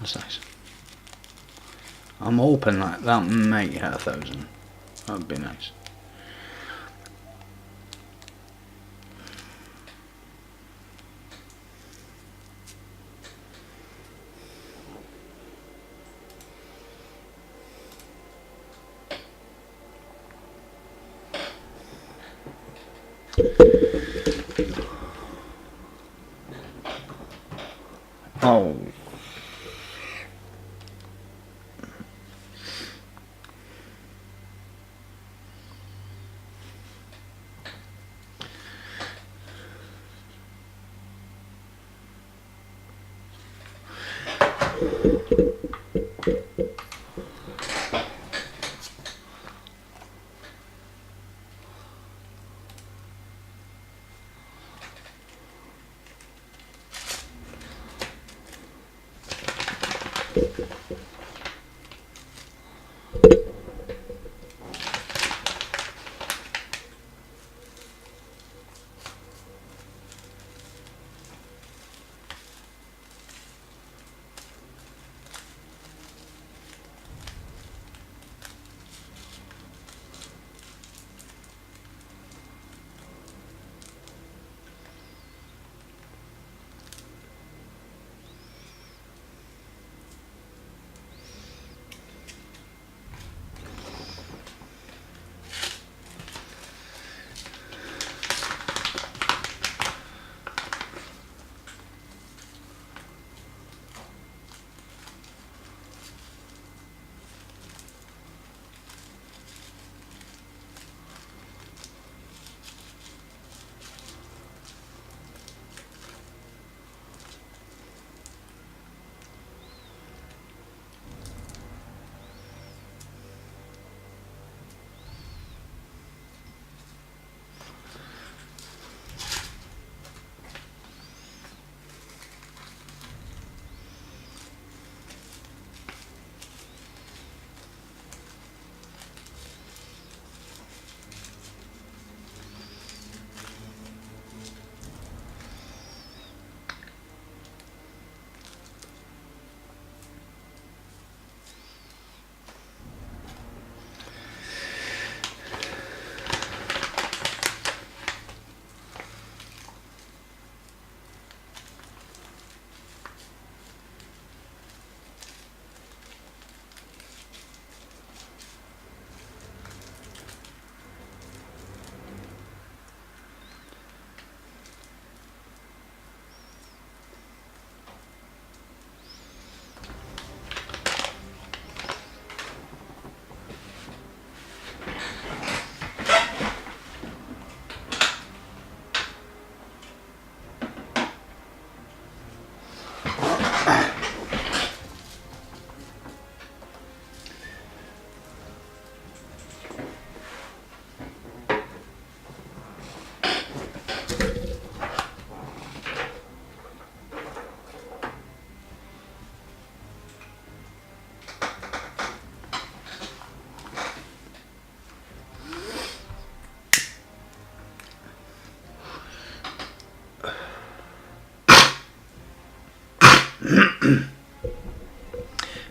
That's nice. I'm hoping like that may hit 1,000. That would be nice. Oh.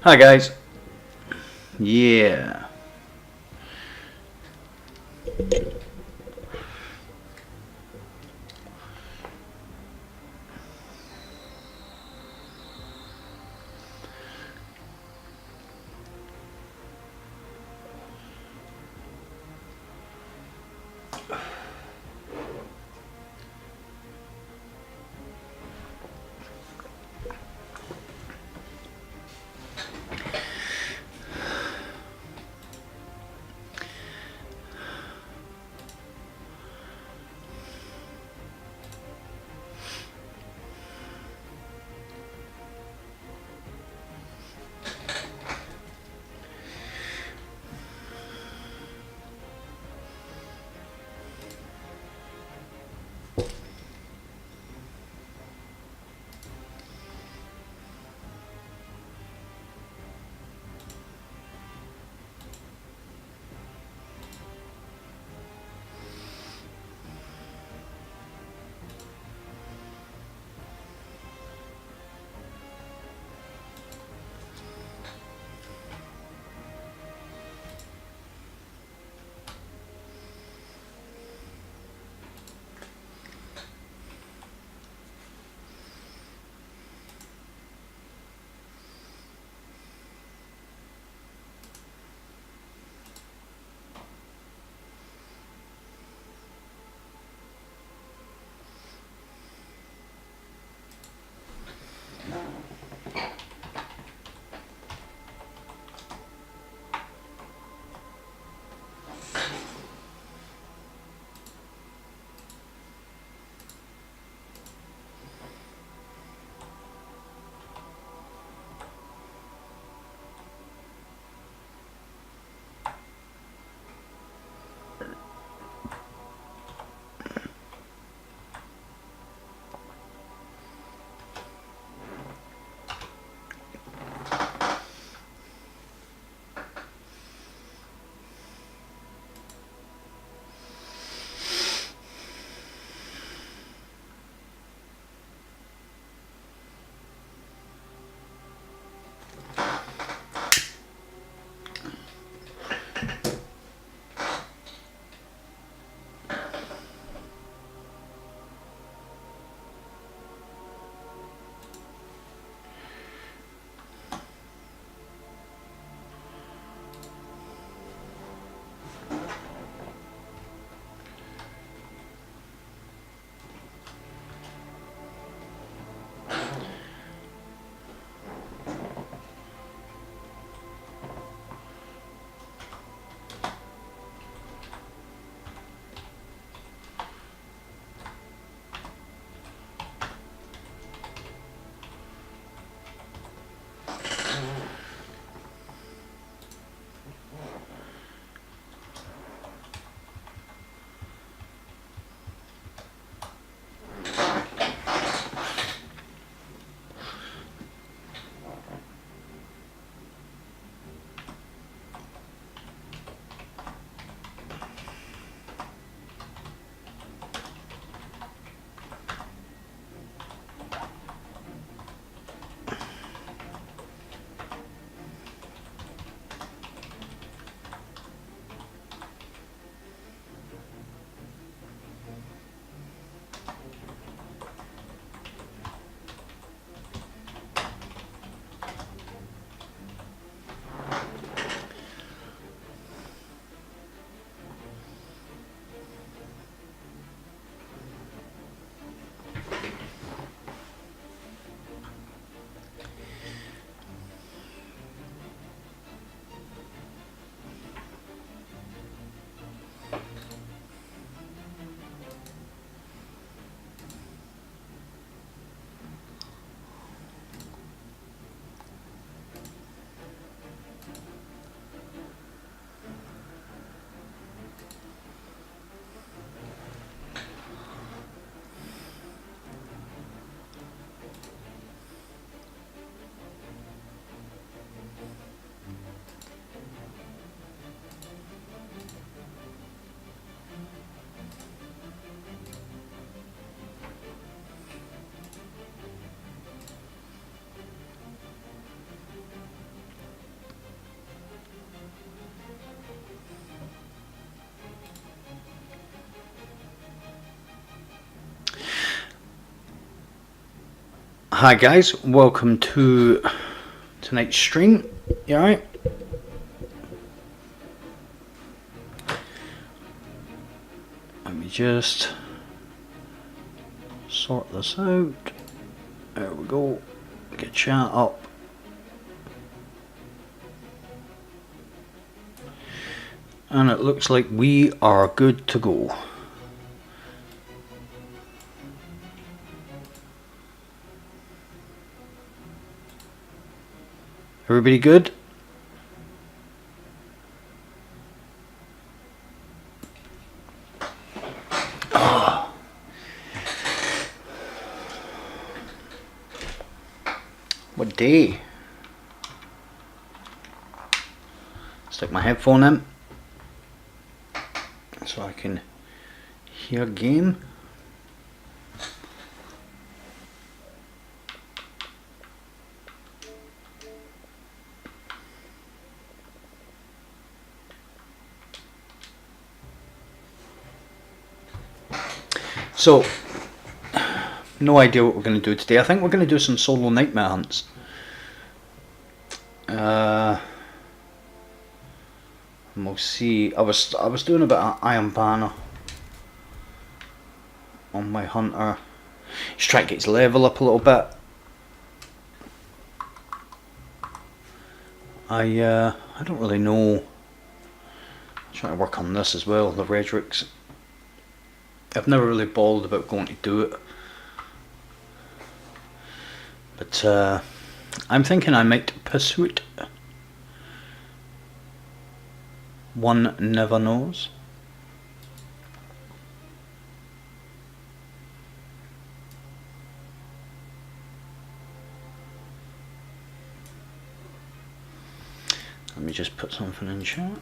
Hi guys. Yeah. Hi guys, welcome to tonight's stream. You alright? Let me just sort this out. There we go. Get chat up. And it looks like we are good to go. Everybody good? Oh. What day? Stick my headphone in so I can hear game. So, no idea what we're going to do today. I think we're going to do some solo nightmare hunts. And we'll see. I was doing a bit of Iron Banner on my hunter. Just try to get his level up a little bit. I don't really know. I'm trying to work on this as well, the Redricks. I've never really bothered about going to do it, but I'm thinking I might pursue it. One never knows. Let me just put something in chat.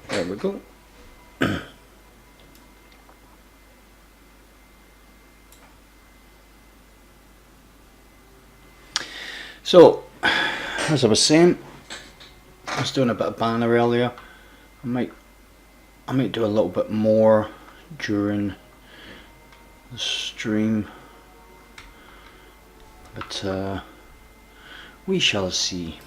There we go. So, as I was saying, I was doing a bit of banner earlier. I might do a little bit more during the stream, but we shall see.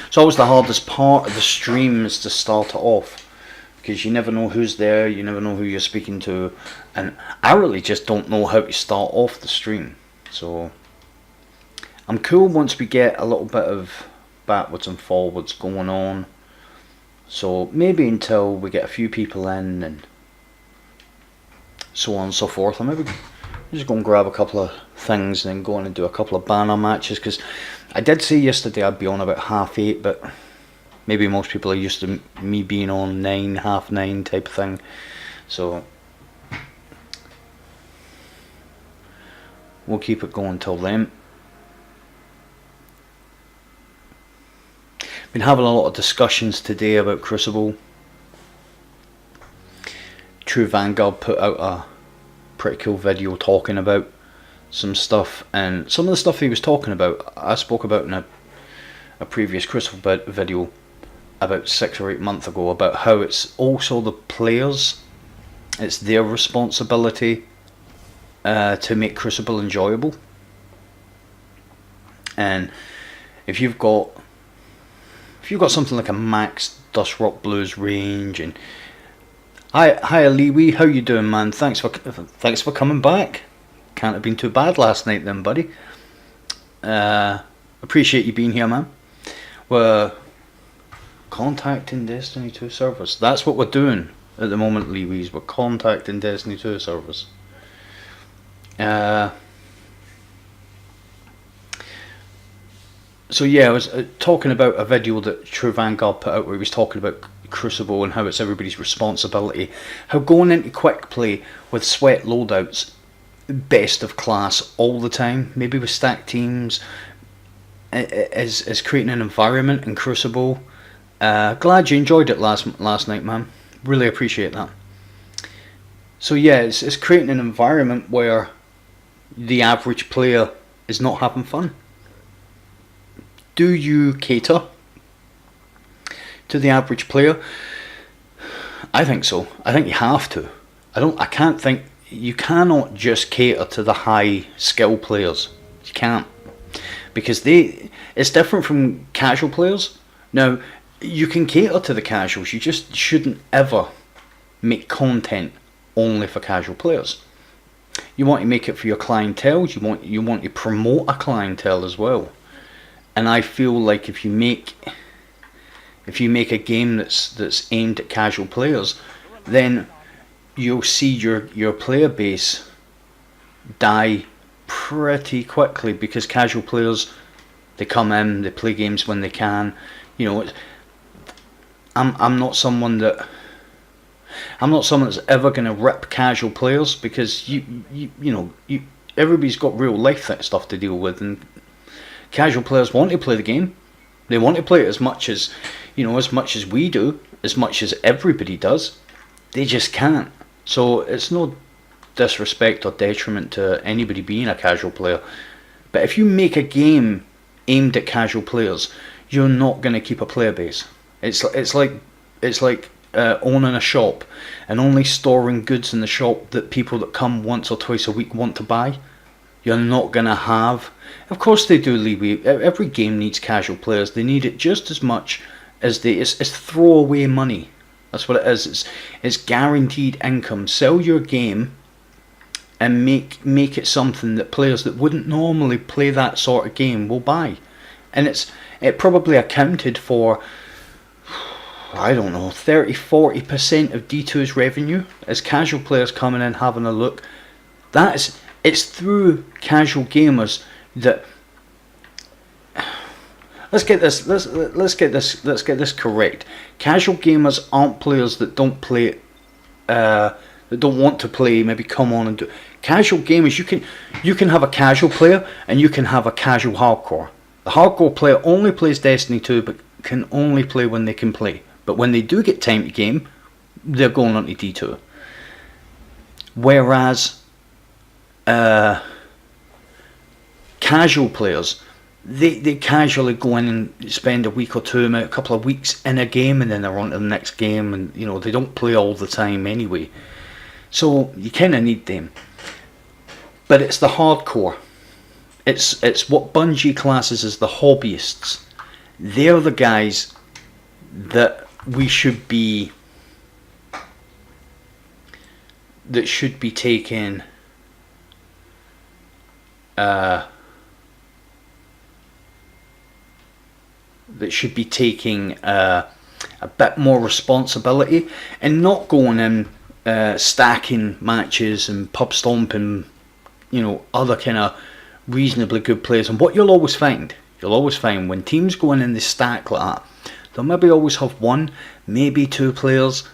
It's always the hardest part of the stream is to start it off, because you never know who's there, you never know who you're speaking to, and I really just don't know how to start off the stream. So I'm cool once we get a little bit of backwards and forwards going on, so maybe until we get a few people in and so on and so forth. I'm maybe just going to grab a couple of things and then go on and do a couple of banner matches, because I did say yesterday I'd be on about 8:30, but maybe most people are used to me being on 9, 9:30 type of thing. So we'll keep it going till then. Been having a lot of discussions today about Crucible. True Vanguard put out a pretty cool video talking about some stuff, and some of the stuff he was talking about I spoke about in a previous Crucible video, about 6 or 8 months ago about how it's also the players, it's their responsibility to make Crucible enjoyable. And if you've got something like a max Dust Rock Blues range, and hi Liwi, how you doing, man? Thanks for coming back. Can't have been too bad last night then, buddy. Appreciate you being here, man. We're contacting Destiny 2 servers. That's what we're doing at the moment, Liwi's. We're contacting Destiny 2 servers. So yeah, I was talking about a video that True Vanguard put out where he was talking about Crucible and how it's everybody's responsibility. How going into quick play with sweat loadouts, best of class all the time, maybe with stacked teams, is creating an environment in Crucible. Glad you enjoyed it last night, man. Really appreciate that. So yeah, it's creating an environment where the average player is not having fun. Do you cater to the average player? I think so. I think you have to. You cannot just cater to the high skill players. You can't. Because it's different from casual players. Now, you can cater to the casuals. You just shouldn't ever make content only for casual players. You want to make it for your clientele. You want to promote a clientele as well. And I feel like if you make a game that's aimed at casual players, then you'll see your player base die pretty quickly, because casual players, they come in, they play games when they can. I'm not someone that's ever going to rip casual players, because everybody's got real life stuff to deal with, and casual players want to play the game. They want to play it as much as we do, as much as everybody does. They just can't. So it's no disrespect or detriment to anybody being a casual player. But if you make a game aimed at casual players, you're not going to keep a player base. It's like owning a shop and only storing goods in the shop that people that come once or twice a week want to buy. You're not going to have... Of course they do, Lee. Every game needs casual players. They need it just as much as it's throwaway money. That's what it is. It's guaranteed income. Sell your game and make it something that players that wouldn't normally play that sort of game will buy. And it probably accounted for, I don't know, 30-40% of D2's revenue as casual players coming in having a look. It's through casual gamers that... Let's get this correct. Casual gamers aren't players that don't play, that don't want to play. Maybe come on and do. Casual gamers, you can have a casual player and you can have a casual hardcore. The hardcore player only plays Destiny 2, but can only play when they can play. But when they do get time to game, they're going on to D2. Whereas casual players, they casually go in and spend a week or two, a couple of weeks in a game, and then they're on to the next game, and they don't play all the time anyway. So you kind of need them. But it's the hardcore. It's what Bungie classes as the hobbyists. They're the guys that should be taking a bit more responsibility and not going in stacking matches and pub stomping, other kind of reasonably good players. And what you'll always find when teams go in and they stack like that, they'll maybe always have one, maybe two players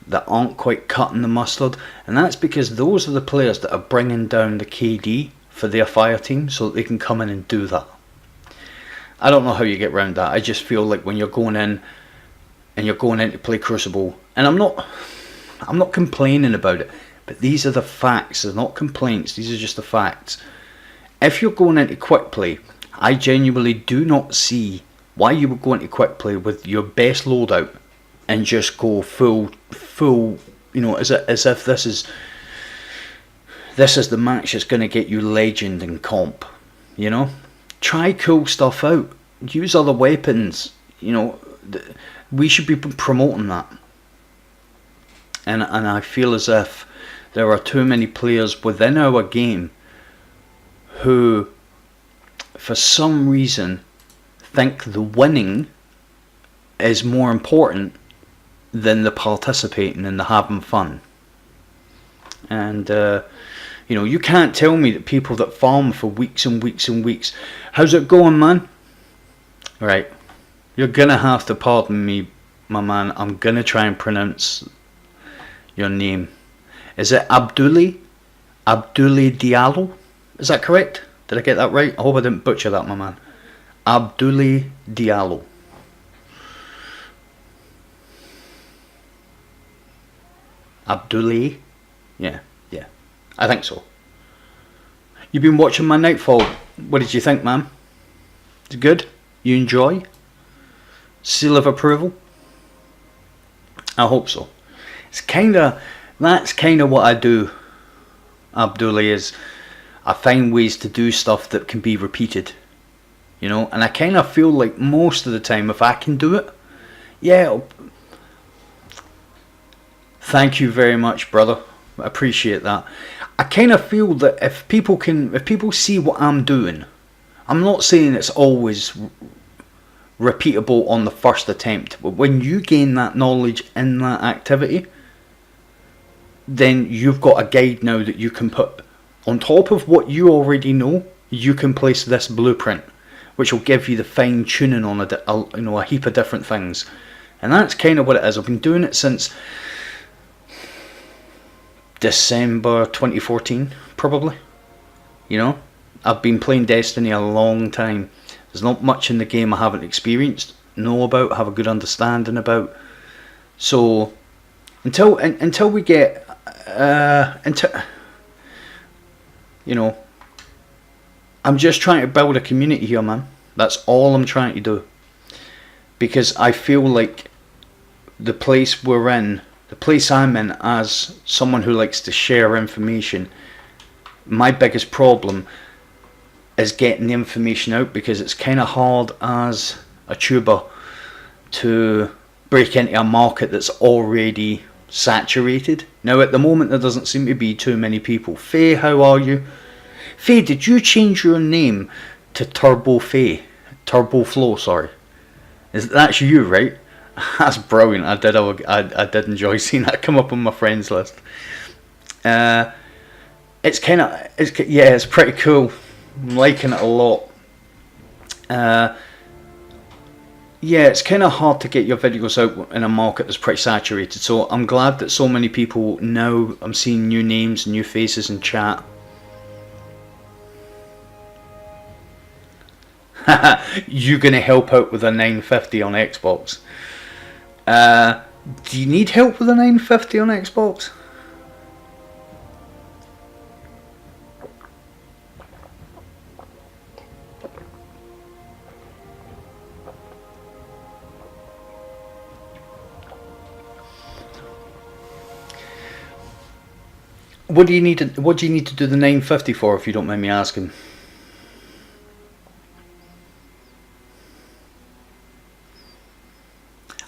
that aren't quite cutting the mustard, and that's because those are the players that are bringing down the KD for their fire team so that they can come in and do that. I don't know how you get around that. I just feel like when you're going in to play Crucible, and I'm not complaining about it, but these are the facts. They're not complaints. These are just the facts. If you're going into quick play, I genuinely do not see why you would go into quick play with your best loadout and just go full, you know, as if this is the match that's going to get you legend and comp. You know, try cool stuff out. Use other weapons. You know, we should be promoting that. And I feel as if there are too many players within our game who, for some reason, think the winning is more important than the participating and the having fun. And you know, you can't tell me that people that farm for weeks and weeks and weeks, how's it going, man? Right, you're gonna have to pardon me, my man. I'm gonna try and pronounce your name. Is it Abdoulaye Diallo? Is that correct? Did I get that right? I hope I didn't butcher that, my man. Abdoulaye Diallo. Abdoulaye? Yeah. I think so. You've been watching my Nightfall. What did you think, man? It's good? You enjoy? Seal of approval? I hope so. That's kind of what I do, Abdoulaye, is I find ways to do stuff that can be repeated. You know, and I kind of feel like most of the time, if I can do it, yeah. Thank you very much, brother. I appreciate that. I kind of feel that if people see what I'm doing, I'm not saying it's always repeatable on the first attempt, but when you gain that knowledge in that activity, then you've got a guide now that you can put on top of what you already know. You can place this blueprint, which will give you the fine tuning on a heap of different things, and that's kind of what it is. I've been doing it since December 2014, probably. You know, I've been playing Destiny a long time. There's not much in the game I haven't experienced, know about, have a good understanding about. So until we get you know, I'm just trying to build a community here, man. That's all I'm trying to do, because I feel like the place I'm in, as someone who likes to share information, my biggest problem is getting the information out, because it's kind of hard as a tuber to break into a market that's already saturated. Now at the moment there doesn't seem to be too many people. Faye, how are you? Faye, did you change your name to Turbo Flow, sorry. That's you, right? That's brilliant. I did enjoy seeing that come up on my friends list. It's pretty cool. I'm liking it a lot. It's kind of hard to get your videos out in a market that's pretty saturated. So I'm glad that so many people now. I'm seeing new names, new faces in chat. You gonna help out with a 950 on Xbox? Do you need help with a 950 on Xbox? What do you need to do the 950 for, if you don't mind me asking?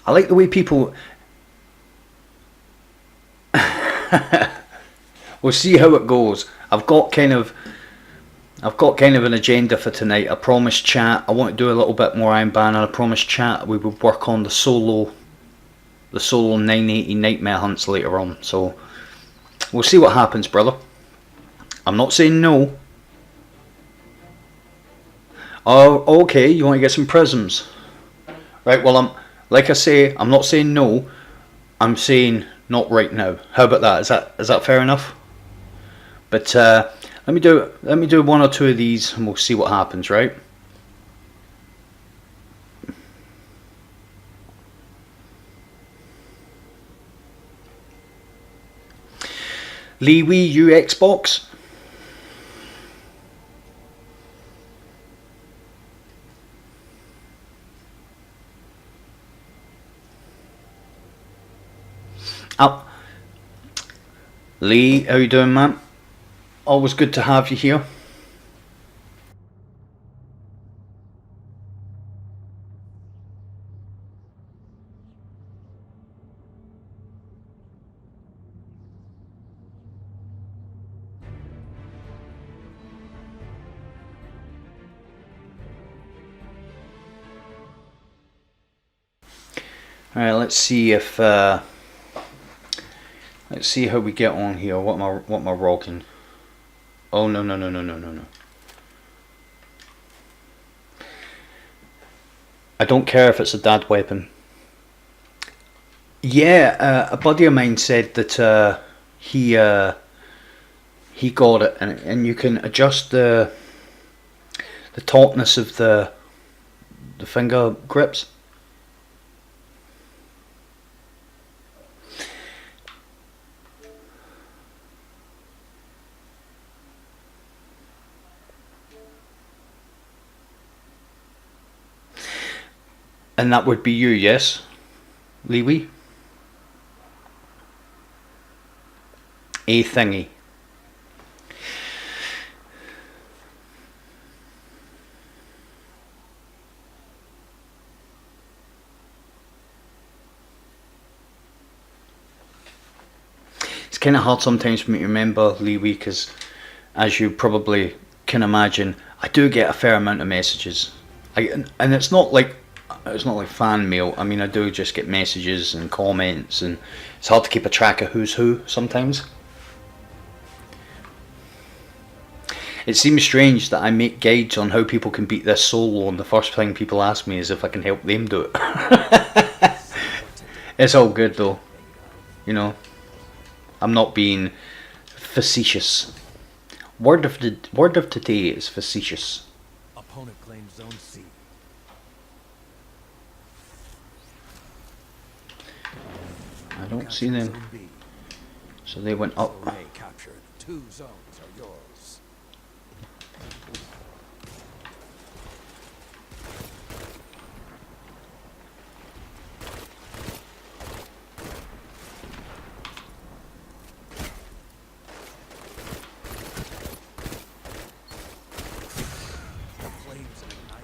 I like the way people. We'll see how it goes. I've got kind of an agenda for tonight. I promised chat I want to do a little bit more Iron Banner. I promised chat we would work on the solo 980 Nightmare hunts later on. So we'll see what happens, brother. I'm not saying no. Oh, okay. You want to get some prisms, right? Well, like I say, I'm not saying no. I'm saying not right now. How about that? Is that fair enough? But let me do one or two of these, and we'll see what happens, right? Lee Wee U Xbox. Lee, how you doing, man? Always good to have you here. Alright, let's see if let's see how we get on here. What am I rocking? Oh no. I don't care if it's a dad weapon. Yeah, a buddy of mine said that he got it, and you can adjust the tautness of the finger grips. And that would be you, yes, Leewee? A thingy. It's kind of hard sometimes for me to remember, Leewee, because as you probably can imagine, I do get a fair amount of messages. And it's not like fan mail. I mean, I do just get messages and comments, and it's hard to keep a track of who's who sometimes. It seems strange that I make guides on how people can beat this solo, and the first thing people ask me is if I can help them do it. It's all good though, you know. I'm not being facetious. Word of today is facetious. Opponent claims zone C. I don't see them. So they went up. Zone A captured. 2 zones are yours.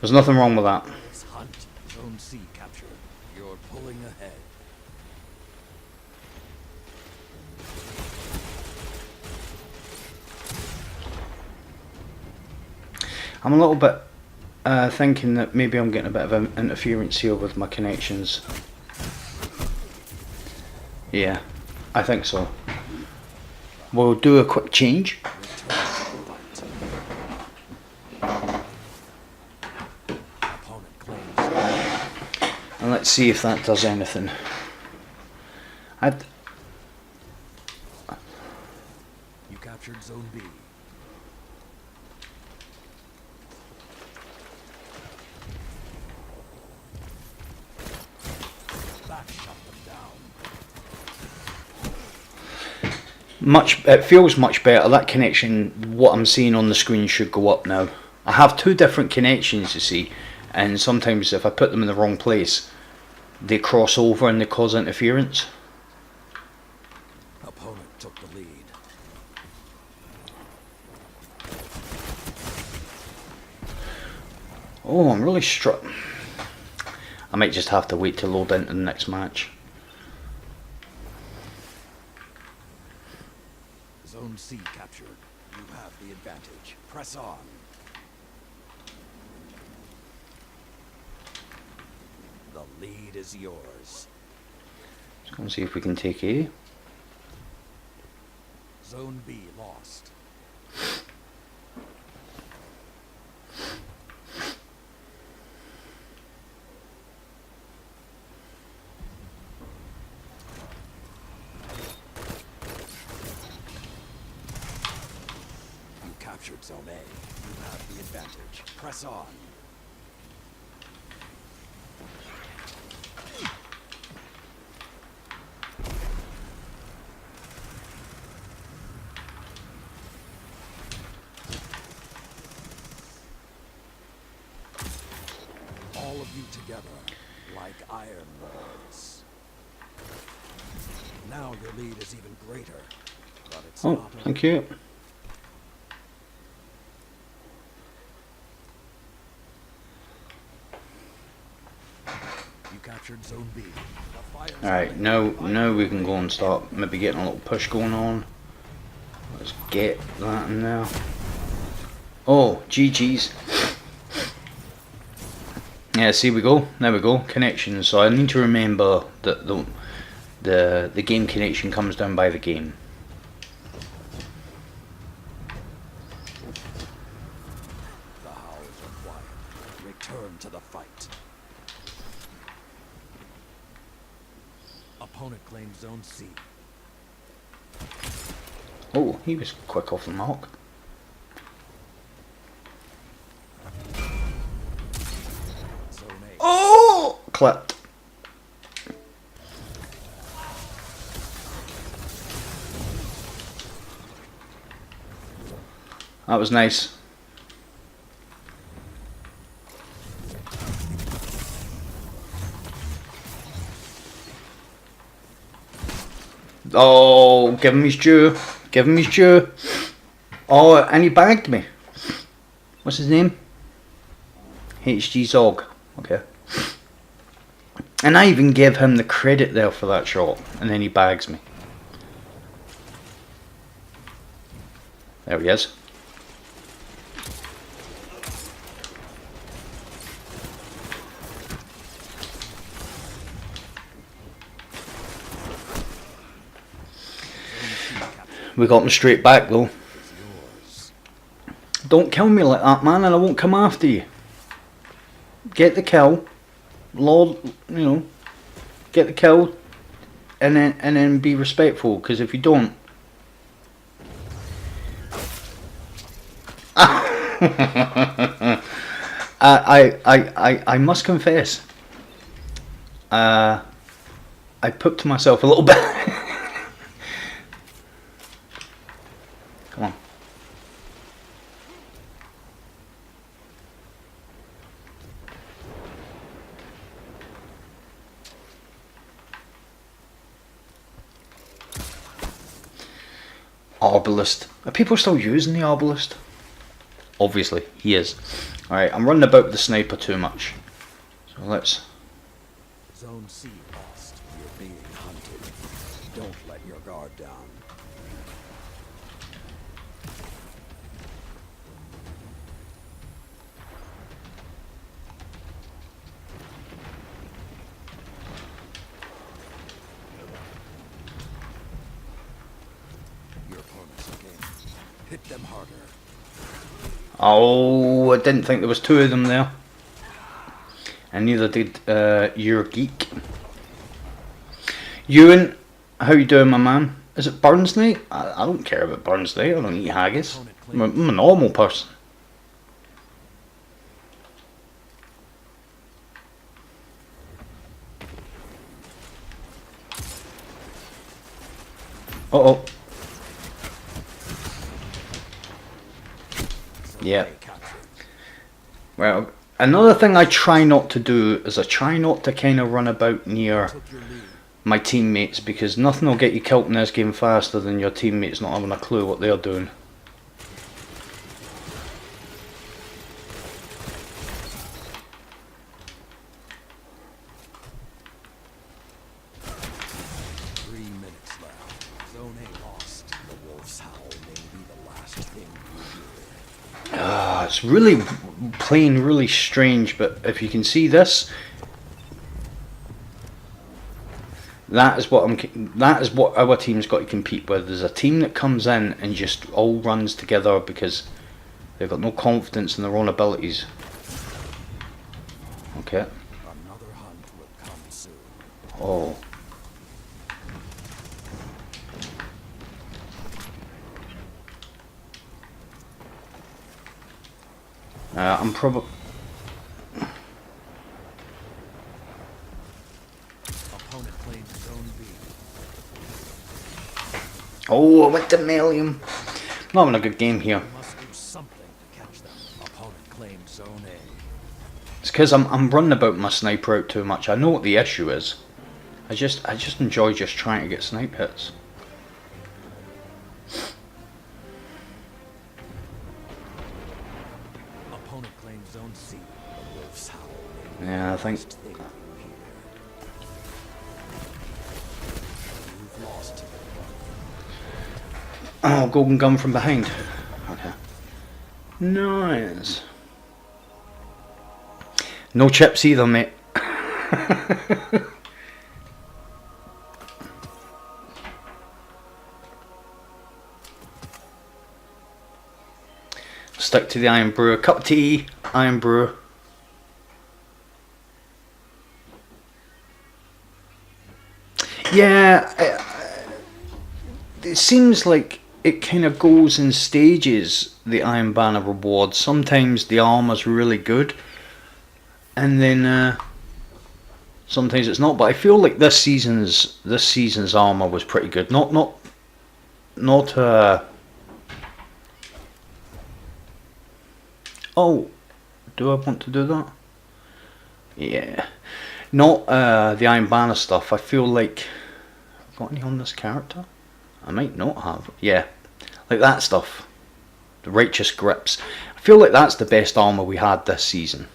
There's nothing wrong with that. Hunt. Zone C captured. You're pulling ahead. I'm a little bit thinking that maybe I'm getting a bit of an interference here with my connections. Yeah, I think so. We'll do a quick change. And let's see if that does anything. You captured zone B. That shut them down. It feels much better. That connection, what I'm seeing on the screen, should go up now. I have 2 different connections, you see, and sometimes if I put them in the wrong place, they cross over and they cause interference. Opponent took the lead. Oh, I'm really struck. I might just have to wait to load into the next match. Zone C captured. You have the advantage. Press on. The lead is yours. Just gonna see if we can take A. Zone B lost. You captured Zone A. You have the advantage. Press on. All of you together, like Iron Lords. Now your lead is even greater, but it's Oh, thank you. You captured Zone B. Alright, now we can go and start maybe getting a little push going on. Let's get that in there. Oh, GG's. Yeah, see we go. There we go. Connection. So I need to remember that the game connection comes down by the game. The howls are quiet. Return to the fight. Opponent claims Zone C. Oh, he was quick off the mark. Zone A. Oh! Clipped. That was nice. Oh, give him his due. Give him his due. Oh, and he bagged me. What's his name? HG Zog. Okay. And I even gave him the credit there for that shot. And then he bags me. There he is. We got him straight back though. Don't kill me like that, man, and I won't come after you. Get the kill, Lord, you know, get the kill, and then be respectful. Because if you don't, I must confess, I pooped myself a little bit. Come on. Arbalist. Are people still using the Arbalist? Obviously, he is. Alright, I'm running about with the sniper too much. So let's... Zone C lost. You're being hunted. Don't let your guard down. Your opponents again. Hit them harder. Oh, I didn't think there was two of them there. And neither did your geek. Ewan, how you doing, my man? Is it Burns night? I don't care about Burns night. I don't eat haggis. I'm a normal person. Uh-oh. Yeah. Well, another thing I try not to do is I try not to kind of run about near my teammates, because nothing will get you killed in this game faster than your teammates not having a clue what they're doing. It's really playing really strange, but if you can see this, that is what our team's got to compete with. There's a team that comes in and just all runs together because they've got no confidence in their own abilities. Okay. Another hunt will come soon. Oh. I'm probably... Opponent claims Zone B. Oh, I went to mail him. Not having a good game here. You must do something to catch them. Opponent claims Zone A. It's because I'm running about my sniper out too much. I know what the issue is. I just enjoy just trying to get snipe hits. claims Zone C. The wolf's howl. Yeah, I think. Last thing you hear. You've lost him. Oh, golden gun from behind. Okay. Nice. No chips either, mate. Stick to the iron brew. Cup of tea, iron brew. Yeah, it seems like it kind of goes in stages, the Iron Banner reward. Sometimes the armor's really good, and then sometimes it's not. But I feel like this season's armor was pretty good. Not. Oh, do I want to do that? Yeah, not the Iron Banner stuff. I feel like I've got any on this character. I might not have. Yeah, like that stuff. The Righteous Grips. I feel like that's the best armor we had this season.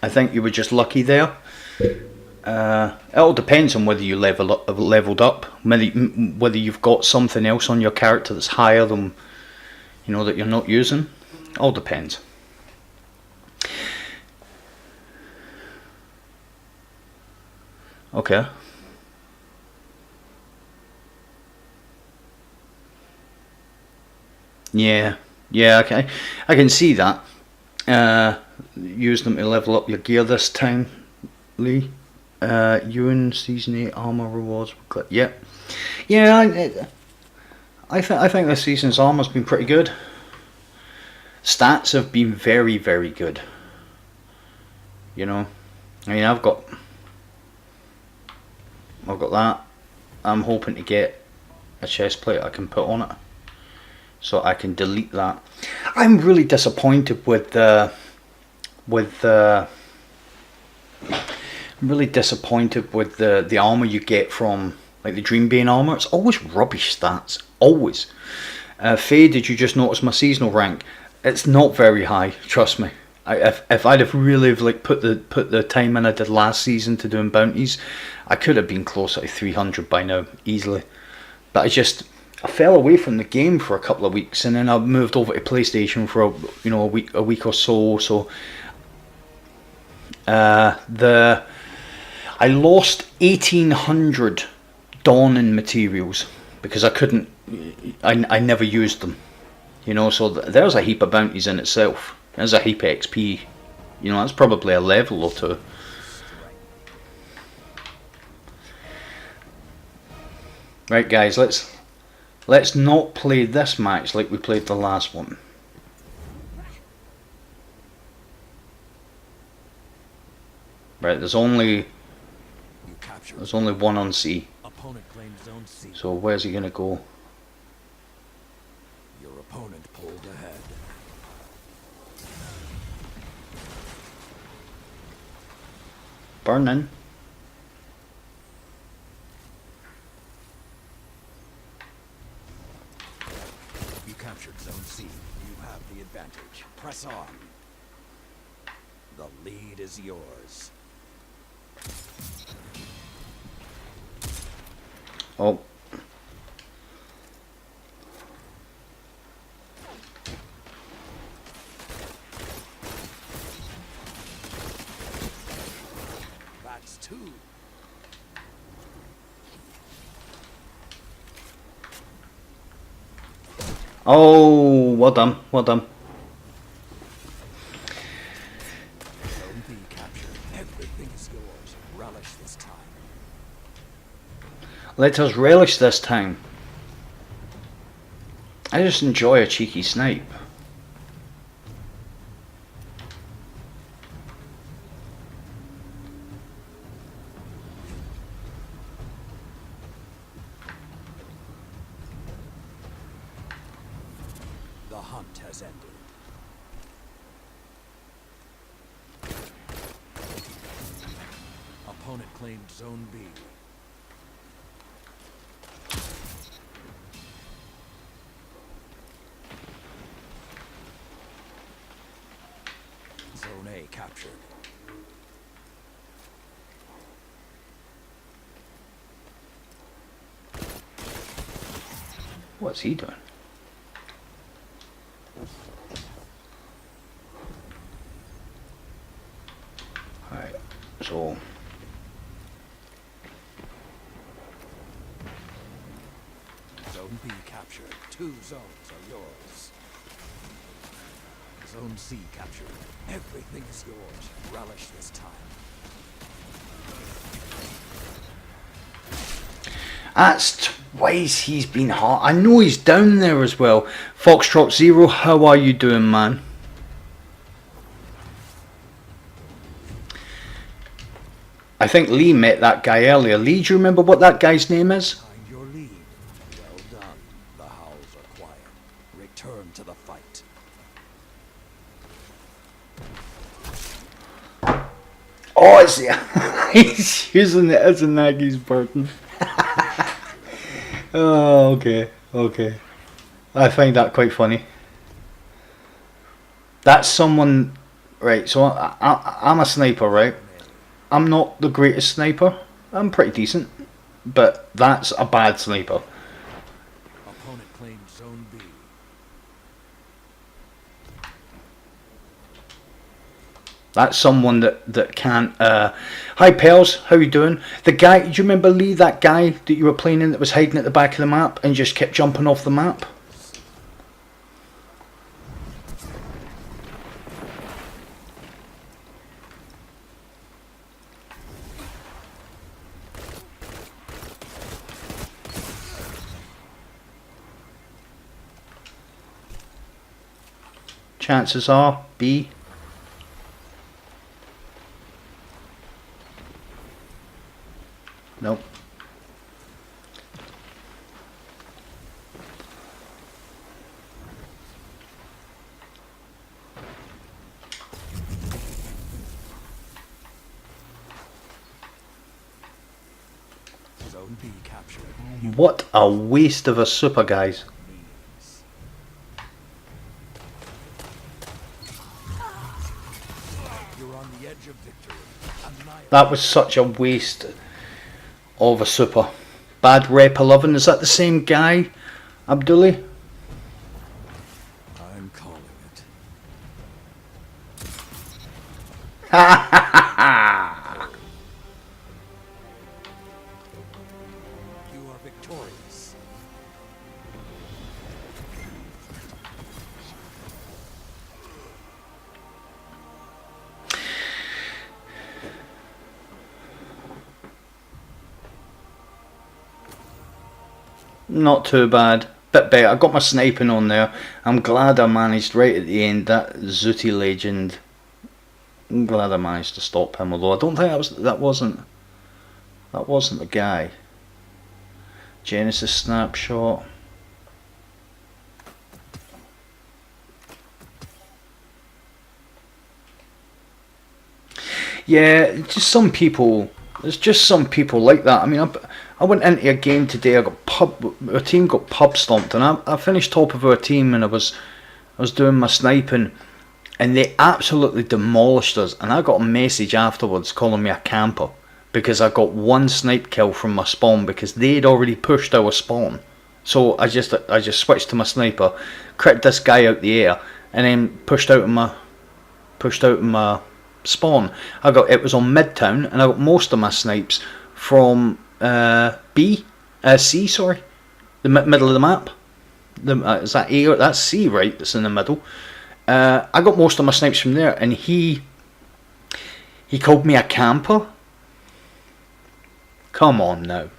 I think you were just lucky there. It all depends on whether you leveled up, whether you've got something else on your character that's higher than, that you're not using. All depends. Okay. Yeah, okay. I can see that. Use them to level up your gear this time, Lee. Ewan season 8 armor rewards. Yeah, I think this season's armor's been pretty good. Stats have been very, very good. I mean, I've got that. I'm hoping to get a chest plate I can put on it, so I can delete that. I'm really disappointed with the armor you get from like the Dreambane armor. It's always rubbish stats. Always. Faye, did you just notice my seasonal rank? It's not very high. Trust me. If I'd have really put the time in I did last season to doing bounties, I could have been closer to 300 by now easily. But I fell away from the game for a couple of weeks, and then I moved over to PlayStation for a week or so. So I lost 1,800 Dawning materials because I never used them. So there's a heap of bounties in itself. There's a heap of XP. That's probably a level or two. Right, guys, let's not play this match like we played the last one. Right, there's only one on C. Opponent claims Zone C. So where's he gonna go? Your opponent pulled ahead. Burning. You captured Zone C. You have the advantage. Press on. The lead is yours. Oh. That's two. Oh, well done, well done. Let us relish this time. I just enjoy a cheeky snipe. The hunt has ended. Opponent claimed Zone B. Zone A captured. What's he doing? Alright, so Zone B captured. 2 zones are yours. Zone C captured. Everything is yours. Relish this time. that's twice he's been hot. I know he's down there as well. Foxtrot Zero, how are you doing, man? I think Lee met that guy earlier. Lee, do you remember what that guy's name is? Find your lead. Well done. The howls are quiet. Return to the fight. Oh, it's he's using it as a Nagy's burden. Oh, okay. I find that quite funny. That's someone, right? So I'm a sniper, right? I'm not the greatest sniper. I'm pretty decent, but that's a bad sniper. Opponent claimed Zone B. That's someone that can't. Hi, Pels, how you doing? The guy, do you remember Lee? That guy that you were playing in that was hiding at the back of the map and just kept jumping off the map. Chances are B. Nope. Zone B captured. What a waste of a super, guys. You're on the edge of victory. That was such a waste of a super. Bad Rep 11, is that the same guy, Abdulli? I'm calling it. Ha ha ha! You are victorious. Not too bad. Bit better. I got my sniping on there. I'm glad I managed right at the end. That Zooty legend. I'm glad I managed to stop him. Although I don't think that wasn't the guy. Genesis snapshot. Yeah, just some people. There's just some people like that. I mean, I went into a game today. Our team got pub stomped, and I finished top of our team, and I was doing my sniping, and they absolutely demolished us. And I got a message afterwards calling me a camper because I got one snipe kill from my spawn because they'd already pushed our spawn. So I just switched to my sniper, crit this guy out the air, and then pushed out of my spawn. It was on Midtown, and I got most of my snipes from C, sorry, the middle of the map. Is that A or that's C, right? That's in the middle. I got most of my snipes from there, and he called me a camper. Come on now.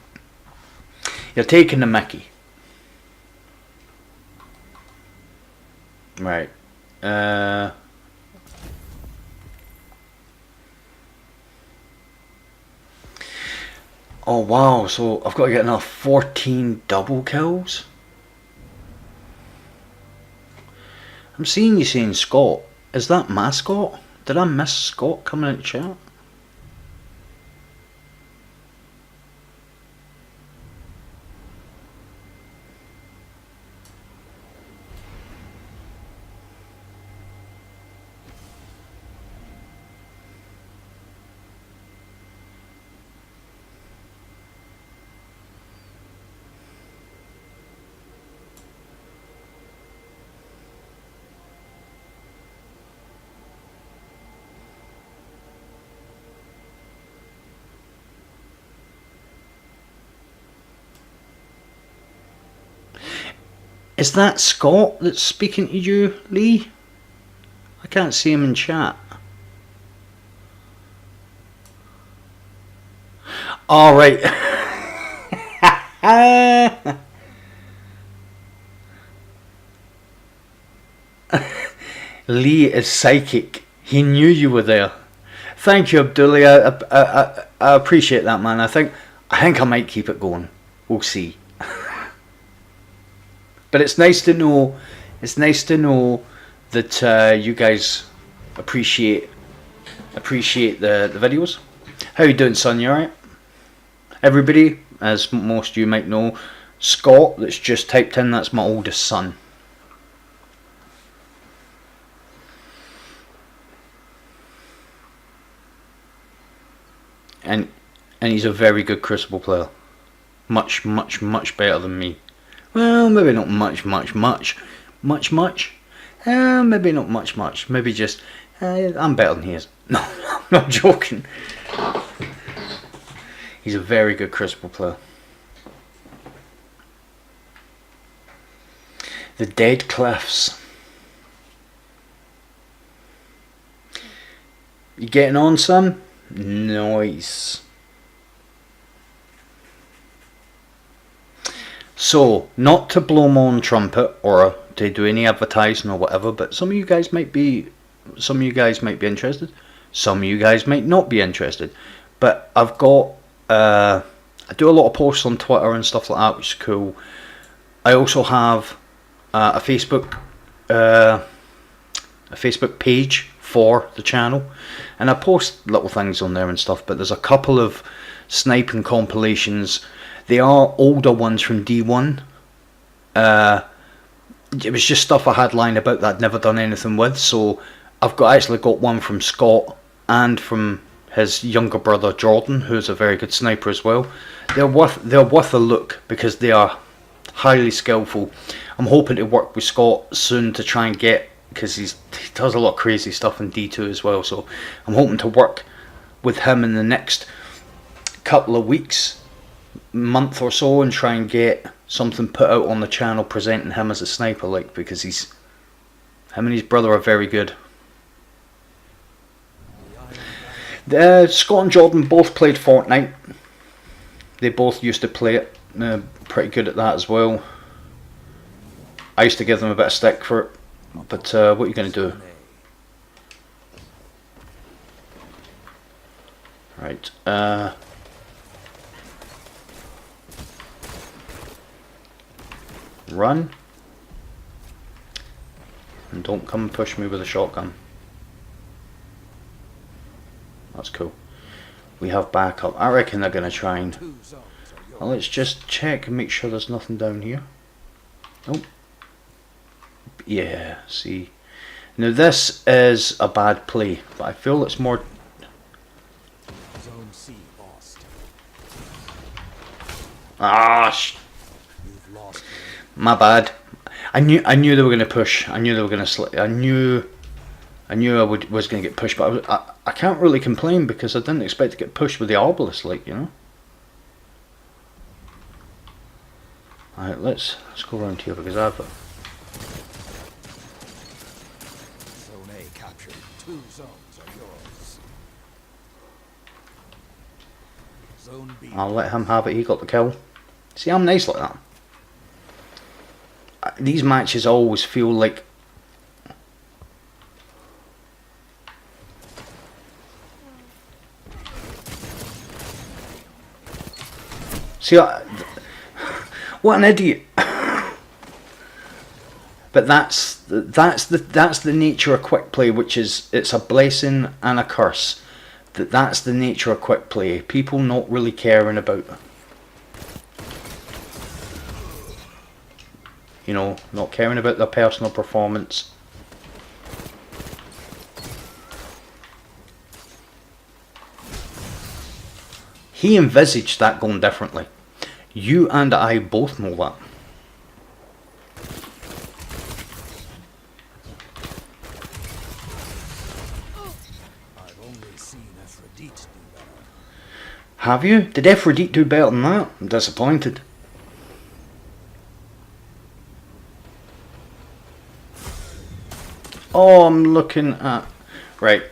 You're taking the mickey. Right. Oh wow, so I've got to get enough 14 double kills? I'm seeing you saying Scott. Is that my Scott? Did I miss Scott coming in chat? Is that Scott that's speaking to you, Lee? I can't see him in chat. All right. Lee is psychic. He knew you were there. Thank you, Abdullah. I appreciate that, man. I think I might keep it going. We'll see. But it's nice to know. It's nice to know that you guys appreciate the videos. How you doing, son? You alright? Everybody, as most of you might know, Scott, that's just typed in, that's my oldest son. And he's a very good Crucible player. Much better than me. Well, maybe not much. Maybe not much. Maybe just, I'm better than he is. No, I'm not joking. He's a very good Crucible player. The Dead Cliffs. You getting on, son? Nice. So, not to blow my own trumpet or to do any advertising or whatever, but some of you guys might be interested. Some of you guys might not be interested. But I've got I do a lot of posts on Twitter and stuff like that, which is cool. I also have a Facebook page for the channel, and I post little things on there and stuff. But there's a couple of sniping compilations. They are older ones from D1. It was just stuff I had lying about that I'd never done anything with. So I've actually got one from Scott and from his younger brother Jordan, who's a very good sniper as well. They're worth a look because they are highly skillful. I'm hoping to work with Scott soon to try and get, because he does a lot of crazy stuff in D2 as well. So I'm hoping to work with him in the next couple of weeks, month or so, and try and get something put out on the channel presenting him as a sniper, like, because him and his brother are very good. Scott and Jordan both played Fortnite. They both used to play it. Pretty good at that as well. I used to give them a bit of stick for it, but what are you going to do? Right. Run. And don't come and push me with a shotgun. That's cool. We have backup. I reckon they're going to try and... Well, let's just check and make sure there's nothing down here. Nope. Yeah, see. Now this is a bad play, but I feel it's more... Zone C lost. You've lost. My bad. I knew they were going to push. I knew they were going to slip. I knew was going to get pushed, but I can't really complain because I didn't expect to get pushed with the Obelisk, like, you know. Alright, let's go around here because I've... Zone A captured. 2 zones are yours. Zone B. I'll let him have it. He got the kill. See, I'm nice like that. These matches always feel like... See, what an idiot. But that's the nature of quick play, which is, it's a blessing and a curse. That's the nature of quick play. People not really caring about, you know, not caring about their personal performance. He envisaged that going differently. You and I both know that. Have you? Did Aphrodite do better than that? I'm disappointed. Oh, I'm looking at... Right.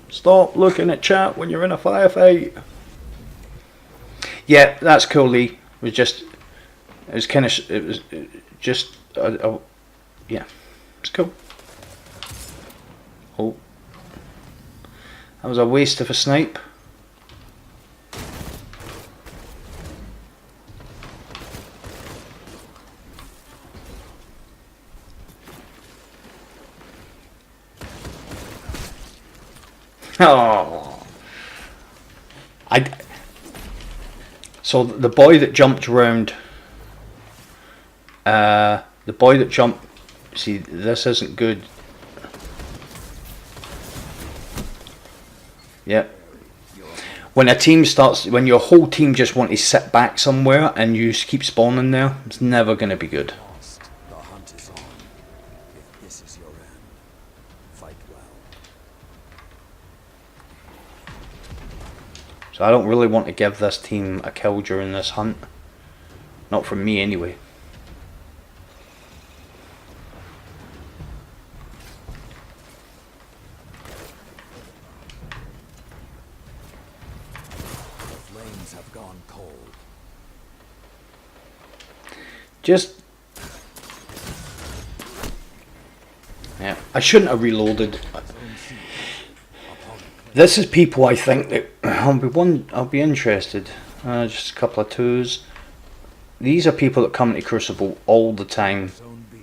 Stop looking at chat when you're in a firefight. Yeah, that's cool, Lee. It was just... It was kind of... It was just... yeah. It's cool. Oh. That was a waste of a snipe. Oh, so the boy that jumped round, see, this isn't good. Yeah. When a team starts, when your whole team just want to sit back somewhere and you keep spawning there, it's never going to be good. The hunt is on. If this is your end, fight well. So I don't really want to give this team a kill during this hunt. Not from me anyway. The flames have gone cold. Just... Yeah, I shouldn't have reloaded. This is people I think that I'll be interested. Just a couple of twos. These are people that come to Crucible all the time. Zone B.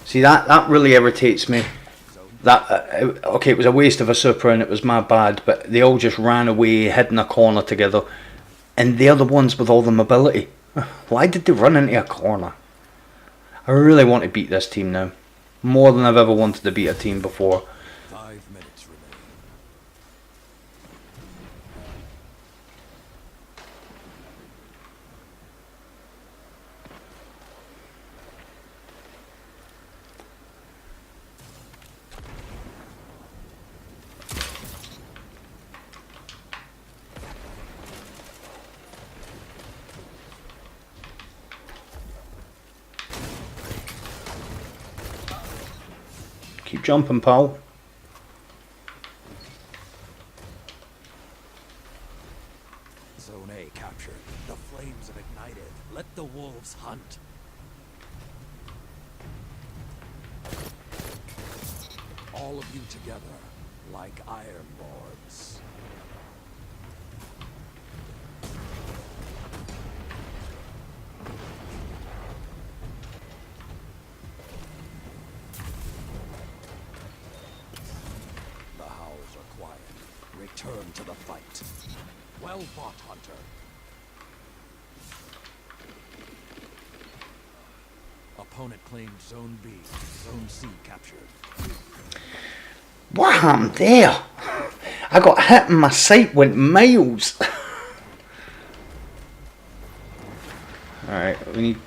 See, that really irritates me. That okay, it was a waste of a super and it was my bad, but they all just ran away, hid in a corner together, and they're the ones with all the mobility. Why did they run into a corner? I really want to beat this team now, more than I've ever wanted to beat a team before. 5 minutes remain. Keep jumping, pal. Zone A captured. The flames have ignited. Let the wolves hunt. All of you together, like iron lords. The howls are quiet. Return to the fight. Well fought, Hunter. Opponent claimed Zone B. Zone C captured. What happened there? I got hit and my sight went miles. Alright, we need...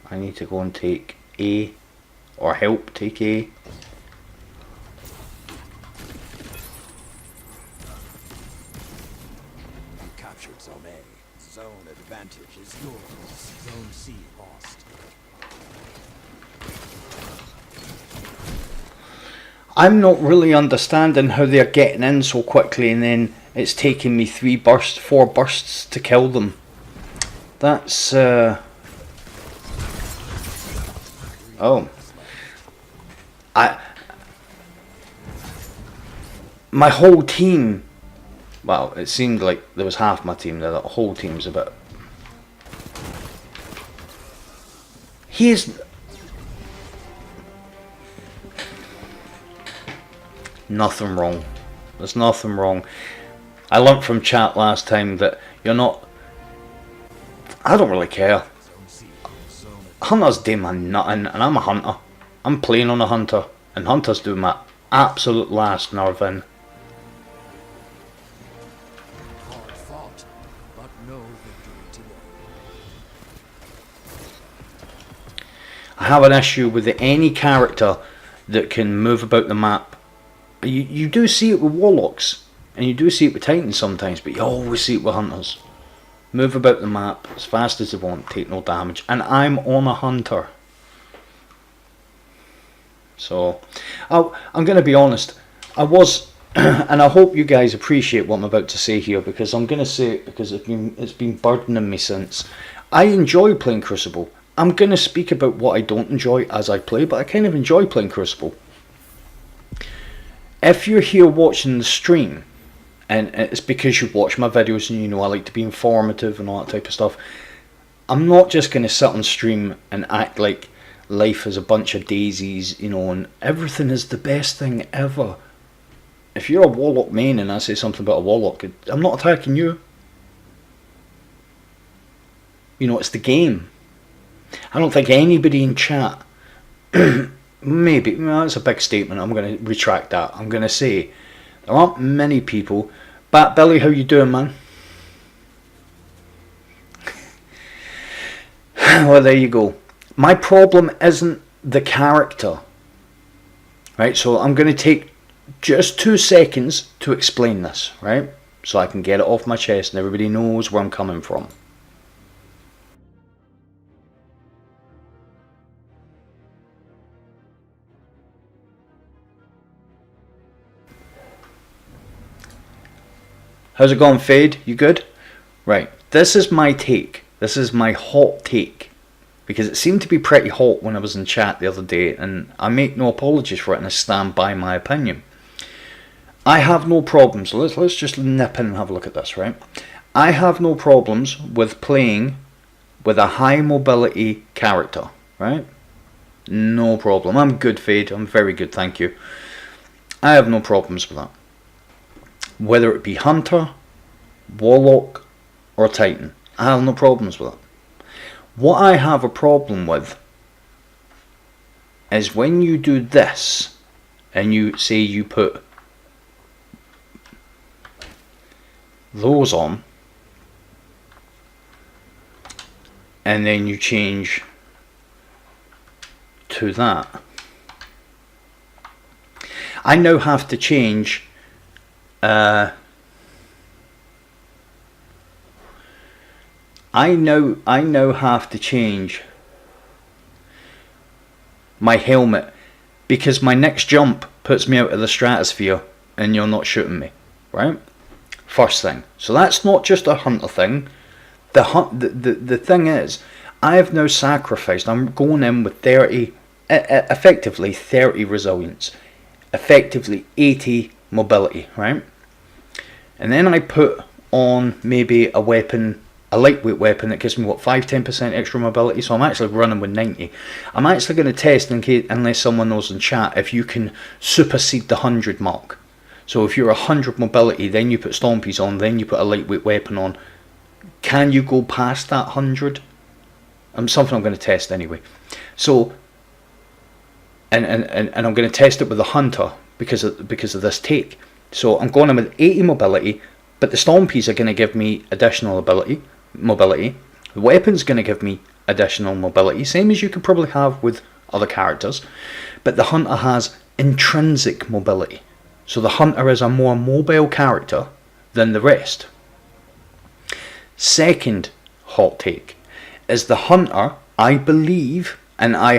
I need to go and take A, or help take A. You captured Zone A. Zone advantage is yours. Zone C lost. I'm not really understanding how they're getting in so quickly and then it's taking me 4 bursts to kill them. That's oh. My whole team, well, it seemed like there was half my team there, the whole team's a bit... Nothing wrong. There's nothing wrong. I learnt from chat last time that you're not... I don't really care. Hunters do my nothing, and I'm a hunter. I'm playing on a hunter, and hunters do my absolute last nerve in. Hard fought, but no victory today. I have an issue with any character that can move about the map. You do see it with warlocks, and you do see it with titans sometimes, but you always see it with hunters. Move about the map as fast as they want, take no damage. And I'm on a hunter. So, I'm going to be honest. I was, and I hope you guys appreciate what I'm about to say here, because I'm going to say it because it's been burdening me since. I enjoy playing Crucible. I'm going to speak about what I don't enjoy as I play, but I kind of enjoy playing Crucible. If you're here watching the stream, and it's because you watch my videos and you know I like to be informative and all that type of stuff, I'm not just going to sit on stream and act like life is a bunch of daisies, you know, and everything is the best thing ever. If you're a warlock main and I say something about a warlock, I'm not attacking you. You know, it's the game. I don't think anybody in chat, maybe, well, that's a big statement, I'm going to retract that. I'm going to say, there aren't many people. Bat Billy, how you doing, man? Well, there you go. My problem isn't the character. Right, so I'm going to take just 2 seconds to explain this, right? So I can get it off my chest and everybody knows where I'm coming from. How's it going, Fade? You good? Right, this is my take. This is my hot take. Because it seemed to be pretty hot when I was in chat the other day, and I make no apologies for it, and I stand by my opinion. I have no problems. So let's just nip in and have a look at this, right? I have no problems with playing with a high mobility character, right? No problem. I'm good, Fade. I'm very good, thank you. I have no problems with that. Whether it be Hunter, Warlock, or Titan, I have no problems with it. What I have a problem with is when you do this and you say you put those on and then you change to that. I now have to change I now have to change my helmet because my next jump puts me out of the stratosphere and you're not shooting me, right? First thing. So that's not just a hunter thing. The thing is, I have now sacrificed. I'm going in with 30, effectively 30 resilience, effectively 80 mobility, right? And then I put on maybe a weapon, a lightweight weapon that gives me what, 5-10% extra mobility. So I'm actually running with 90. I'm actually going to test in case, unless someone knows in chat, if you can supersede the 100 mark. So if you're 100 mobility, then you put stompies on, then you put a lightweight weapon on. Can you go past that 100? Something I'm going to test anyway. So and I'm going to test it with the hunter because of this take. So I'm going in with 80 mobility, but the stompies are going to give me additional mobility. The weapon's going to give me additional mobility, same as you could probably have with other characters. But the hunter has intrinsic mobility. So the hunter is a more mobile character than the rest. Second hot take is the hunter, I believe, and I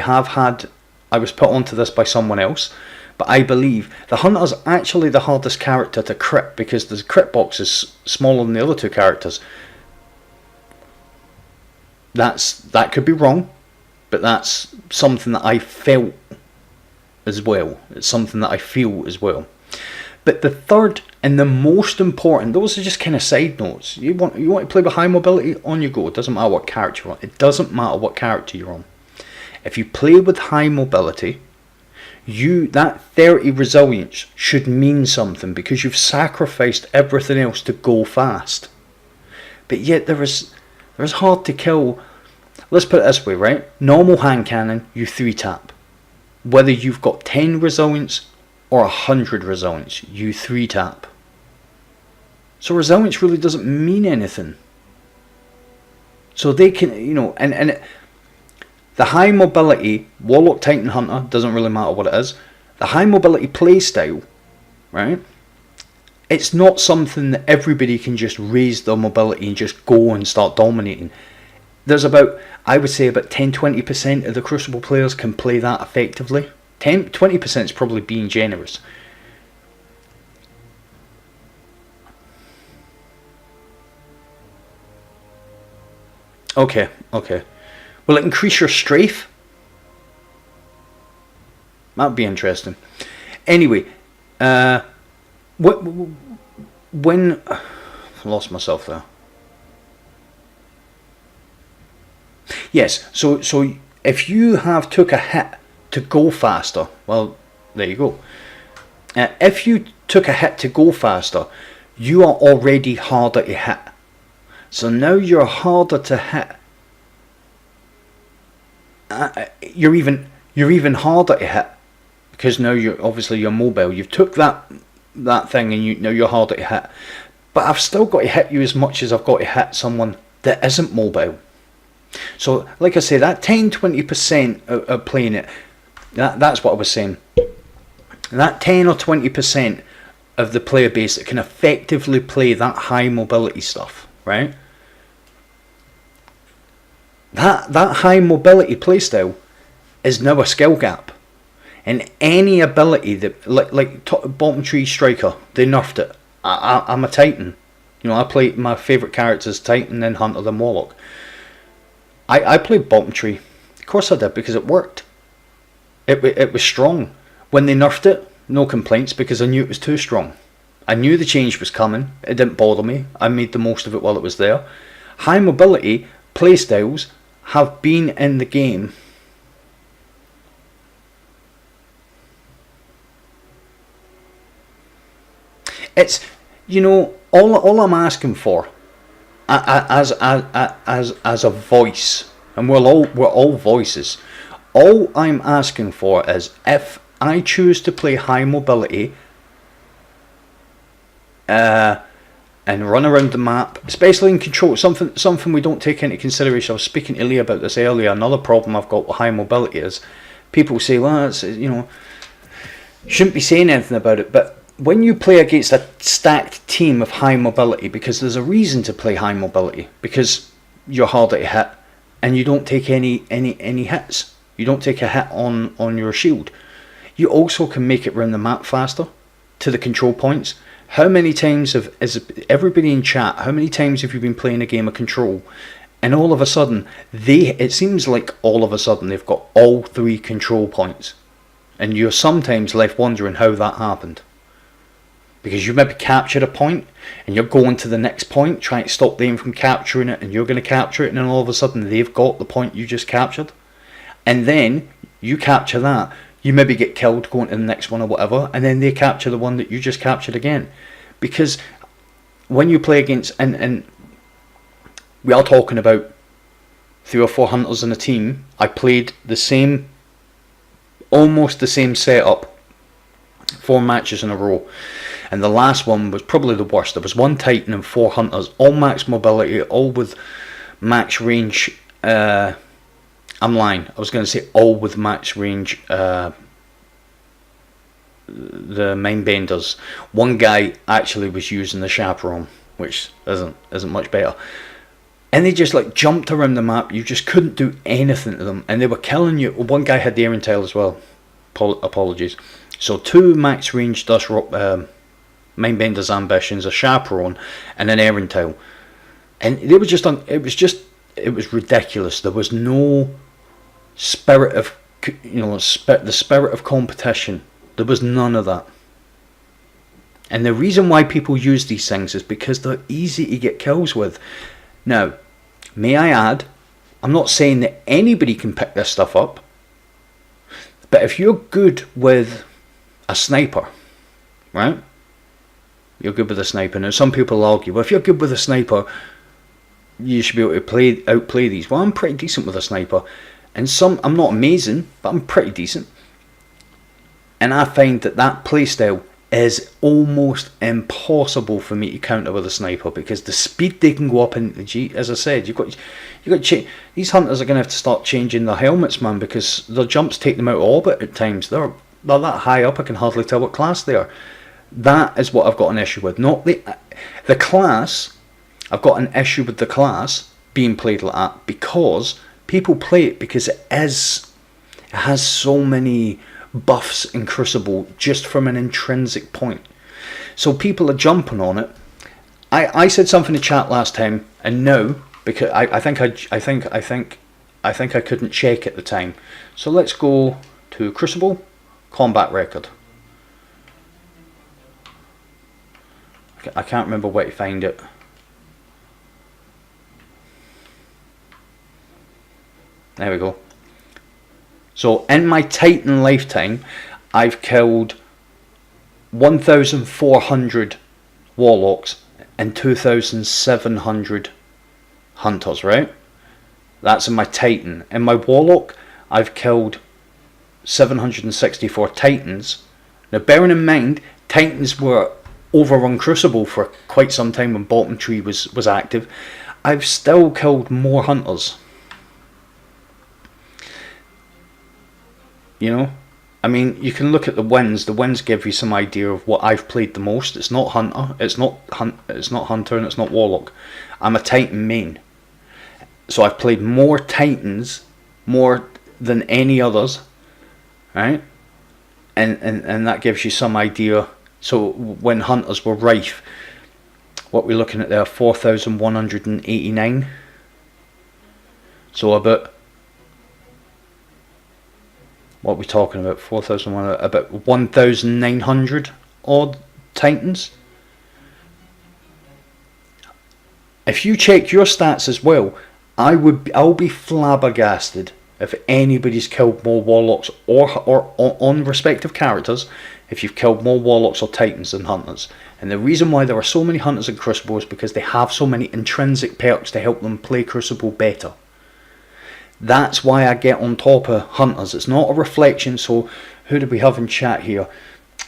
was put onto this by someone else, but I believe the hunter is actually the hardest character to crit because the crit box is smaller than the other two characters. That could be wrong, but that's something that I felt as well. It's something that I feel as well. But the third and the most important, those are just kind of side notes. You want to play with high mobility, on you go. It doesn't matter what character you're on. It doesn't matter what character you're on. If you play with high mobility, that 30 resilience should mean something because you've sacrificed everything else to go fast. But yet there is hard to kill. Let's put it this way, right? Normal hand cannon, you 3-tap. Whether you've got 10 resilience or 100 resilience, you 3-tap. So resilience really doesn't mean anything. So they can, and the high mobility Warlock, Titan, Hunter, doesn't really matter what it is. The high mobility playstyle, right? It's not something that everybody can just raise their mobility and just go and start dominating. There's I would say about 10-20% of the Crucible players can play that effectively. 20% is probably being generous. Okay. Will it increase your strafe? That'd be interesting. Anyway, when I lost myself there. Yes, so if you have took a hit to go faster, well, there you go. If you took a hit to go faster, you are already harder to hit. So now you're harder to hit. You're even harder to hit because now you're mobile. You've took that thing and now you're harder to hit. But I've still got to hit you as much as I've got to hit someone that isn't mobile. So, like I say, that 10-20% of playing it, that's what I was saying. That 10 or 20% of the player base that can effectively play that high mobility stuff, right? That high mobility playstyle is now a skill gap. And any ability that, like Bottom Tree Striker, they nerfed it. I'm a Titan. I play, my favourite characters Titan, then Hunter, then Warlock. I played Bottom Tree. Of course I did, because it worked. It was strong. When they nerfed it, no complaints, because I knew it was too strong. I knew the change was coming. It didn't bother me. I made the most of it while it was there. High mobility playstyles have been in the game. It's, all I'm asking for as a voice, and we're all voices. All I'm asking for is, if I choose to play high mobility and run around the map, especially in control, something we don't take into consideration. I was speaking to Lee about this earlier. Another problem I've got with high mobility is people say, well, it's, shouldn't be saying anything about it, but when you play against a stacked team of high mobility, because there's a reason to play high mobility, because you're harder to hit and you don't take any hits. You don't take a hit on your shield. You also can make it around the map faster to the control points. How many times is everybody in chat, how many times have you been playing a game of Control and all of a sudden it seems like all of a sudden they've got all 3 control points, and you're sometimes left wondering how that happened? Because you maybe captured a point and you're going to the next point, trying to stop them from capturing it, and you're going to capture it, and then all of a sudden they've got the point you just captured. And then you capture that. You maybe get killed going to the next one or whatever, and then they capture the one that you just captured again. Because when you play against, and we are talking about 3 or 4 hunters in a team, I played the same almost the same setup, 4 matches in a row. And the last one was probably the worst. There was 1 Titan and 4 Hunters, all max mobility, all with max range. I'm lying. I was going to say all with max range. The Mind Benders. One guy actually was using the Chaperone, which isn't much better. And they just like jumped around the map. You just couldn't do anything to them, and they were killing you. One guy had the Air and Tail as well. Apologies. So 2 max range Dust Mindbender's Ambitions, a Chaperone, and an Air and Tail. And they were just on. It was ridiculous. There was no spirit of, the spirit of competition. There was none of that. And the reason why people use these things is because they're easy to get kills with. Now, may I add, I'm not saying that anybody can pick this stuff up, but if you're good with a sniper, right? You're good with a sniper. Now, some people argue, well, if you're good with a sniper, you should be able to outplay these. Well, I'm pretty decent with a sniper, and I'm not amazing, but I'm pretty decent. And I find that playstyle is almost impossible for me to counter with a sniper, because the speed they can go up in the as I said, you've got these hunters are going to have to start changing their helmets, man, because their jumps take them out of orbit at times. They're that high up, I can hardly tell what class they are. That is what I've got an issue with, not the class. I've got an issue with the class being played like that, because people play it because it has so many buffs in Crucible just from an intrinsic point. So people are jumping on it. I said something in chat last time, and now, because I think I couldn't check at the time. So let's go to Crucible combat record. I can't remember where to find it. There we go. So in my Titan lifetime, I've killed 1,400 Warlocks and 2,700 Hunters, right? That's in my Titan. In my Warlock, I've killed 764 Titans. Now, bearing in mind, Titans were overrun Crucible for quite some time when Bottom Tree was active. I've still killed more Hunters. I mean, you can look at the wins. The wins give you some idea of what I've played the most. It's not Hunter, it's not Hunter, and it's not Warlock. I'm a Titan main, so I've played more Titans, more than any others, right? And that gives you some idea. So when Hunters were rife, what we're looking at there, 4,189. So about, what are we talking about? 4,001, about 1,900 odd Titans. If you check your stats as well, I'll be flabbergasted if anybody's killed more Warlocks or on respective characters, if you've killed more Warlocks or Titans than Hunters. And the reason why there are so many Hunters in Crucible is because they have so many intrinsic perks to help them play Crucible better. That's why I get on top of Hunters. It's not a reflection. So who do we have in chat here?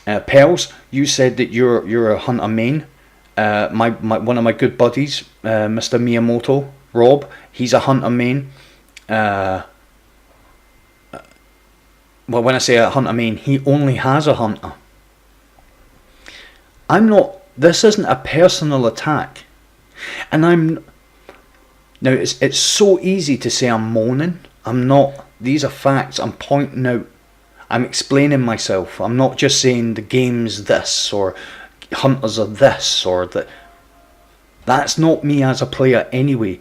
Pearls, you said that you're a Hunter main. One of my good buddies, Mr. Miyamoto, Rob, he's a Hunter main. Well, when I say a Hunter main, he only has a Hunter. I'm not. This isn't a personal attack, and I'm. Now it's so easy to say I'm moaning. I'm not. These are facts. I'm pointing out. I'm explaining myself. I'm not just saying the game's this or Hunters are this or that. That's not me as a player anyway.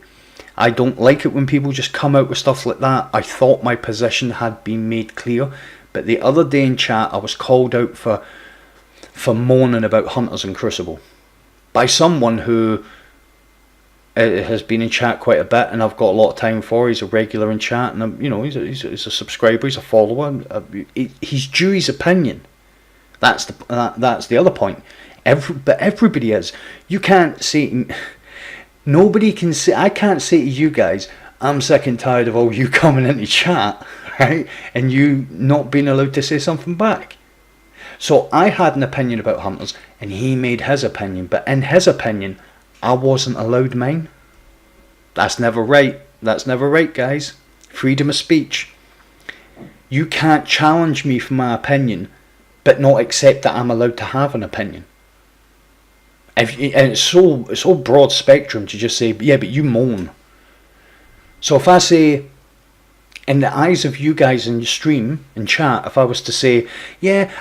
I don't like it when people just come out with stuff like that. I thought my position had been made clear, but the other day in chat I was called out for moaning about Hunters in Crucible by someone who has been in chat quite a bit, and I've got a lot of time for. He's a regular in chat, and he's a subscriber, he's a follower. He's due his opinion. That's the other point. But everybody is. You can't say. Nobody can say. I can't say to you guys, I'm sick and tired of all you coming into chat, right? And you not being allowed to say something back. So I had an opinion about hunters, and he made his opinion, but in his opinion, I wasn't allowed mine. That's never right. That's never right, guys. Freedom of speech. You can't challenge me for my opinion, but not accept that I'm allowed to have an opinion. And it's so broad spectrum to just say, yeah, but you moan. So if I say, in the eyes of you guys in your stream and chat, if I was to say, yeah,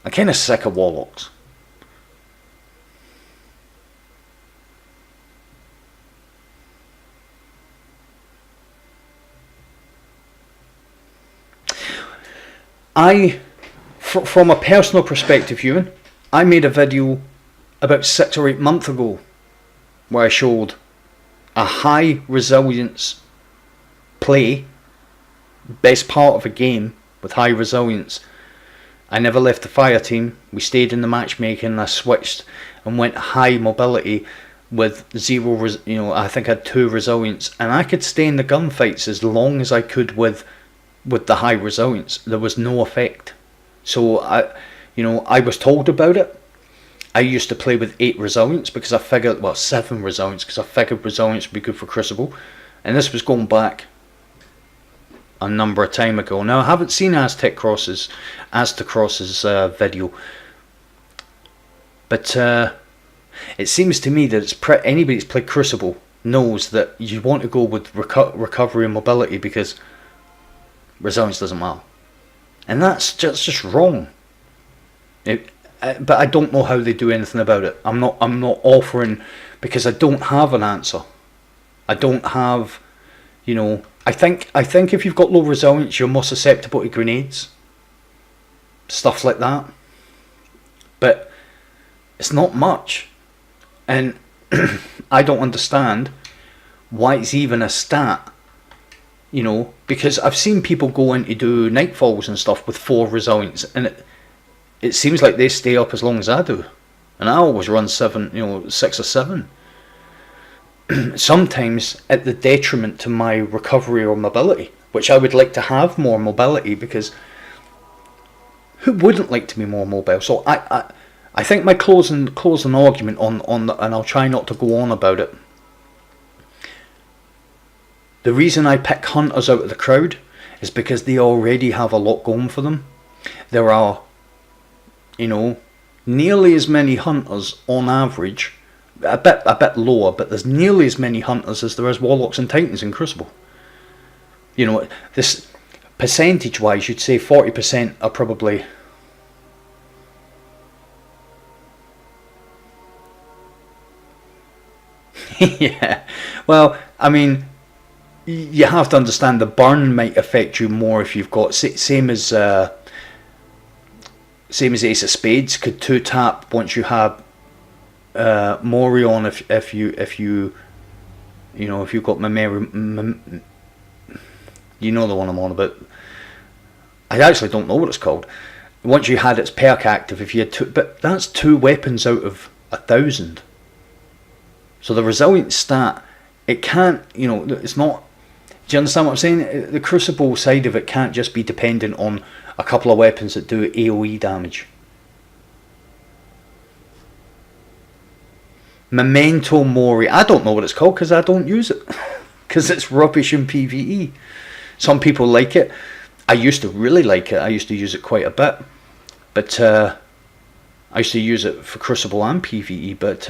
I'm kind of sick of warlocks. From a personal perspective, Ewan, I made a video about 6 or 8 months ago where I showed a high resilience play, best part of a game with high resilience. I never left the fire team. We stayed in the matchmaking. I switched and went high mobility with zero. I think I had 2 resilience, and I could stay in the gunfights as long as I could with the high resilience. There was no effect. So I was told about it. I used to play with 8 resilience because I figured, 7 resilience because I figured resilience would be good for Crucible, and this was going back a number of time ago. Now I haven't seen Aztec Cross's video, but it seems to me that anybody that's played Crucible knows that you want to go with recovery and mobility because resilience doesn't matter, and that's just wrong. But I don't know how they do anything about it. I'm not offering, because I don't have an answer. I don't have, I think if you've got low resilience, you're more susceptible to grenades, stuff like that. But it's not much, and I don't understand why it's even a stat. Because I've seen people go in to do nightfalls and stuff with 4 resilience, and it seems like they stay up as long as I do, and I always run 7, 6 or 7. Sometimes at the detriment to my recovery or mobility, which I would like to have more mobility, because who wouldn't like to be more mobile? So I think my closing argument on the, and I'll try not to go on about it. The reason I pick hunters out of the crowd is because they already have a lot going for them. There are, nearly as many hunters on average, a bit lower, but there's nearly as many hunters as there is warlocks and titans in Crucible. This percentage wise, you'd say 40% are probably yeah. Well, I mean, you have to understand the burn might affect you more if you've got same as Ace of Spades could 2-tap once you have Morion if you've got the one I'm on about. I actually don't know what it's called. Once you had its perk active, if you had 2, but that's 2 weapons out of 1,000. So the resilient stat, it can't, it's not. Do you understand what I'm saying? The Crucible side of it can't just be dependent on a couple of weapons that do AoE damage. Memento Mori, I don't know what it's called because I don't use it. Because it's rubbish in PvE. Some people like it. I used to really like it. I used to use it quite a bit. But I used to use it for Crucible and PvE. But,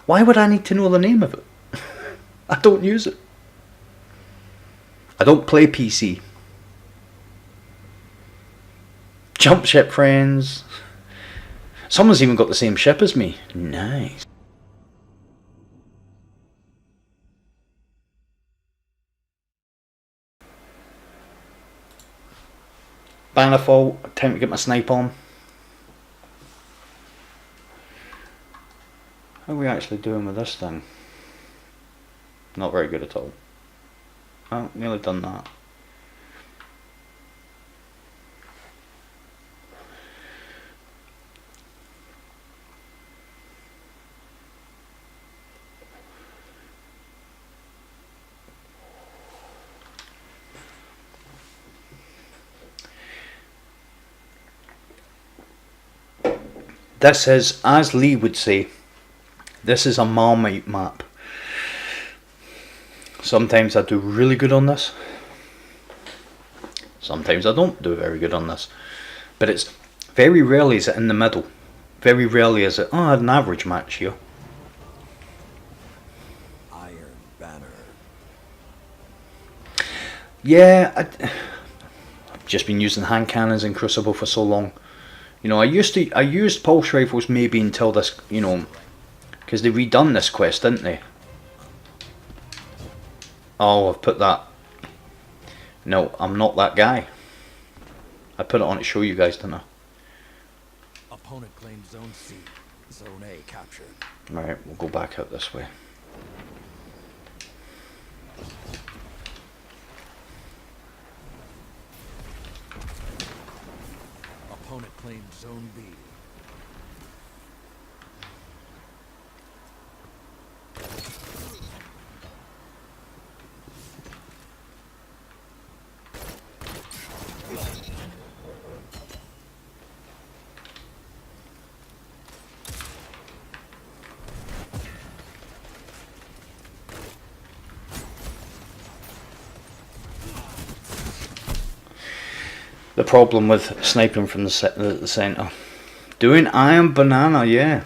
why would I need to know the name of it? I don't use it. I don't play PC. Jump ship friends. Someone's even got the same ship as me. Nice. Bannerfall, time to get my snipe on. How are we actually doing with this thing? Not very good at all. Oh, nearly done that. This is, as Lee would say, this is a Marmite map. Sometimes I do really good on this. Sometimes I don't do very good on this. But it's very rarely is it in the middle. Very rarely is it, oh, I had an average match here. Iron Banner. Yeah, I've just been using hand cannons in Crucible for so long. You know, I used pulse rifles maybe until this, you know, because they redone this quest, didn't they? Oh, I've put that. No, I'm not that guy. I put it on to show you guys, didn't I? Opponent claimed Zone C. Zone A captured. Alright, we'll go back out this way. Opponent claimed Zone B. The problem with sniping from the centre. Doing Iron Banana, yeah.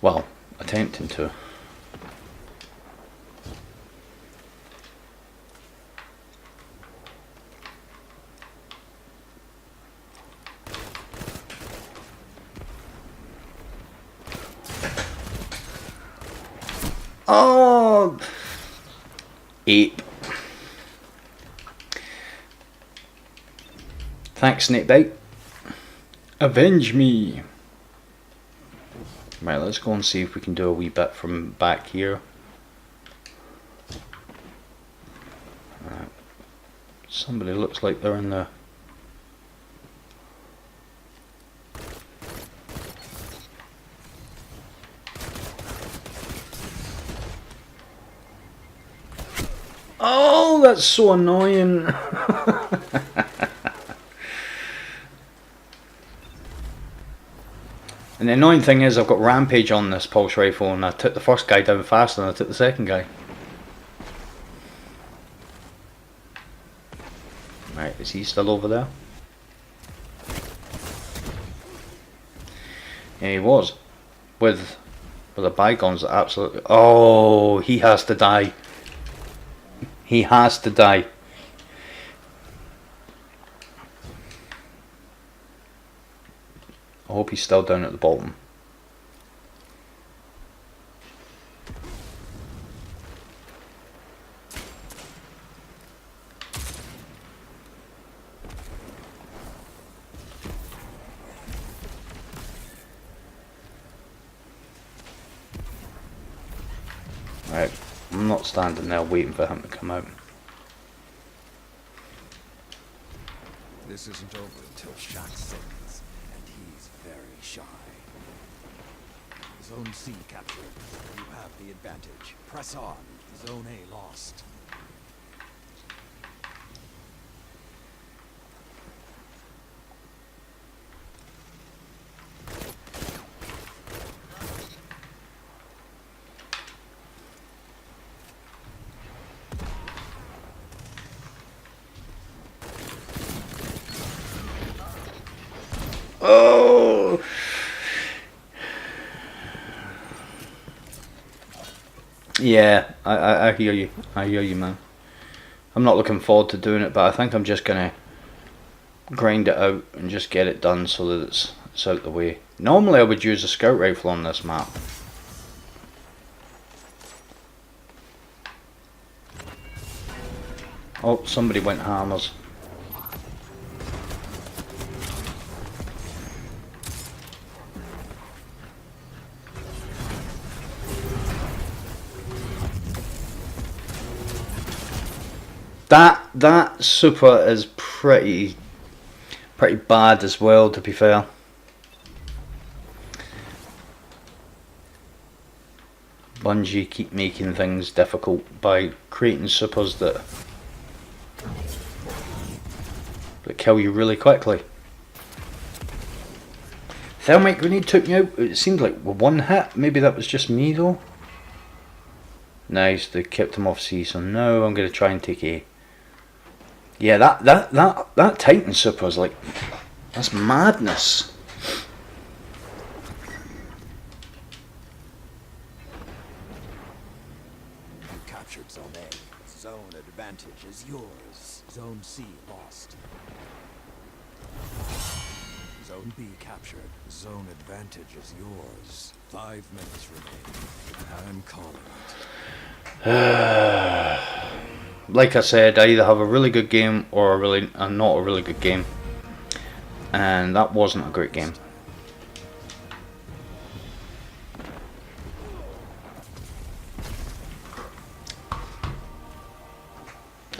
Well, attempting to. Oh! Ape. Thanks, Snakebite. Avenge me. Right, let's go and see if we can do a wee bit from back here. Right. Somebody looks like they're in the... Oh, that's so annoying. And the annoying thing is I've got Rampage on this pulse rifle and I took the first guy down faster than I took the second guy. Right, is he still over there? Yeah, he was. With the bygones that absolutely... Oh, he has to die. He has to die. I hope he's still down at the bottom. Right, I'm not standing there waiting for him to come out. This isn't over until Shaq sings, and he's very shy. Zone C captured. You have the advantage. Press on. Zone A lost. Oh! Yeah, I hear you. I hear you, man. I'm not looking forward to doing it, but I think I'm just gonna grind it out and just get it done so that it's out the way. Normally I would use a scout rifle on this map. Oh, somebody went hammers. That super is pretty bad as well, to be fair. Bungie keep making things difficult by creating supers that kill you really quickly. thermite grenade took me out. It seemed like with one hit. Maybe that was just me though. Nice, they kept him off C, so now I'm going to try and take A. Yeah, that Titan super is like, that's madness. You captured Zone A. Zone advantage is yours. Zone C lost. Zone B captured. Zone advantage is yours. 5 minutes remaining. I'm calling it. Like I said, I either have a really good game or not a really good game, and that wasn't a great game.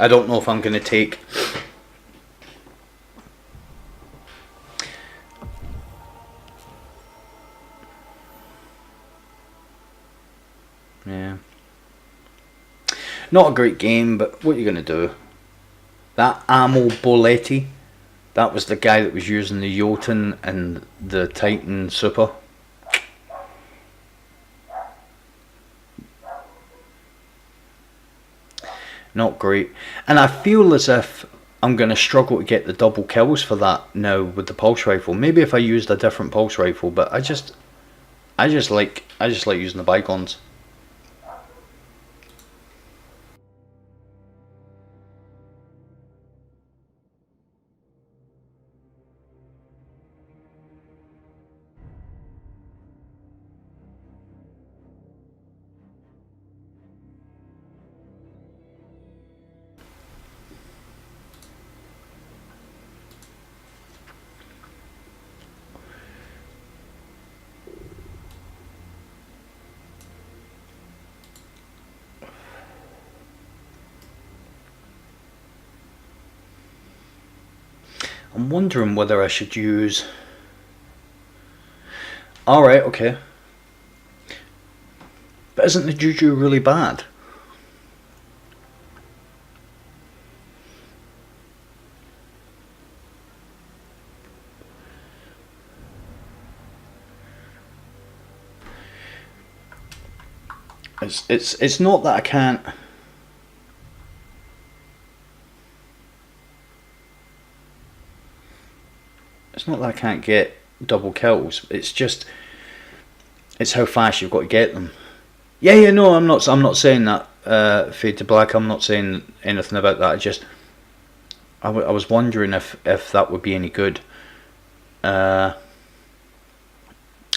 I don't know if I'm going to take not a great game, but what are you going to do? That Amo Boletti, that was the guy that was using the Jotun and the Titan Super. Not great. And I feel as if I'm going to struggle to get the double kills for that now with the pulse rifle. Maybe if I used a different pulse rifle, but I just like using the bygones. I'm wondering whether I should use... Alright, okay. But isn't the Juju really bad? It's not that I can't... It's not that I can't get double kills. It's just, it's how fast you've got to get them. Yeah, no, I'm not saying that. Fade to Black. I'm not saying anything about that. I was wondering if that would be any good. All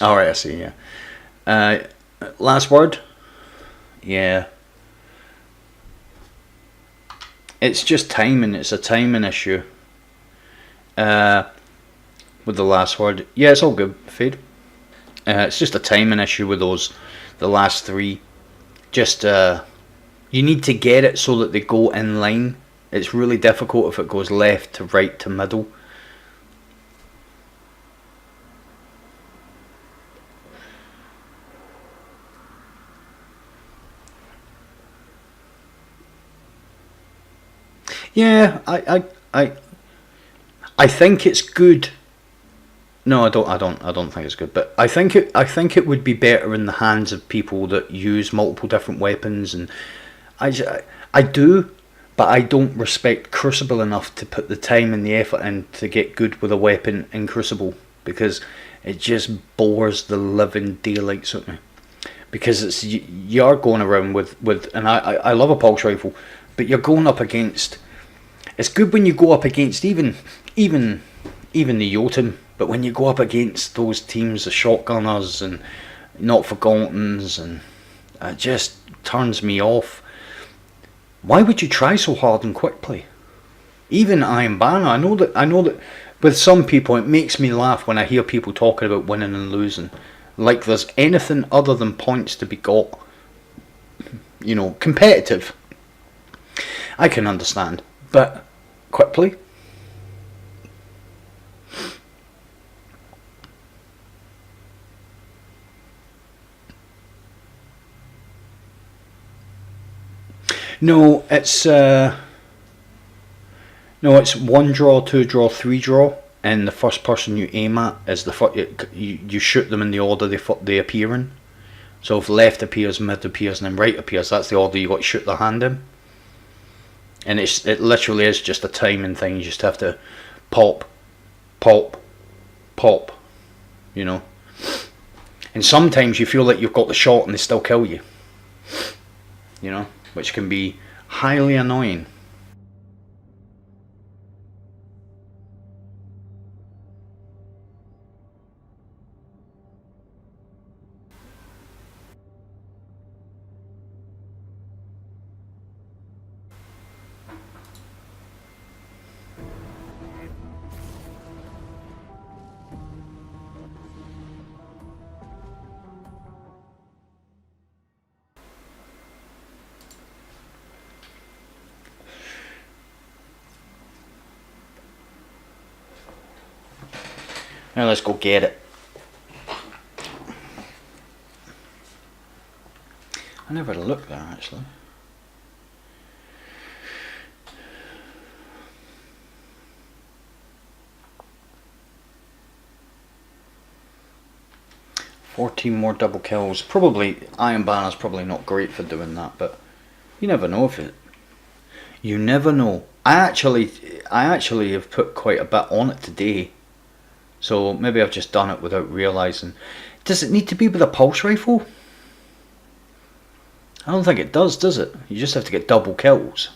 right, I see. Yeah. Last word. Yeah. It's just timing. It's a timing issue. With the last word. Yeah, it's all good, Fade. It's just a timing issue with the last three. Just, you need to get it so that they go in line. It's really difficult if it goes left to right to middle. Yeah, I think it's good. No, I don't think it's good. But I think it would be better in the hands of people that use multiple different weapons, and I do, but I don't respect Crucible enough to put the time and the effort in to get good with a weapon in Crucible, because it just bores the living daylights out of me. Because you are going around with and I love a pulse rifle, but you're going up against. It's good when you go up against even the Jotun. But when you go up against those teams of shotgunners and not forgottens, and it just turns me off. Why would you try so hard and quickly? Even Iron Banner, I know that with some people it makes me laugh when I hear people talking about winning and losing. Like there's anything other than points to be got. You know, competitive. I can understand. But quickly? No, it's 1 draw, 2 draw, 3 draw. and the first person you aim at is you shoot them in the order they appear in. So if left appears, mid appears, and then right appears, that's the order you got to shoot the hand in. And it literally is just a timing thing. You just have to pop, pop, pop, you know. And sometimes you feel like you've got the shot and they still kill you, you know, which can be highly annoying. Now let's go get it. I never looked there actually. $14 more double kills. Probably Iron Banner's probably not great for doing that, but you never know if it. You never know. I actually have put quite a bit on it today. So maybe I've just done it without realising. Does it need to be with a pulse rifle? I don't think it does it? You just have to get double kills.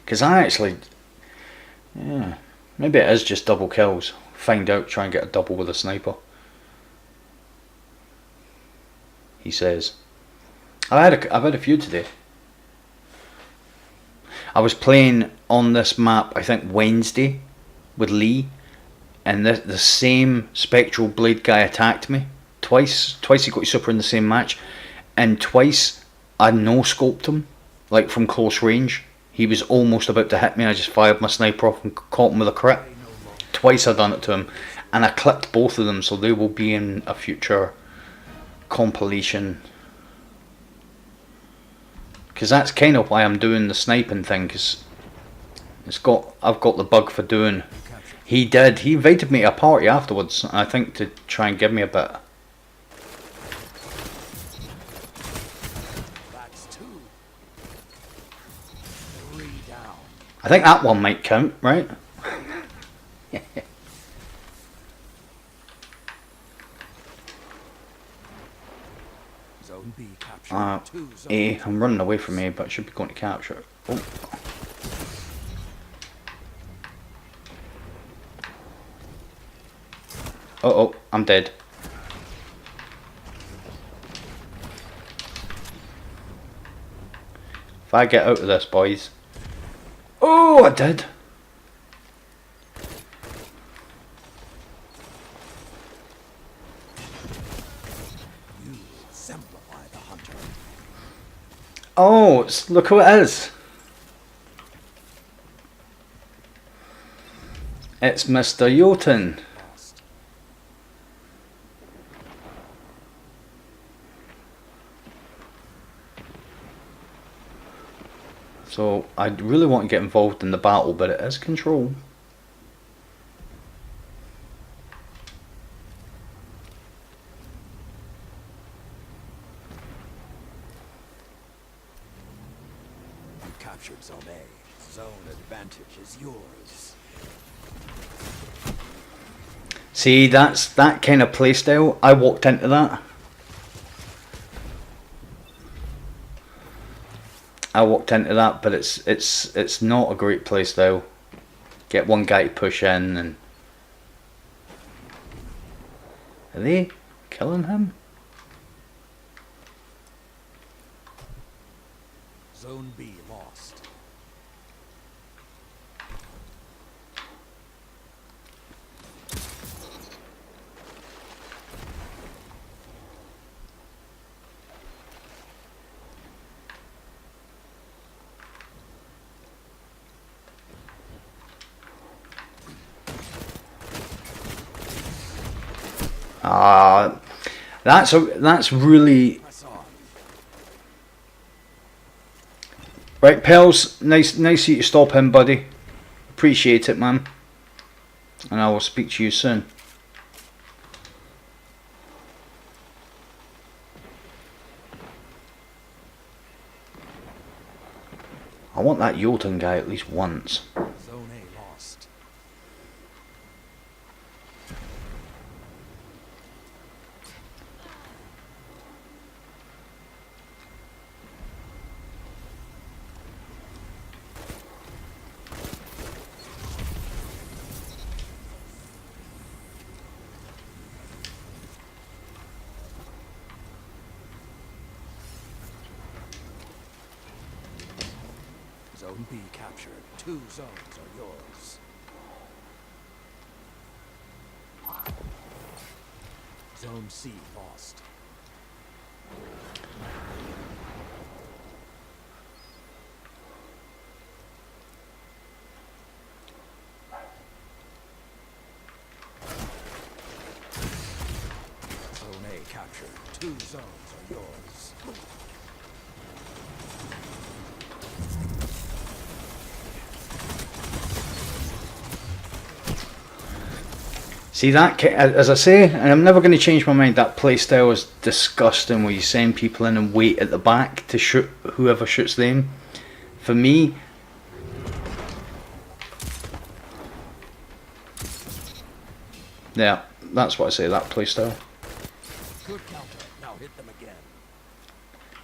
Because I actually... Yeah, maybe it is just double kills. Find out, try and get a double with a sniper. He says. I've had a few today. I was playing on this map, I think Wednesday, with Lee, and the same Spectral Blade guy attacked me twice he got his super in the same match, and twice I no-scoped him, like from close range. He was almost about to hit me, I just fired my sniper off and caught him with a crit. Twice I done it to him, and I clipped both of them, so they will be in a future compilation. Because that's kind of why I'm doing the sniping thing, because I've got the bug for doing. He invited me to a party afterwards, I think, to try and give me a bit. That's 2. 3 down. I think that one might count, right? Zone B captured. 2 zone. A, I'm running away from A, but I should be going to capture it. Oh. Uh-oh, I'm dead. If I get out of this, boys. Oh, I did. You exemplify the hunter. Oh, look who it is. It's Mr. Jotun. So I really want to get involved in the battle, but it is control. You captured Zone A. Zone advantage is yours. See, that's that kind of playstyle. I walked into that. But it's not a great playstyle. Get one guy to push in, and are they killing him? Zone B lost. That's really Press on. right. Pels, nice of you to stop him, buddy. Appreciate it, man. And I will speak to you soon. I want that Jotun guy at least once. Zone A lost. Zone B captured. 2 zones are yours. Zone C lost. Zone A captured. 2 zones are yours. See that, as I say, and I'm never going to change my mind, that playstyle is disgusting where you send people in and wait at the back to shoot whoever shoots them. For me, yeah, that's what I say, that playstyle. Good counter. Now hit them again.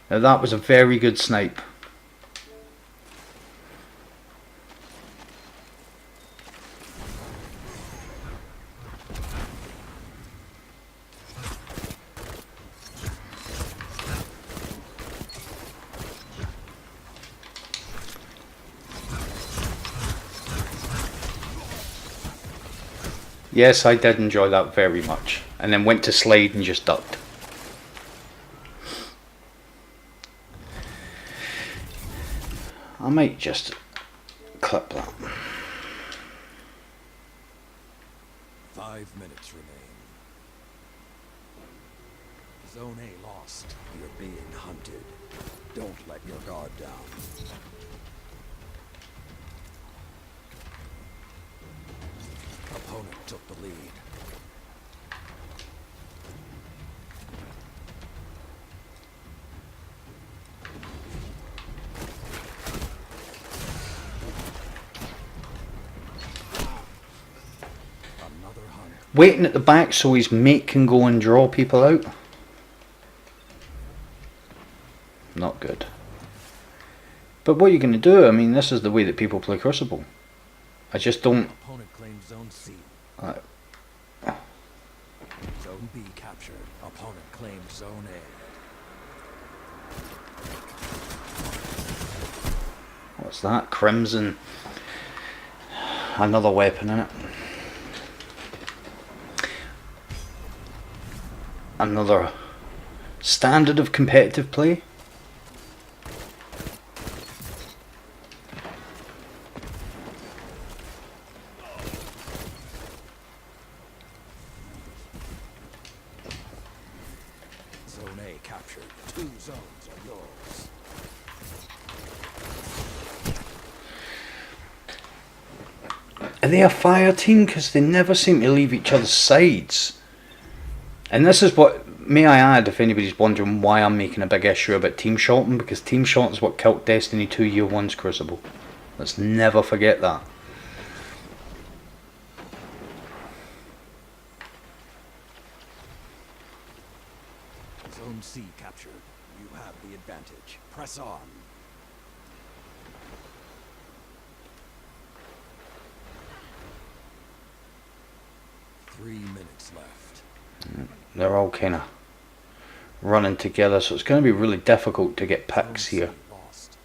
Now that was a very good snipe. Yes, I did enjoy that very much. And then went to slide and just ducked. I might just clip that. 5 minutes remain. Zone A lost. You're being hunted. Don't let your guard down. Opponent took the lead. Another hunt. Waiting at the back so his mate can go and draw people out. Not good. But what are you going to do? I mean, this is the way that people play Crucible. I just don't... Opponent claims Zone C. Uh, Zone B captured. Opponent claims Zone A. what's that? Crimson. Another weapon in it. Another standard of competitive play. Zone A captured. 2 zones are yours. Are they a fire team? Because they never seem to leave each other's sides. And this is what, may I add, if anybody's wondering why I'm making a big issue about team shotting, because team shot is what killed Destiny 2 Year 1's Crucible. Let's never forget that. Zone C captured. You have the advantage. Press on. Three minutes left. They're all kind of running together, so it's going to be really difficult to get picks Zone C here. lost.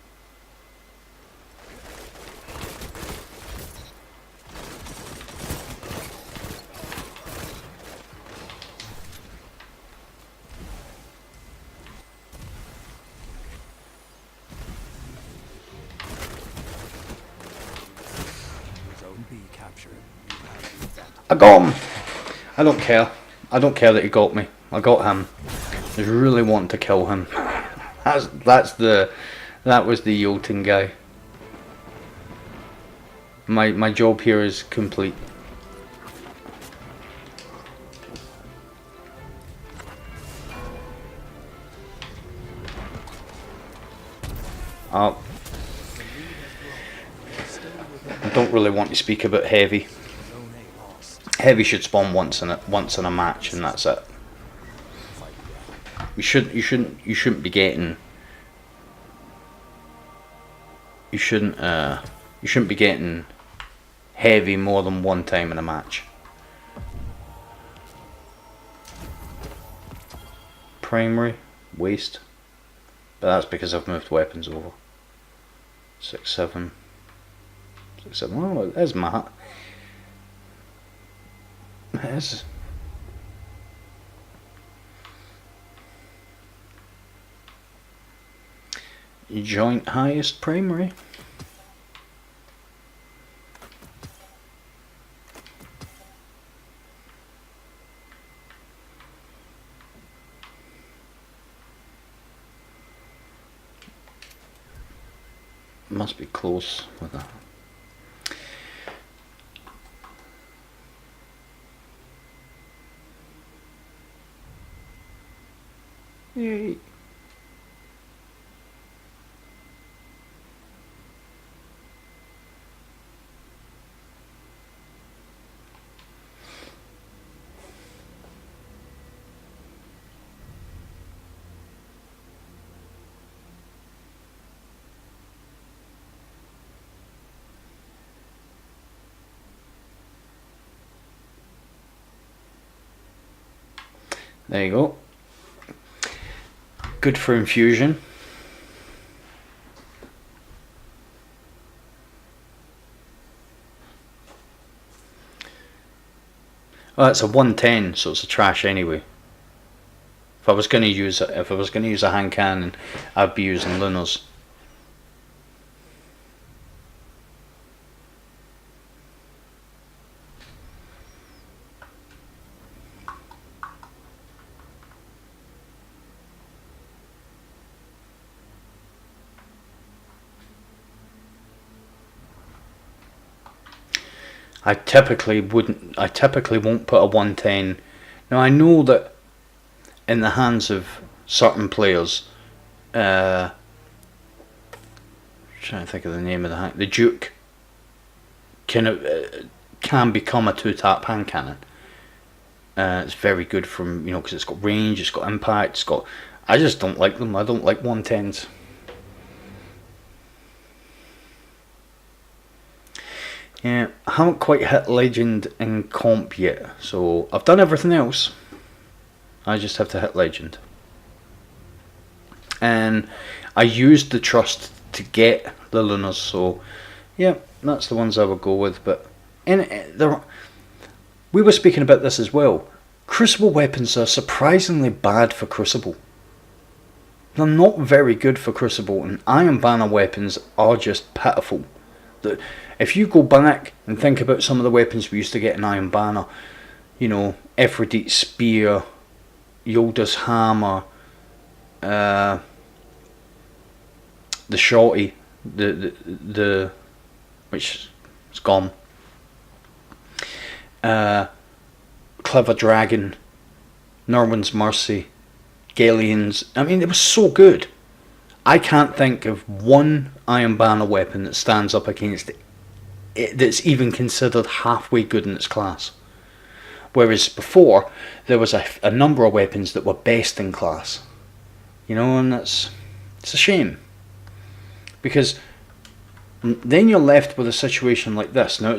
Zone B captured. You have the advantage. I got him! I don't care. I don't care that he got me. I got him. I was really wanting to kill him. That was the Jolton guy. My job here is complete. I don't really want to speak about heavy. Zone A lost. Heavy should spawn once in a match, and that's it. Fight again. You shouldn't be getting. You shouldn't be getting heavy more than one time in a match. Primary waste, but that's because I've moved weapons over. 6, 7. 6, 7. Well, there's my. There's. Joint highest primary. Must be close with that. Yay. There you go. Good for infusion. Oh, it's a 110, so it's a trash anyway. If I was going to use a hand cannon, I'd be using Luna's. I typically won't put a 110. Now I know that in the hands of certain players, trying to think of the name of the Duke can become a 2-tap hand cannon. It's very good from because it's got range, it's got impact, it's got. I just don't like them. I don't like 110s. Yeah, I haven't quite hit legend in comp yet, so I've done everything else. I just have to hit legend. And I used the trust to get the Lunas, so yeah, that's the ones I would go with. But we were speaking about this as well. Crucible weapons are surprisingly bad for Crucible. They're not very good for Crucible, and Iron Banner weapons are just pitiful. If you go back and think about some of the weapons we used to get in Iron Banner, Ephrodite's Spear, Yolda's Hammer, the Shorty, the which is gone, Clever Dragon, Nerwin's Mercy, Galleons. I mean, it was so good. I can't think of one Iron Banner weapon that stands up against it that's even considered halfway good in its class. Whereas before, there was a number of weapons that were best in class. And it's a shame. Because then you're left with a situation like this. Now,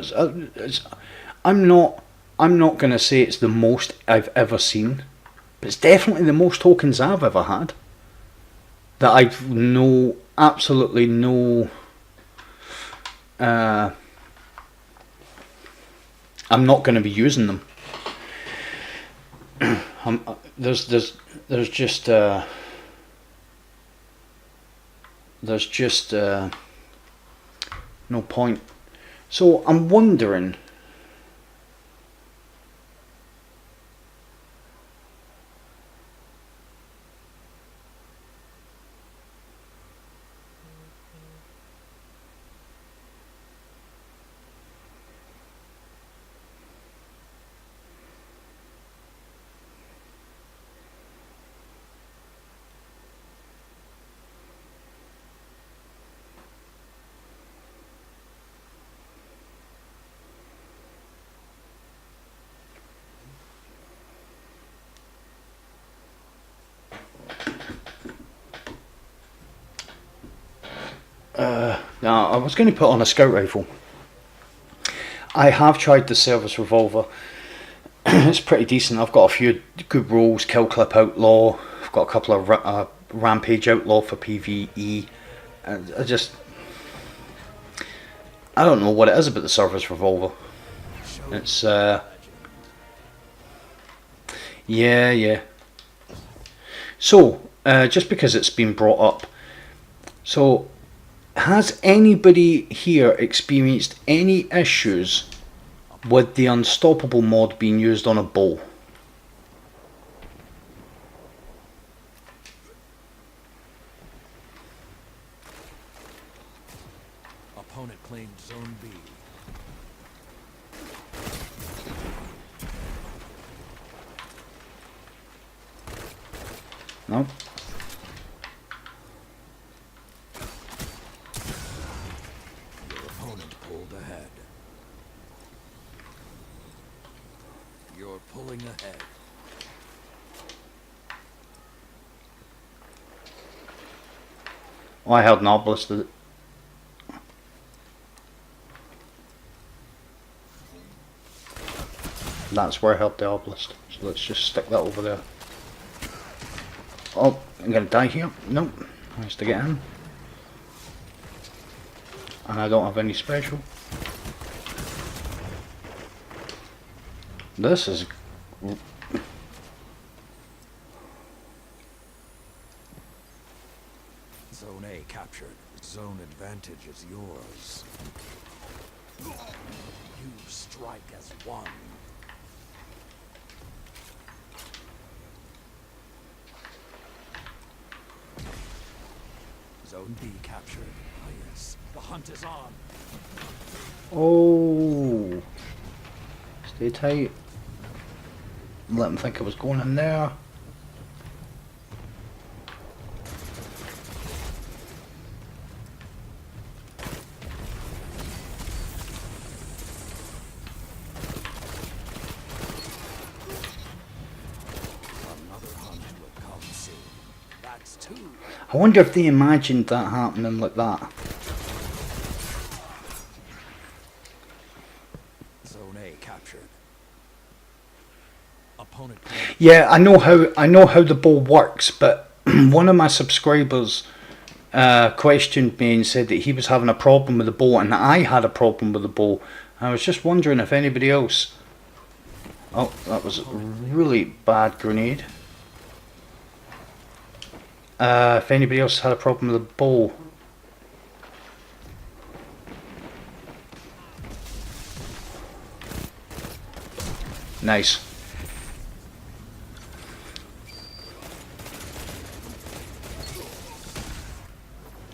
I'm not going to say it's the most I've ever seen, but it's definitely the most tokens I've ever had. That I've absolutely no. I'm not going to be using them. There's just no point. So I'm wondering. Now, I was going to put on a scout rifle. I have tried the service revolver. It's pretty decent. I've got a few good rolls. Kill Clip Outlaw. I've got a couple of Rampage Outlaw for PvE. I don't know what it is about the service revolver. It's yeah. So just because it's been brought up, so has anybody here experienced any issues with the Unstoppable mod being used on a bow? Opponent claimed Zone B. No? Your opponent pulled ahead. You're pulling ahead. Oh, I held an obelisk. That's where I held the obelisk. So let's just stick that over there. Oh, I'm gonna die here. Nope. Nice to get in. And I don't have any special. This is... Zone A captured. Zone advantage is yours. You strike as one. Zone B captured. Ah, yes. The hunt is on. Oh. Stay tight. Let them think I was going in there. Another hunt will come soon. That's two. I wonder if they imagined that happening like that. Zone A captured. Opponent. Yeah, I know how the bow works, but one of my subscribers questioned me and said that he was having a problem with the bow, and I had a problem with the bow. I was just wondering if anybody else... Oh, that was a really bad grenade. If anybody else had a problem with the bow. Nice.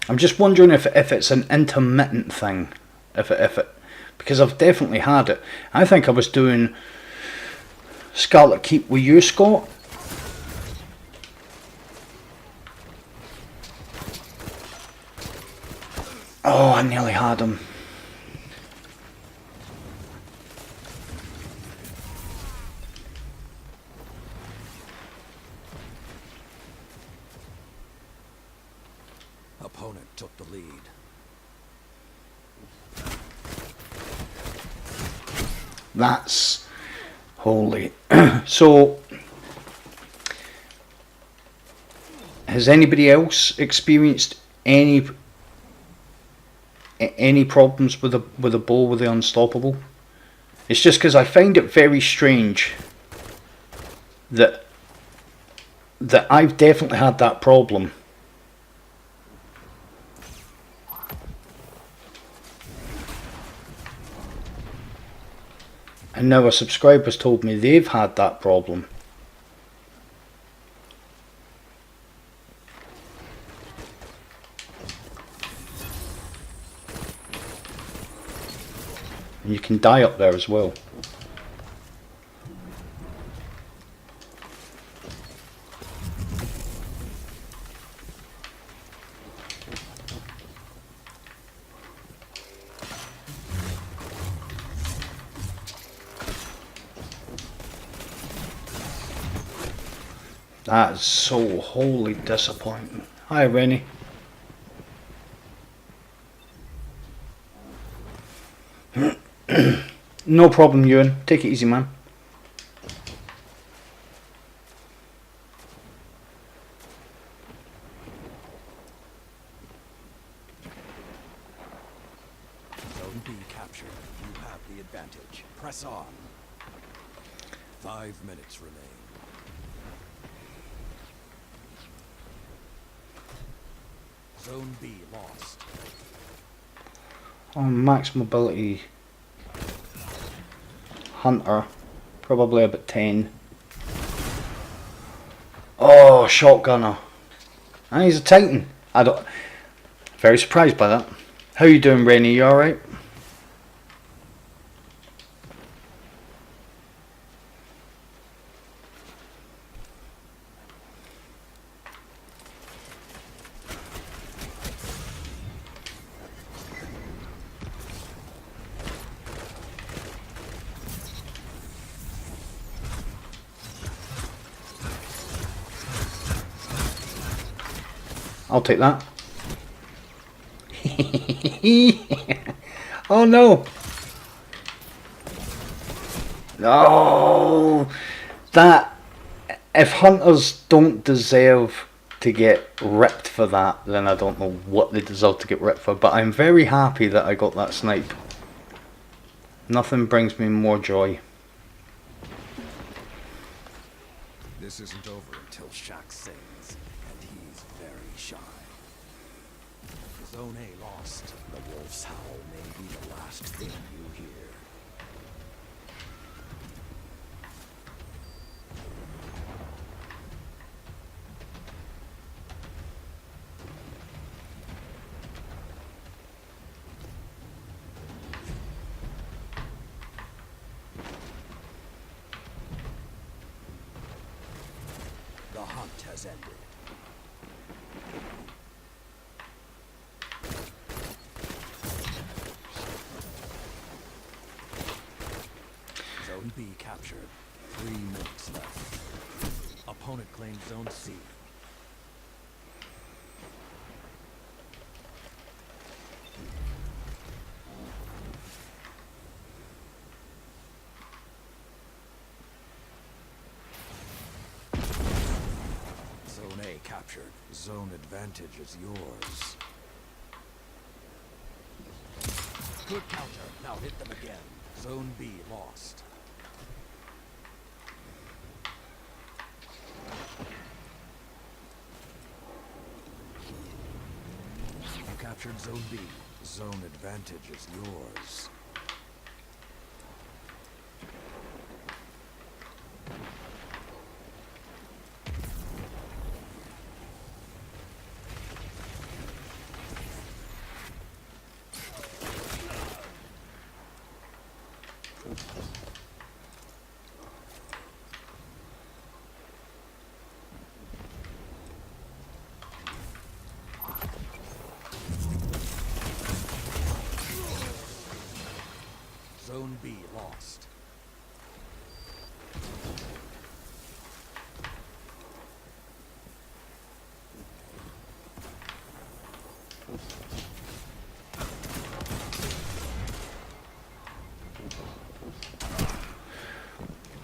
I'm just wondering if it's an intermittent thing, if it, because I've definitely had it. I think I was doing Scarlet Keep with you, Scott. Oh, I nearly had him. Opponent took the lead. That's holy. So, has anybody else experienced any problems with a bow with the Unstoppable? It's just because I find it very strange that I've definitely had that problem. And now a subscriber's told me they've had that problem. And you can die up there as well. That is so wholly disappointing. Hi, Rennie. No problem, Ewan. Take it easy, man. Zone B captured. You have the advantage. Press on. 5 minutes remain. Zone B lost. Oh, max mobility. Hunter. Probably about 10. Oh, shotgunner. And he's a Titan. I don't. Very surprised by that. How you doing, Rainy? You alright? I'll take that. Oh no! No! That. If hunters don't deserve to get ripped for that, then I don't know what they deserve to get ripped for. But I'm very happy that I got that snipe. Nothing brings me more joy. This isn't over until Shaq sings, and he's very shy. Zone A lost. The wolf's howl may be the last thing you hear. The hunt has ended. Zone B captured. 3 minutes left. Opponent claims Zone C. Zone A captured. Zone advantage is yours. Good counter. Now hit them again. Zone B lost. You captured Zone B. Zone advantage is yours. Zone B lost.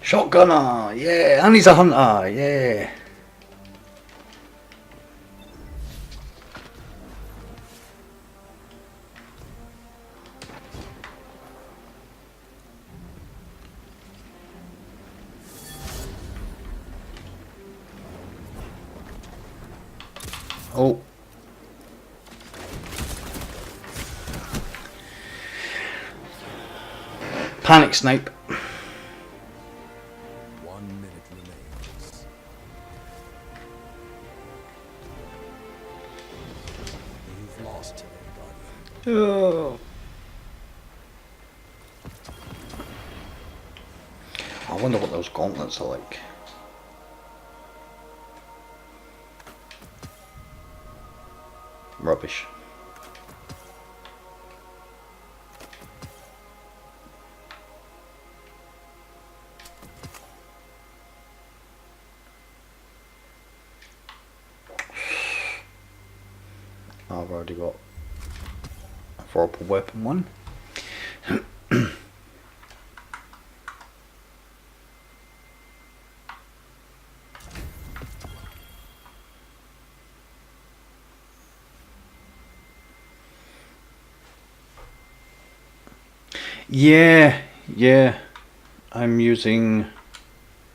Shotgunner! Yeah! And he's a hunter! Yeah! Oh. Panic snipe. 1 minute remains. You've lost today, Guardian. Oh. I wonder what those gauntlets are like. Rubbish. I've already got a verbal weapon one. Yeah, yeah. I'm using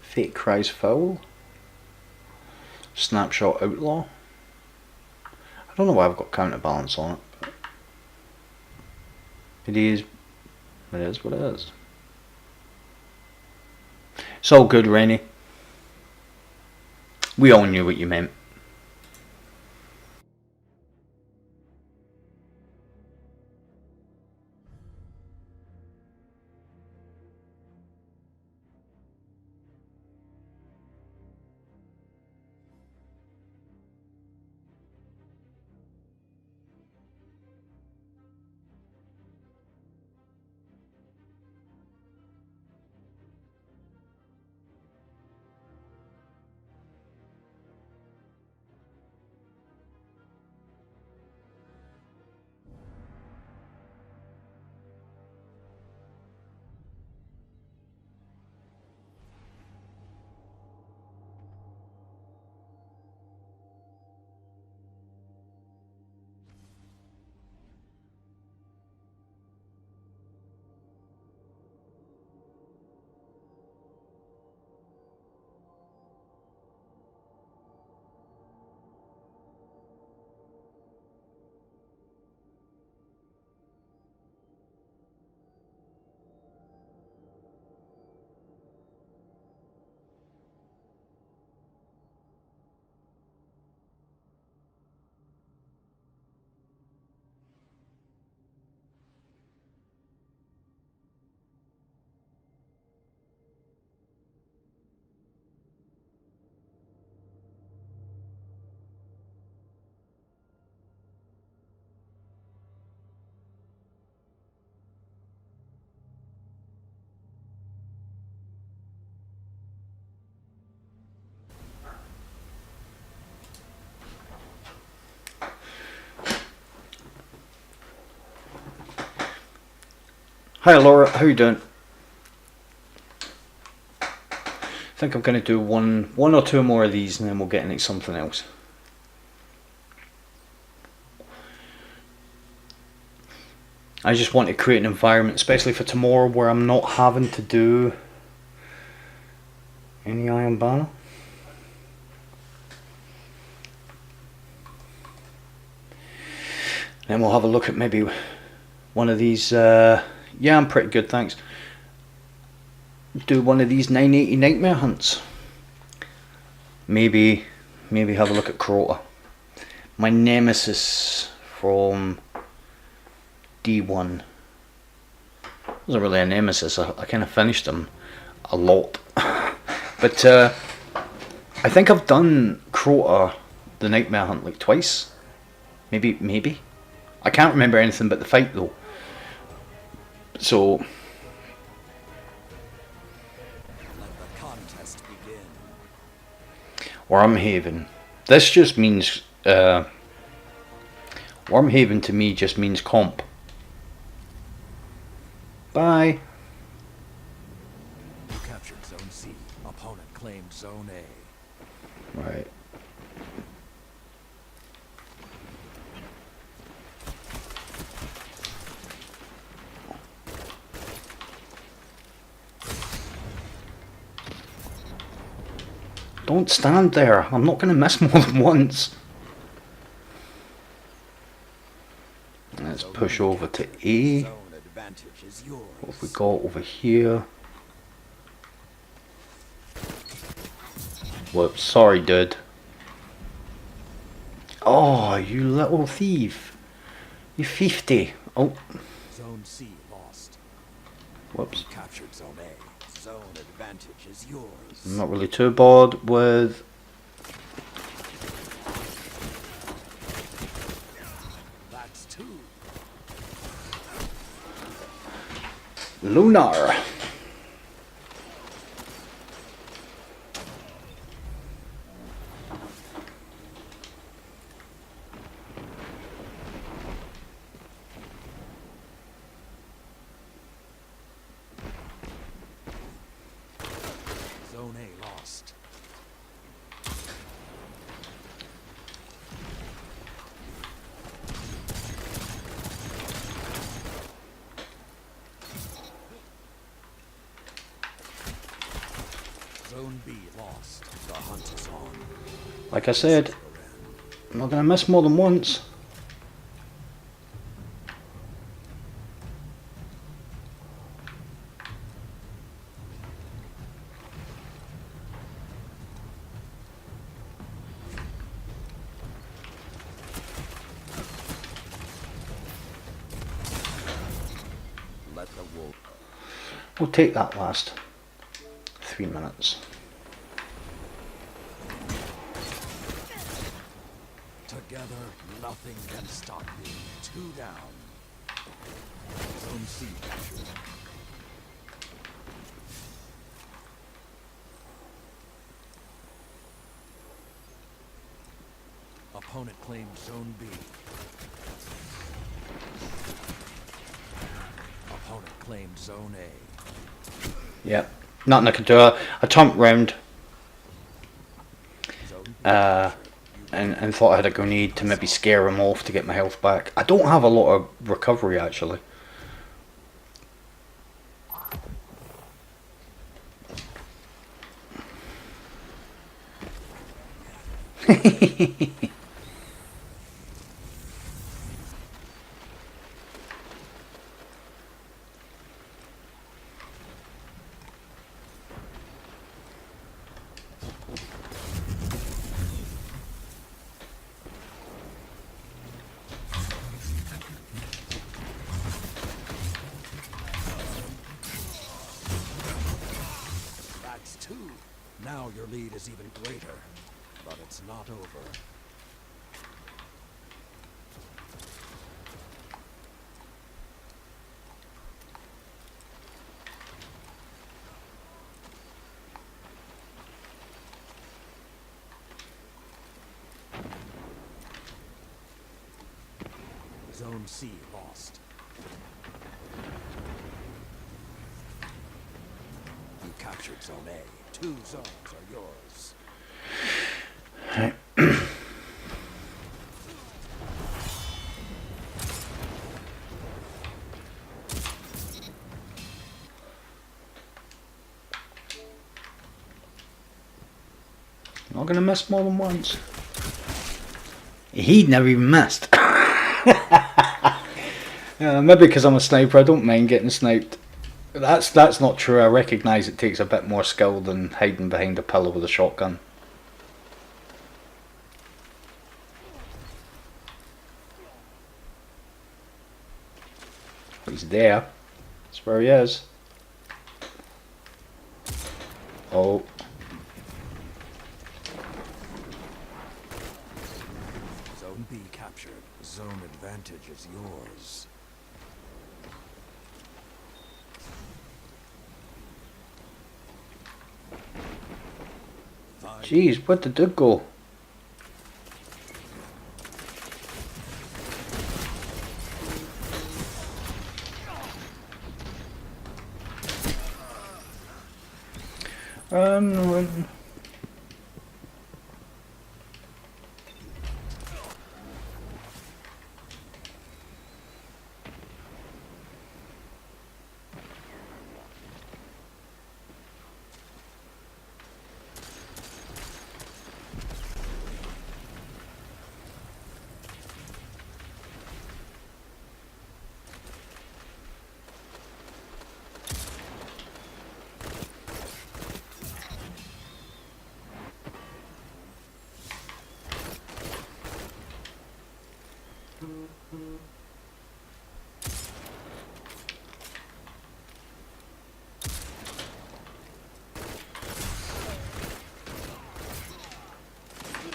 Fate Cries Foul, Snapshot Outlaw. I don't know why I've got counterbalance on it, but it is what it is. It's all good, Rennie. We all knew what you meant. Hi Laura, how you doing? I think I'm going to do one or two more of these and then we'll get into something else. I just want to create an environment, especially for tomorrow, where I'm not having to do any Iron Banner. Then we'll have a look at maybe one of these. Yeah, I'm pretty good, thanks. Do one of these 980 Nightmare Hunts. Maybe have a look at Crota. My nemesis from D1. It wasn't really a nemesis. I kind of finished him a lot. But I think I've done Crota, the Nightmare Hunt, like twice. Maybe. I can't remember anything but the fight though. So Let the contest begin. Wormhaven. This just means Wormhaven to me just means comp. Bye. You captured Zone C. Opponent claimed Zone A. Right. Don't stand there. I'm not going to miss more than once. Let's push over to A. Zone advantage is yours. What have we got over here? Whoops, sorry dude. Oh, you little thief. You 50. Oh, Zone C lost. whoops. You captured Zone A. Zone advantage is yours. I'm not really too bored with That's two. Lunar. Zone A lost. Zone B lost. The hunt is on. Like I said, I'm not going to miss more than once. Let the wolf. We'll take that last 3 minutes. Together, nothing can stop me. 2 down. Zone C captured. Opponent claimed Zone B. Opponent claimed Zone A. Yep, nothing I can do. I jumped round Zone B and thought I had a grenade to maybe scare him off to get my health back. I don't have a lot of recovery actually. That's 2. Now your lead is even greater. But it's not over. Zone C lost. You captured Zone A. 2 zones are yours. Not gonna miss more than once. He never even missed. Maybe because I'm a sniper, I don't mind getting sniped. That's not true. I recognise it takes a bit more skill than hiding behind a pillar with a shotgun. He's there. That's where he is. Oh. Zone B captured. Zone advantage is yours. Jeez, where'd the dude go? Run.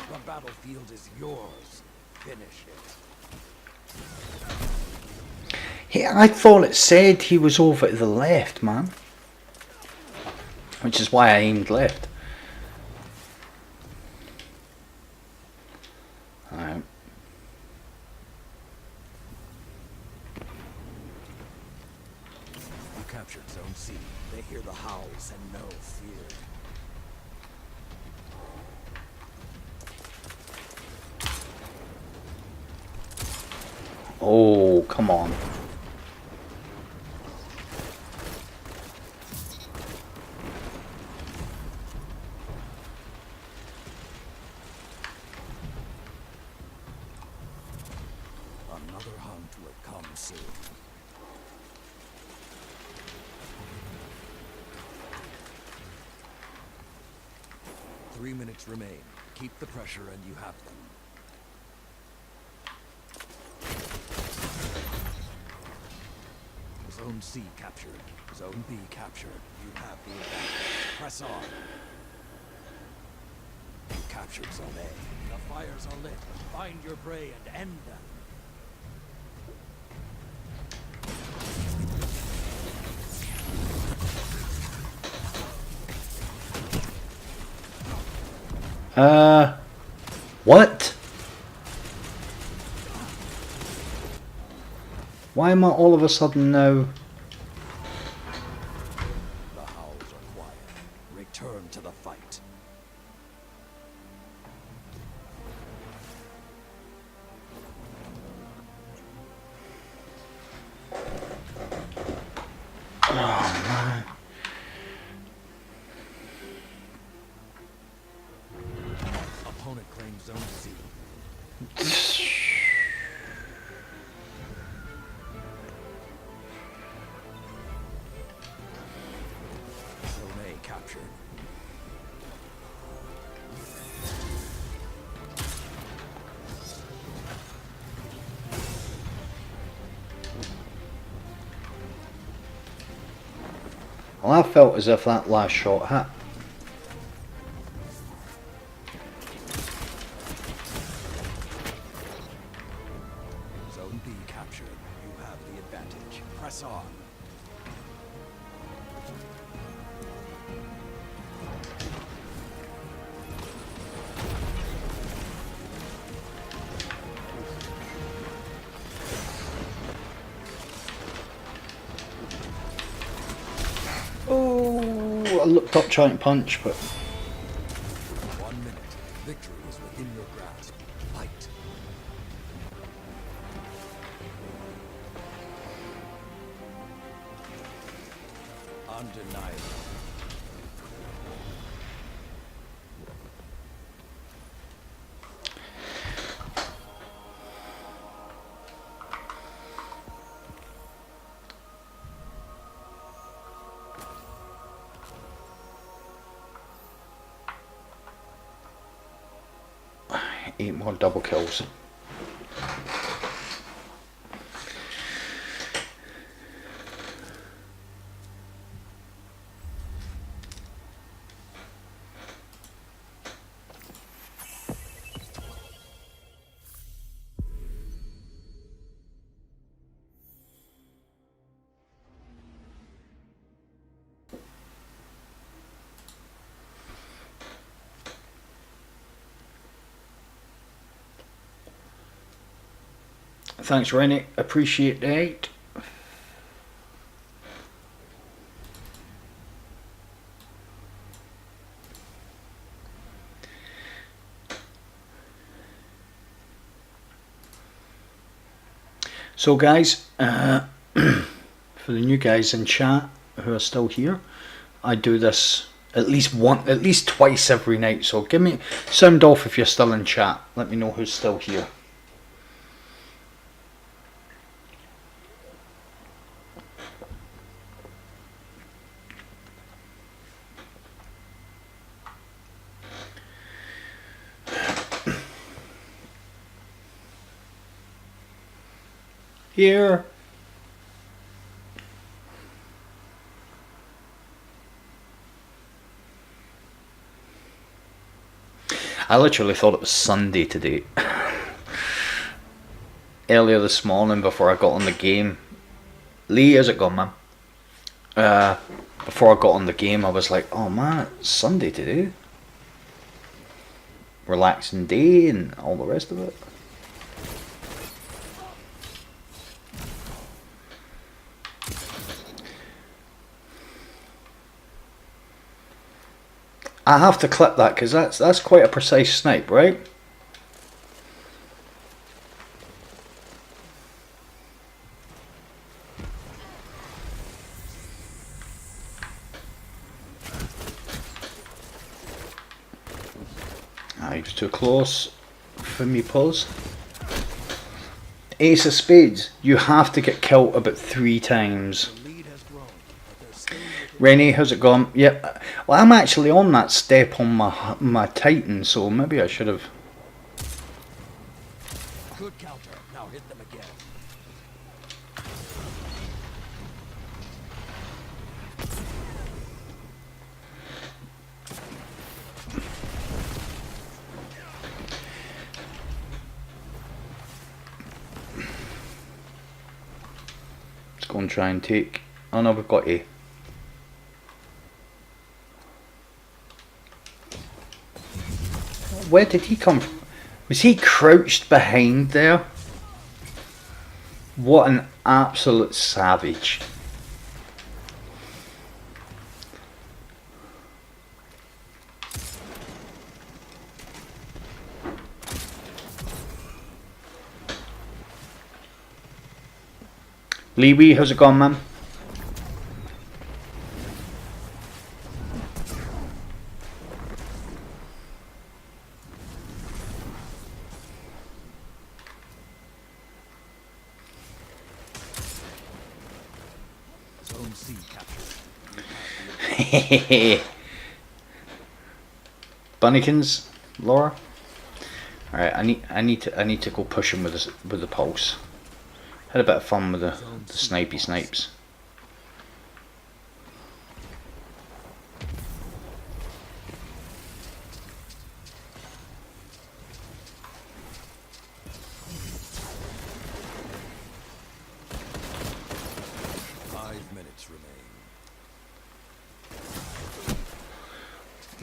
The battlefield is yours. Finish it. Hey, I thought it said he was over to the left, man. Which is why I aimed left. Alright. You captured Zone C. They hear the howls and no fear. Oh, come on. will come soon. Three minutes remain. Keep the pressure and you have them. Zone C captured. Zone B captured. You have the advantage. Press on. You captured Zone A. The fires are lit. Find your prey and end them. What? Why am I all of a sudden now? The howls are quiet. Return to the fight. Oh man. Opponent claims Zone C. Zone A captured. Well, I felt as if that last shot hit. Zone B captured. You have the advantage. Press on. Oh, I looked up trying to punch, but 1 minute. Victory is within your grasp. Fight. Undeniable. eight more double kills. Thanks, Rennie. Appreciate that. So, guys, for the new guys in chat who are still here, I do this at least twice every night. So, give me sound off if you're still in chat. Let me know who's still here. Here. I literally thought it was Sunday today. Earlier this morning before I got on the game. Lee, how's it going, man? Before I got on the game, I was like, oh man, it's Sunday today. Relaxing day and all the rest of it. I have to clip that because that's quite a precise snipe, right? Ah, he was too close for me, pause. Ace of Spades, you have to get killed about 3 times. The lead has grown, but they're still within. Rennie, how's it gone? Yep. Well, I'm actually on that step on my Titan, so maybe I should have. Good counter. Now hit them again. Let's go and try and take. Oh no, we've got A. Where did he come from? Was he crouched behind there? What an absolute savage. Lee, how's it gone, man? Zone C captured. Bunnykins, Laura. All right, I need to go push him with the pulse. Had a bit of fun with the snipey snipes.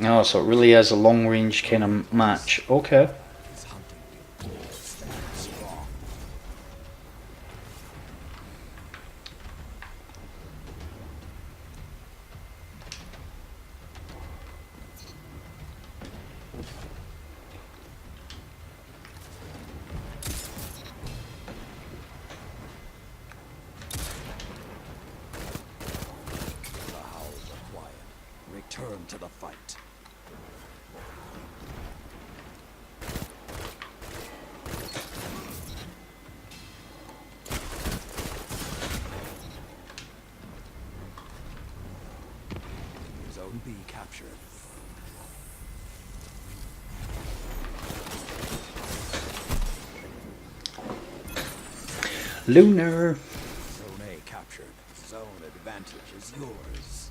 Oh, so it really is a long range kind of match. Okay. He's hunting you. Stand strong. The howls are quiet. Return to the fight. Zone B captured. Lunar. Zone A captured. Zone advantage is yours.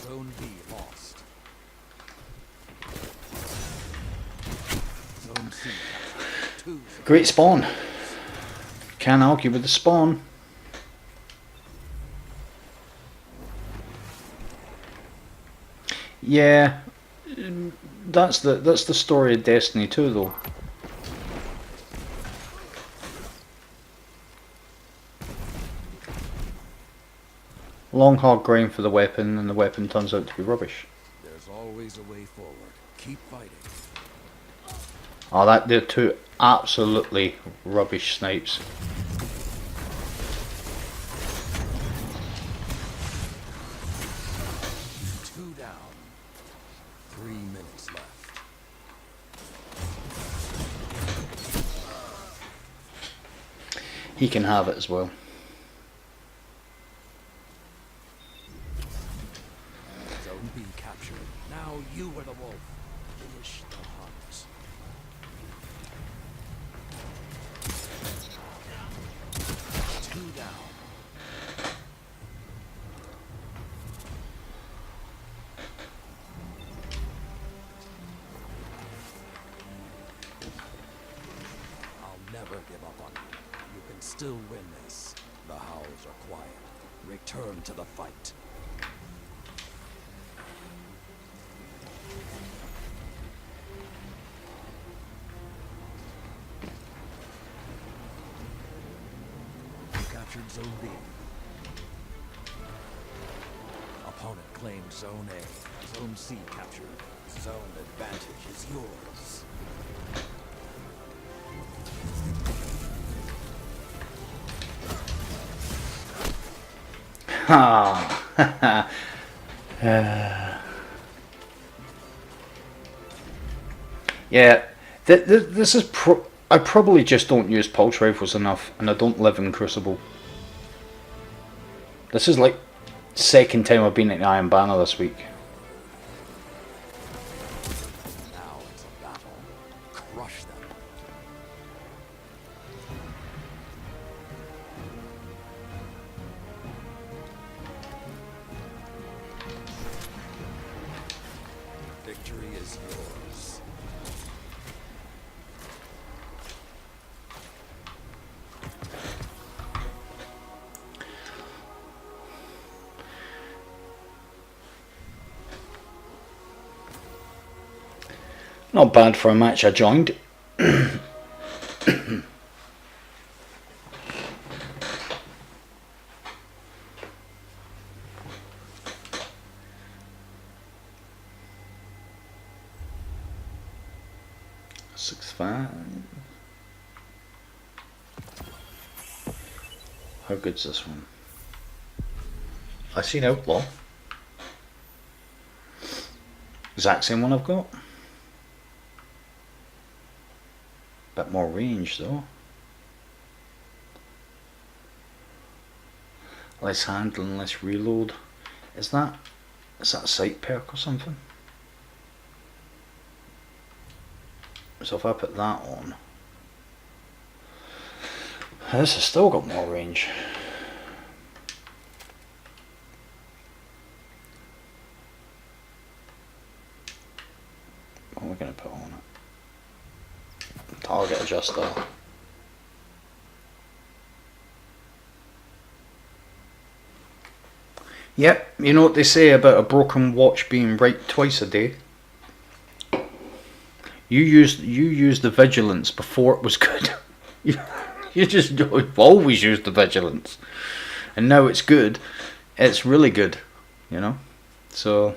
Zone B lost. Zone C captured. 2 for Great spawn. Can't argue with the spawn. Yeah, that's the story of Destiny 2 though. Long hard grind for the weapon, and the weapon turns out to be rubbish. There's always a way forward. Keep fighting. Oh, they're 2 absolutely rubbish snipes. Two down. 3 minutes left. He can have it as well. Zone B captured. Now you were the wolf. Finish the hunt. Two down. I'll never give up on you. You can still win this. The howls are quiet. Return to the fight. You captured Zone B. Opponent claimed Zone A. Zone C captured. Zone advantage is yours. Ha! Yeah, this is I probably just don't use pulse rifles enough, and I don't live in Crucible. This is like second time I've been at the Iron Banner this week. Now it's a battle. Crush them. Victory is yours. Not bad for a match I joined. How good's this one? I seen Outlaw. Exact same one I've got. Bit more range though. Less handling, less reload. Is that a sight perk or something? So if I put that on, this has still got more range. What are we going to put on it? Target adjuster. Yep, you know what they say about a broken watch being right twice a day? You used the vigilance before it was good. You just always use the vigilance, and now it's good. It's really good, you know. So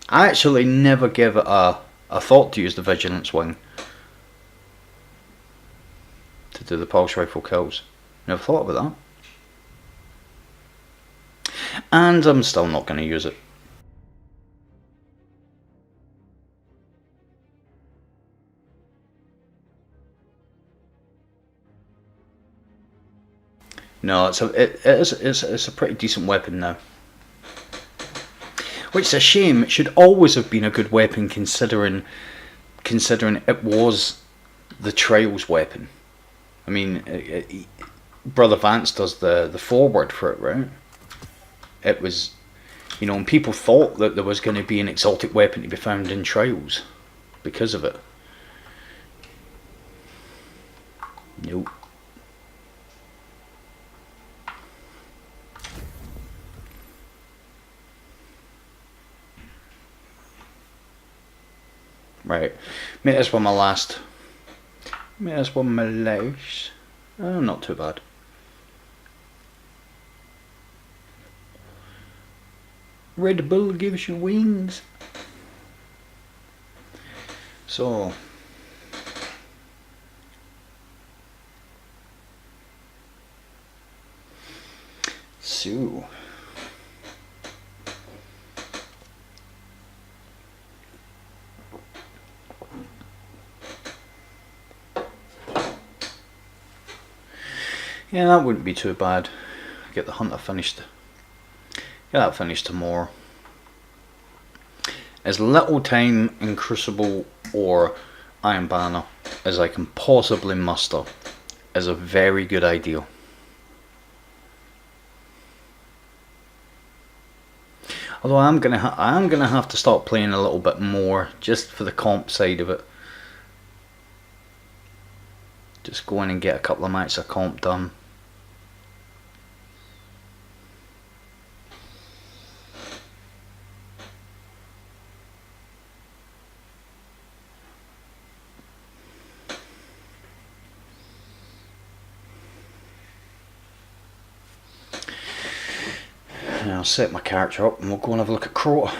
I actually never gave it a thought to use the vigilance wing to do the pulse rifle kills. Never thought about that, and I'm still not going to use it. No, it's a pretty decent weapon now. Which is a shame. It should always have been a good weapon, considering it was the Trials weapon. I mean, Brother Vance does the forward for it, right? It was, you know, and people thought that there was going to be an exotic weapon to be found in Trials because of it. Nope. Right, make this one my last. Make this one my last. Oh, not too bad. Red Bull gives you wings. So. Yeah, that wouldn't be too bad. Get the hunter finished. Get that finished tomorrow. As little time in Crucible or Iron Banner as I can possibly muster is a very good idea. Although I am gonna have to start playing a little bit more just for the comp side of it. Just go in and get a couple of matches of comp done. I'll set my character up and we'll go and have a look at Crota.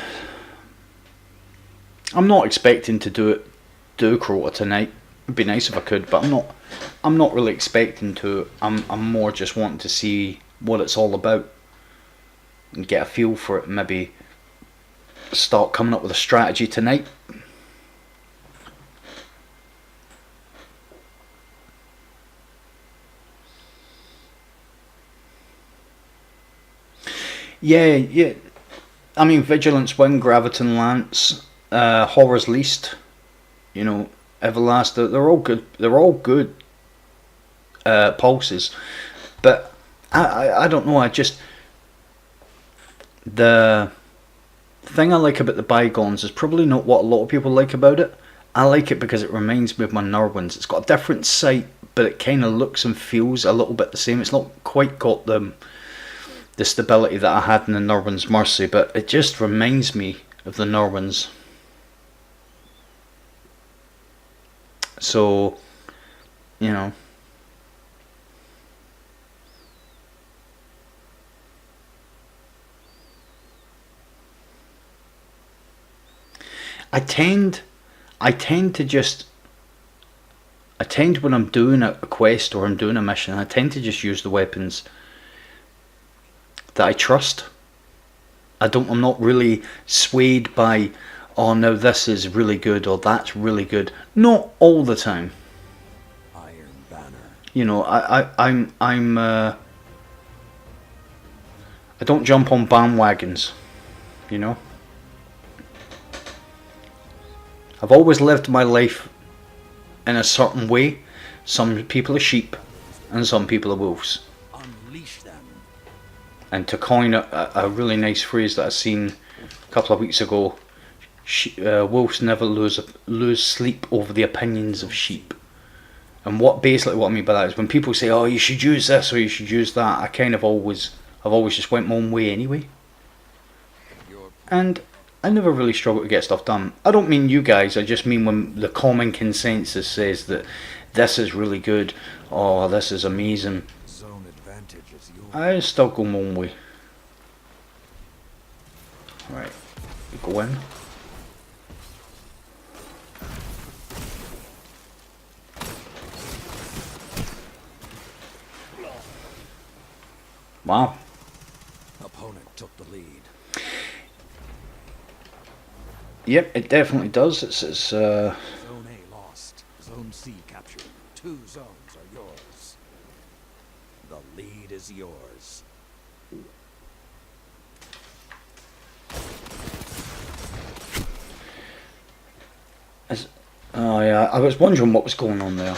I'm not expecting to do Crota tonight. It'd be nice if I could, but I'm not really expecting to. I'm more just wanting to see what it's all about. and get a feel for it, and maybe start coming up with a strategy tonight. Yeah. I mean, Vigilance Wing, Graviton Lance, Horror's Least, you know, Everlast. They're all good. They're all good pulses, but I don't know. The thing I like about the Bygones is probably not what a lot of people like about it. I like it because it reminds me of my Nurwins. It's got a different sight, but it kind of looks and feels a little bit the same. It's not quite got the stability that I had in the Nurwins Mercy, but it just reminds me of the Nurwins. So, you know. I tend when I'm doing a quest or I'm doing a mission, I tend to just use the weapons that I trust. I'm not really swayed by, oh no, this is really good or that's really good. Not all the time. Iron Banner. You know, I don't jump on bandwagons, you know. I've always lived my life in a certain way. Some people are sheep and some people are wolves. Unleash them. And to coin a really nice phrase that I seen a couple of weeks ago, wolves never lose sleep over the opinions of sheep. And what I mean by that is when people say, oh, you should use this or you should use that, I've always just went my own way anyway. And I never really struggle to get stuff done. I don't mean you guys, I just mean when the common consensus says that this is really good, or this is amazing, Zone advantage is yours. I still go my own way. Right, go in. Wow. Opponent took the lead. Yep, it definitely does. It's Zone A lost. Zone C captured. 2 zones are yours. The lead is yours. Oh yeah, I was wondering what was going on there.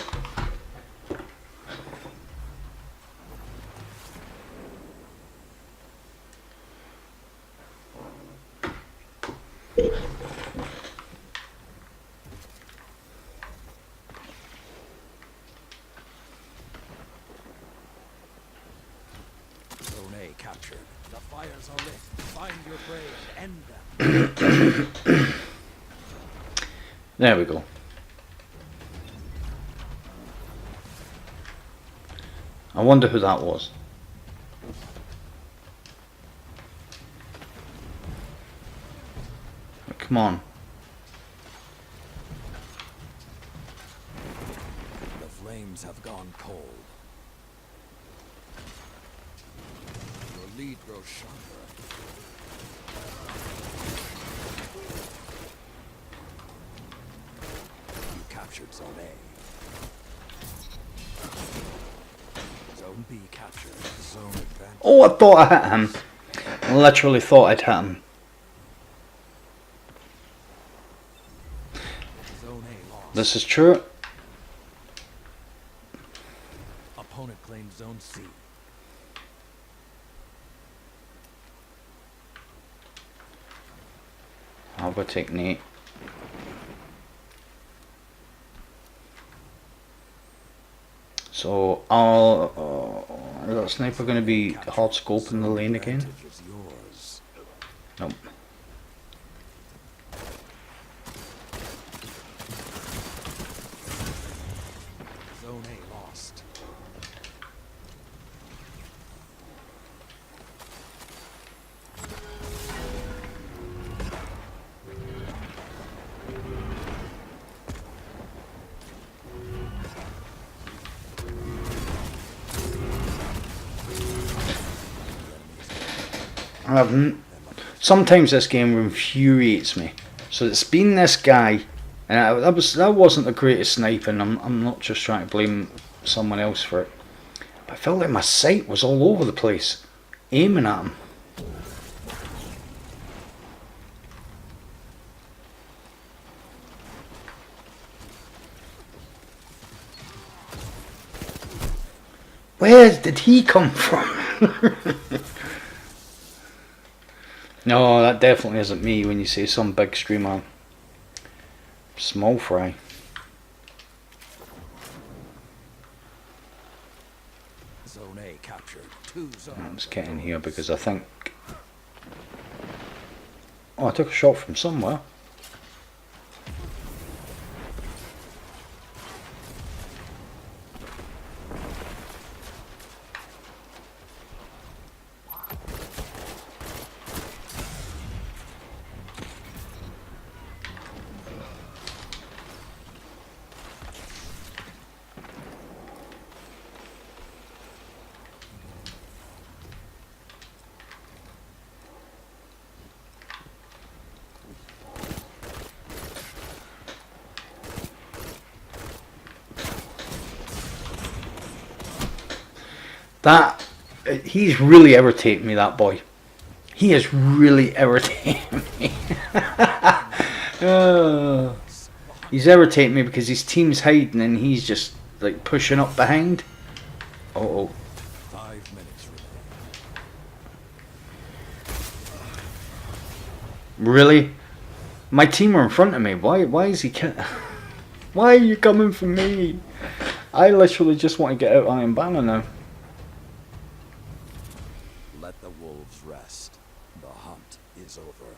Zone A captured. The fires are lit. Find your prey and end them. There we go. I wonder who that was. Come on. The flames have gone cold. Your lead grows sharper. You captured Zone A. Zone B captured. Zone advantage. Oh, I thought I hit him. I literally thought I'd hit him. Zone A lost. This is true. Opponent claims Zone C. I'll go take Nate. So is that sniper going to be hard scope in the lane again? Advantage is yours. Nope. Zone A lost. Sometimes this game infuriates me. So it's been this guy, and that wasn't the greatest sniping. I'm not just trying to blame someone else for it. But I felt like my sight was all over the place, aiming at him. Where did he come from? No, that definitely isn't me when you say some big streamer. Small fry. Zone A captured. 2 zones. Let's get in here because I think... Oh, I took a shot from somewhere. He's really irritating me, that boy. He is really irritating me. He's irritating me because his team's hiding and he's just like pushing up behind. Oh. 5 minutes remaining. Really? My team are in front of me. Why is he Why are you coming for me? I literally just want to get out Iron Banner now. Let the wolves rest. The hunt is over.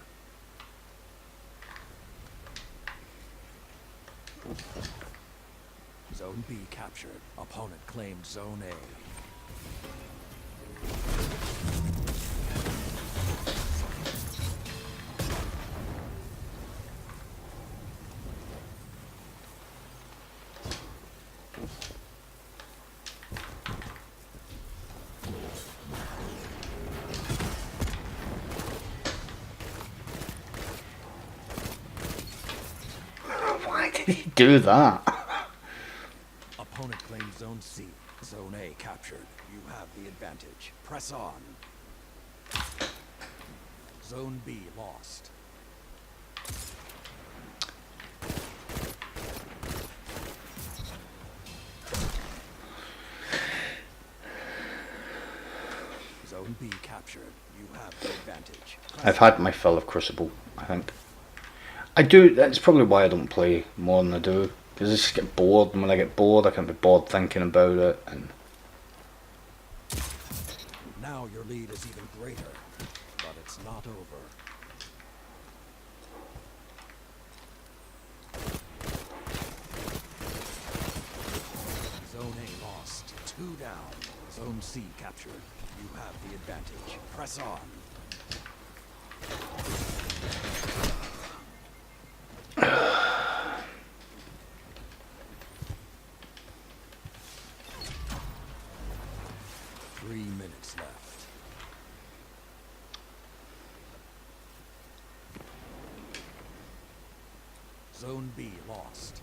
Zone B captured. Opponent claimed Zone A. Why did he do that? Opponent claimed Zone C. Zone A captured. You have the advantage. Press on. Zone B lost. Zone B captured. You have the advantage. I've had my fill of Crucible, I think. I do, that's probably why I don't play more than I do. Because I just get bored, and when I get bored I can't be bored thinking about it. And now your lead is even greater, but it's not over. Zone A lost. 2 down. Zone C captured. You have the advantage. Press on. Minutes left. Zone B lost.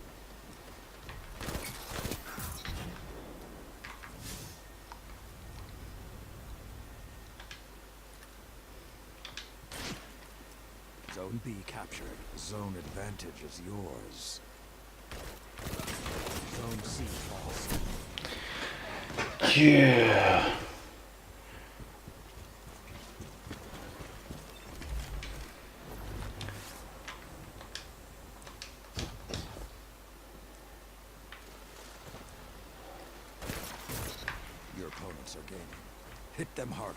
Zone B captured. Zone advantage is yours. Zone C lost. yeah. Your opponents are gaining. Hit them harder.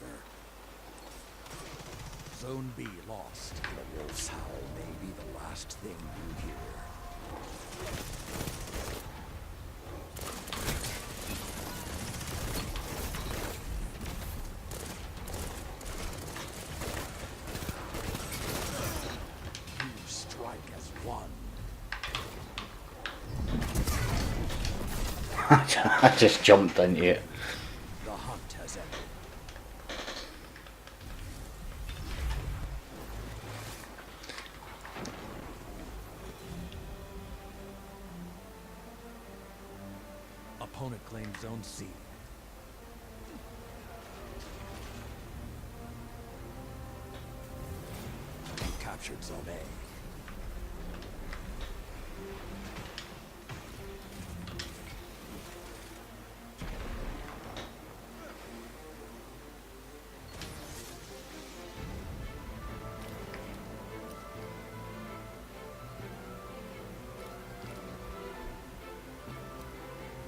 Zone B lost. The wolf's howl may be the last thing you hear. You strike as one. I just jumped into it. The hunt has ended. opponent claimed Zone C. You captured Zone A.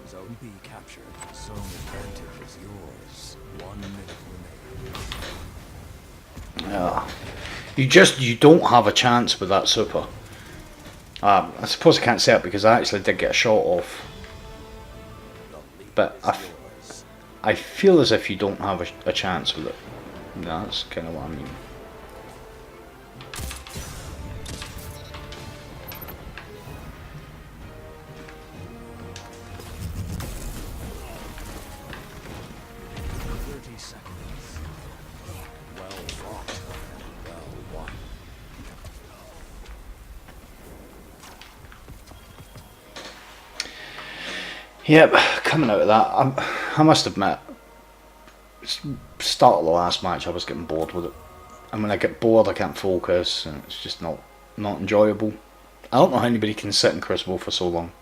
Zone B captured. Zone advantage is yours. 1 minute remaining. Yeah. You don't have a chance with that super. I suppose I can't say it because I actually did get a shot off. But I feel as if you don't have a chance with it. That's kind of what I mean. Yep, coming out of that, I must admit, start of the last match I was getting bored with it. And when I get bored I can't focus and it's just not enjoyable. I don't know how anybody can sit in Crucible for so long.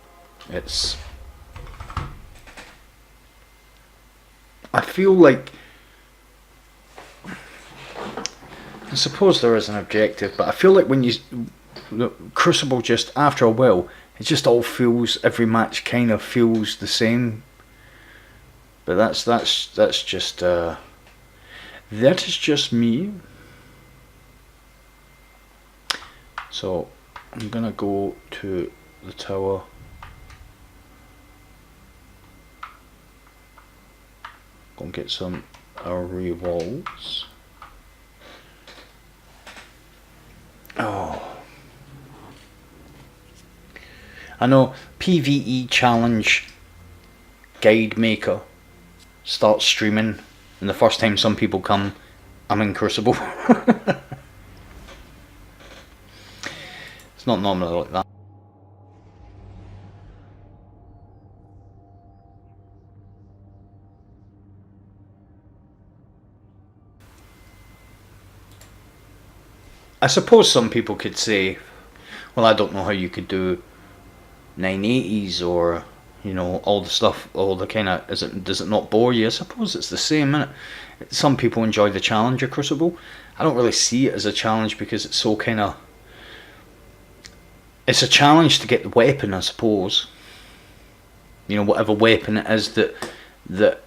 I feel like, I suppose there is an objective, but I feel like when Crucible, just after a while, it just all feels, every match kind of feels the same. But that's just that is just me. So I'm gonna go to the tower. Go and get some revolves. Oh. I know PvE challenge guide maker starts streaming, and the first time some people come, I'm in Crucible. It's not normally like that. I suppose some people could say, well, I don't know how you could do 980s or, you know, all the stuff, all the kind of, does it not bore you? I suppose it's the same, innit? Some people enjoy the challenge of Crucible. I don't really see it as a challenge because it's so kind of, it's a challenge to get the weapon, I suppose. You know, whatever weapon it is that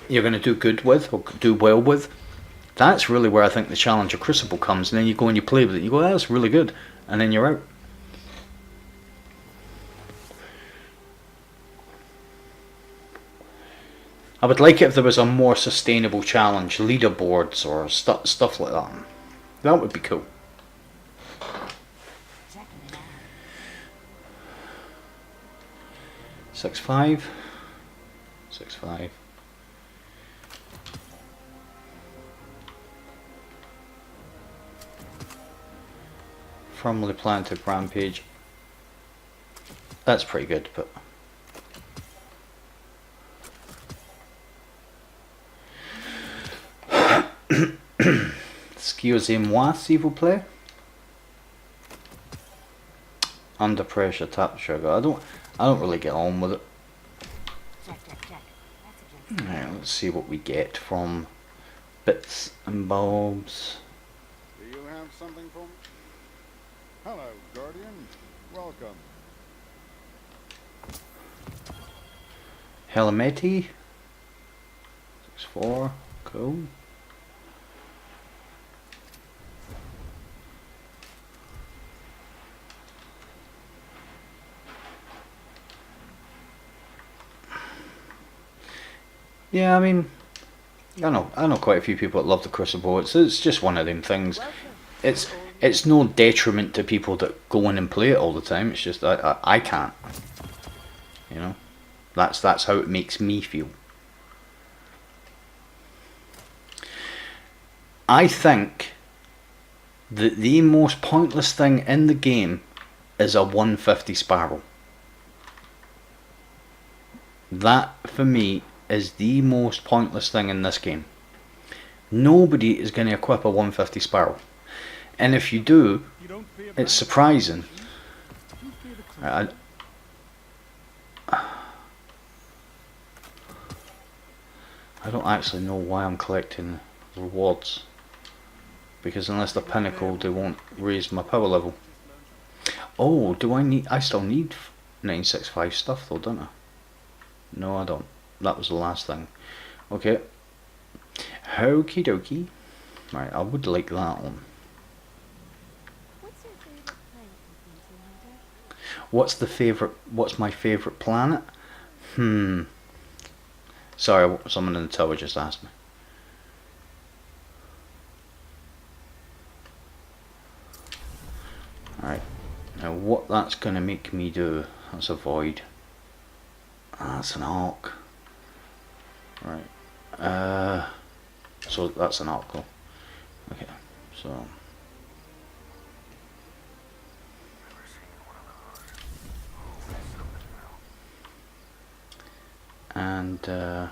you're going to do good with or do well with. That's really where I think the challenge of Crucible comes, and then you go and you play with it, you go, oh, that's really good, and then you're out. I would like it if there was a more sustainable challenge, leaderboards or stuff like that. That would be cool. Six five. Firmly planted rampage. That's pretty good, but excusez-moi, s'il vous plaît. Under pressure, tap the trigger. I don't really get on with it. Alright, let's see what we get from bits and bobs. Do you have something for me? Hello, Guardian. Welcome. Helmeti. 6-4. Cool. Yeah, I mean, I know quite a few people that love the Crucible. It's just one of them things. It's no detriment to people that go in and play it all the time. It's just I can't. You know, that's how it makes me feel. I think that the most pointless thing in the game is a 150 Sparrow. That, for me, is the most pointless thing in this game. Nobody is going to equip a 150 Sparrow. And if you do, it's surprising. I don't actually know why I'm collecting rewards. Because unless they're pinnacle, they won't raise my power level. Oh, do I need... I still need 965 stuff though, don't I? No, I don't. That was the last thing. Okay. Okie dokie. Right, I would like that one. What's my favourite planet? Sorry, someone in the tower just asked me. Alright. Now what that's going to make me do, that's a void. That's an arc. Right. So that's an arc though. Okay, so... And I'm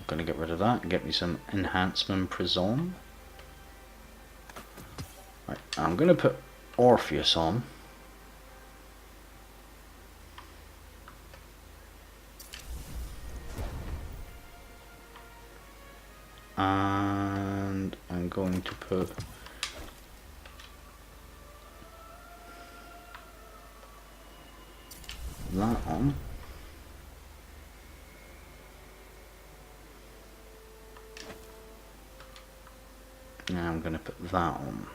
going to get rid of that and get me some enhancement prism. Right, I'm going to put Orpheus on. And I'm going to put that on. Now I'm going to put that on.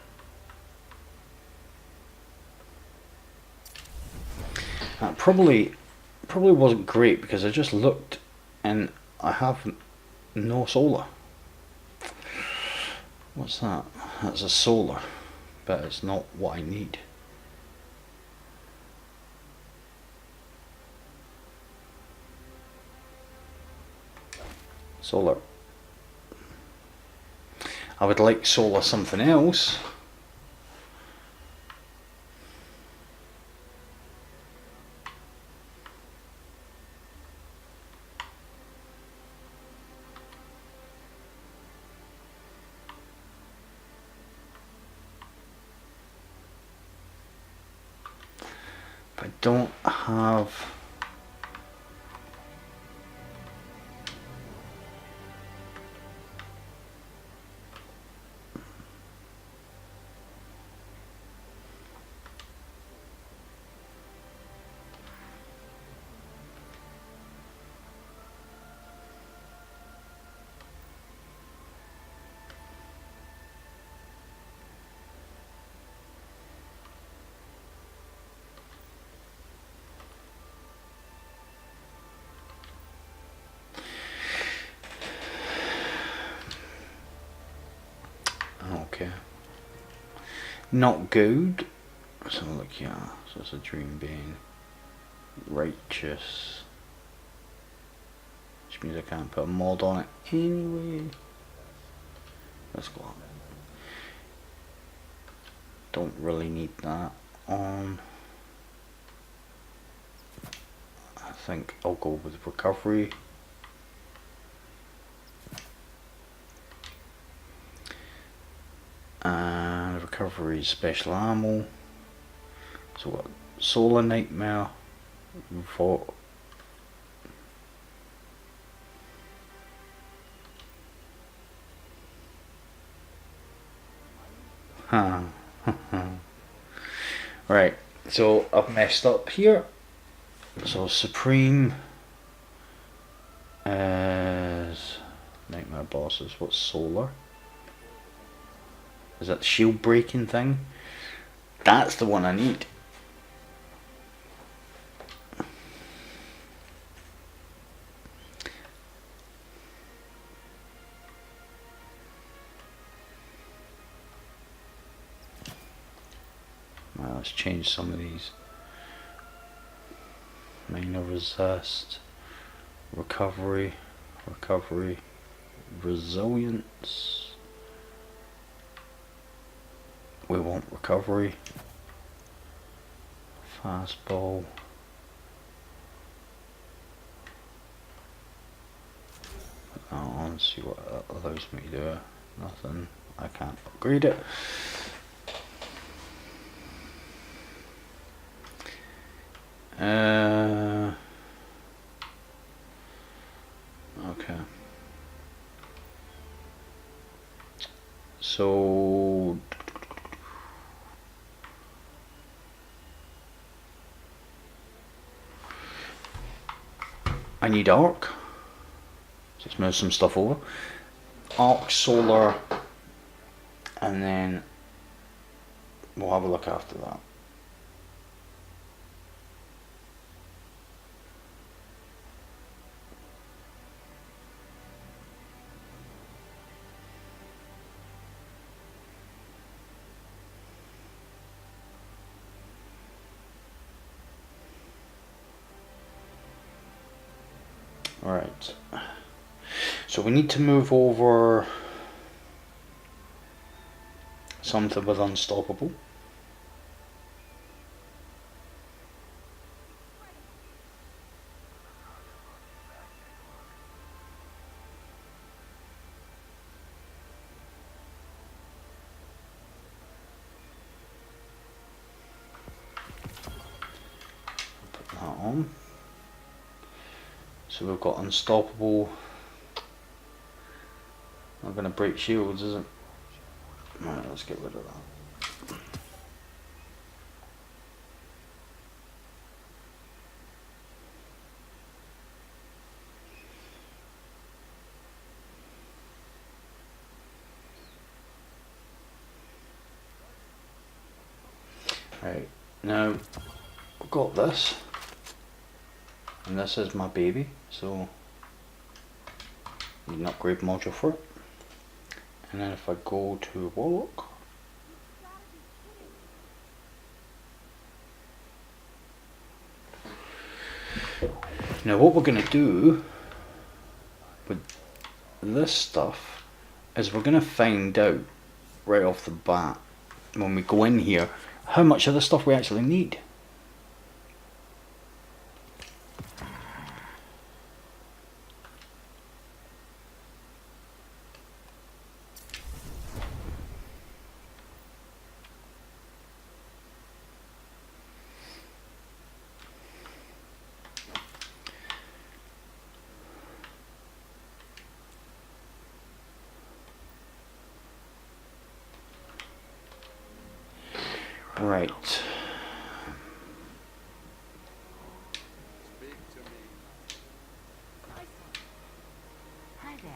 That probably wasn't great because I just looked and I have no solar. What's that? That's a solar, but it's not what I need. Solar. I would like solar something else. I don't have... Okay. Not good. So look, yeah, so it's a dream being. Righteous. Which means I can't put a mod on it anyway. Let's go on. Don't really need that on. I think I'll go with recovery. And recovery special ammo. So what? Solar Nightmare. For right, so I've messed up here. So Supreme is Nightmare bosses. What's Solar? Is that the shield breaking thing? That's the one I need. Well, let's change some of these. Minor resist, recovery, resilience. We want recovery. Fastball. Let's see what it allows me to do. Nothing. I can't upgrade it. Okay. So I need arc. Just move some stuff over. Arc, solar, and then we'll have a look after that. Alright. So we need to move over something with unstoppable. Put that on. So we've got unstoppable. Not going to break shields, is it? Right, let's get rid of that. Right, now I've got this, and this is my baby, so need an upgrade module for it. And then if I go to Warlock, now what we're going to do with this stuff is we're going to find out right off the bat when we go in here how much of this stuff we actually need. Right. Speak to me. Hi there.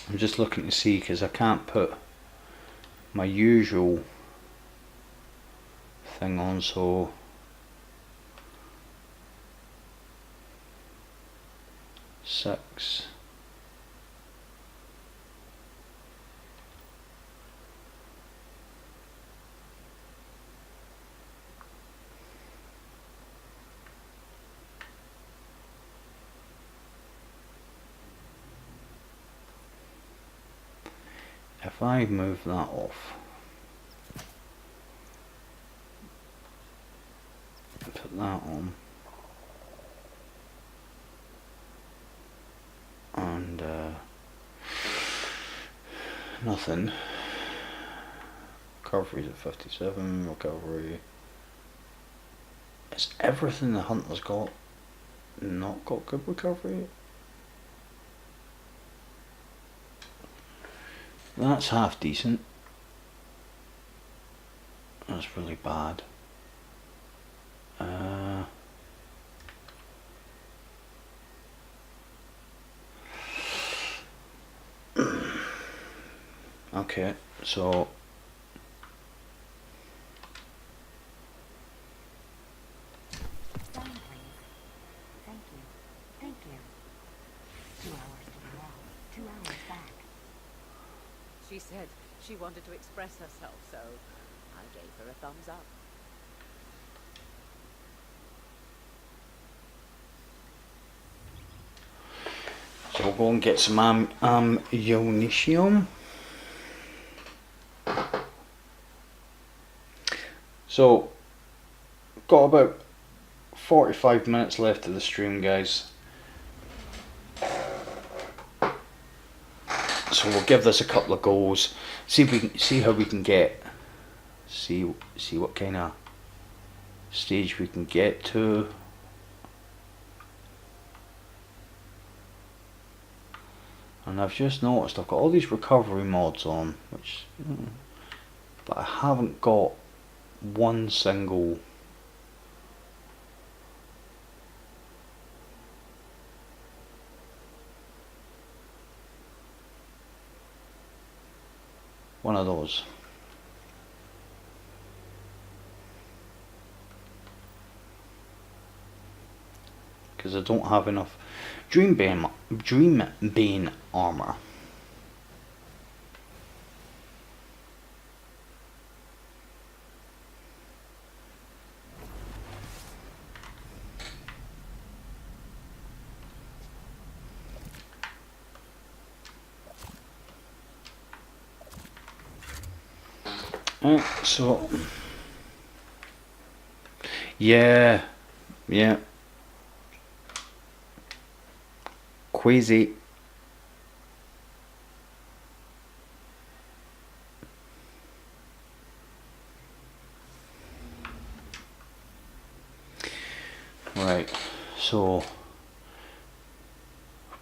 I'm just looking to see because I can't put my usual thing on, so six. If I move that off, put that on, and nothing. Recovery's at 57, recovery. Is everything the hunter's got not got good recovery? That's half decent. That's really bad. Okay, so Sign, please. Thank you. Thank you. 2 hours to the wall. 2 hours back. She said she wanted to express herself, so I day for a thumbs up. So we'll go and get some ammunition. So, got about 45 minutes left of the stream, guys. So we'll give this a couple of goes. See if we can see how we can get. See what kind of stage we can get to. And I've just noticed I've got all these recovery mods on, which, but I haven't got one single one of those. Because I don't have enough Dreambane armor. So yeah, Quasi. Right, so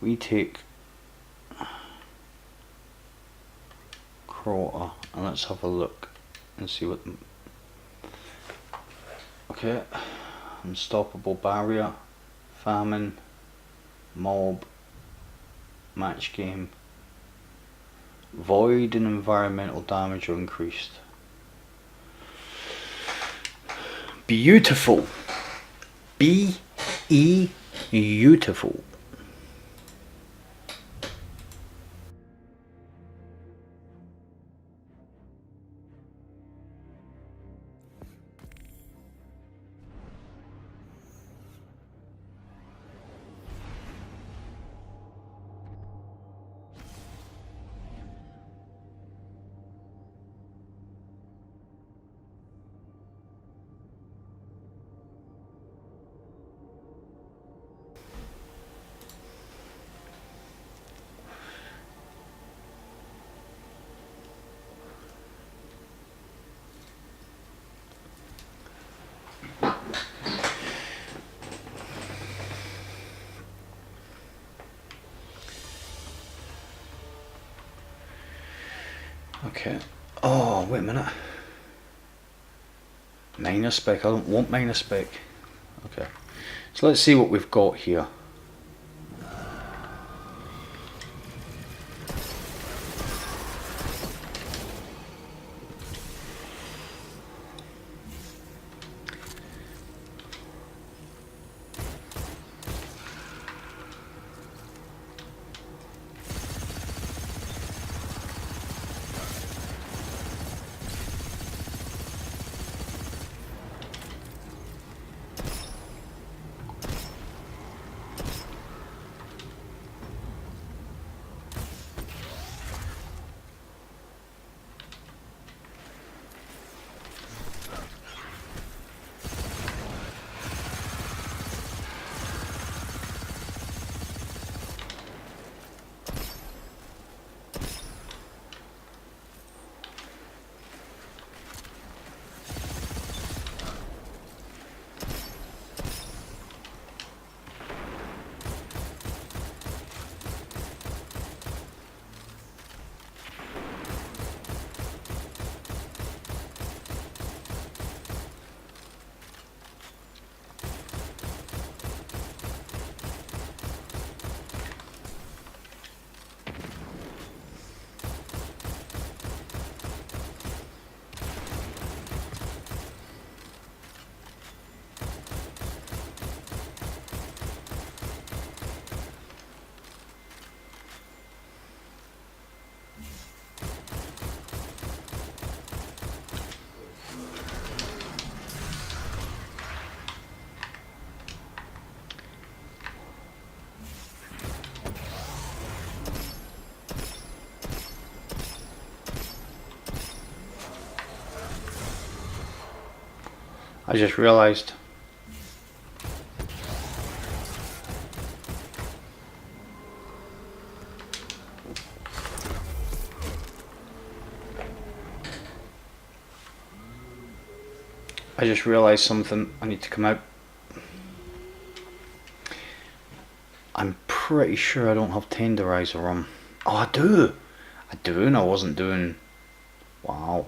we take Crota and let's have a look and see what. Okay, unstoppable barrier, famine, mob, match game, void and environmental damage are increased. Beautiful. Beautiful. Okay. Oh, wait a minute. Minor spec. I don't want minor spec. Okay. So let's see what we've got here. I just realised. I just realised something. I need to come out. I'm pretty sure I don't have tenderizer on. Oh, I do. I do, and I wasn't doing. Wow.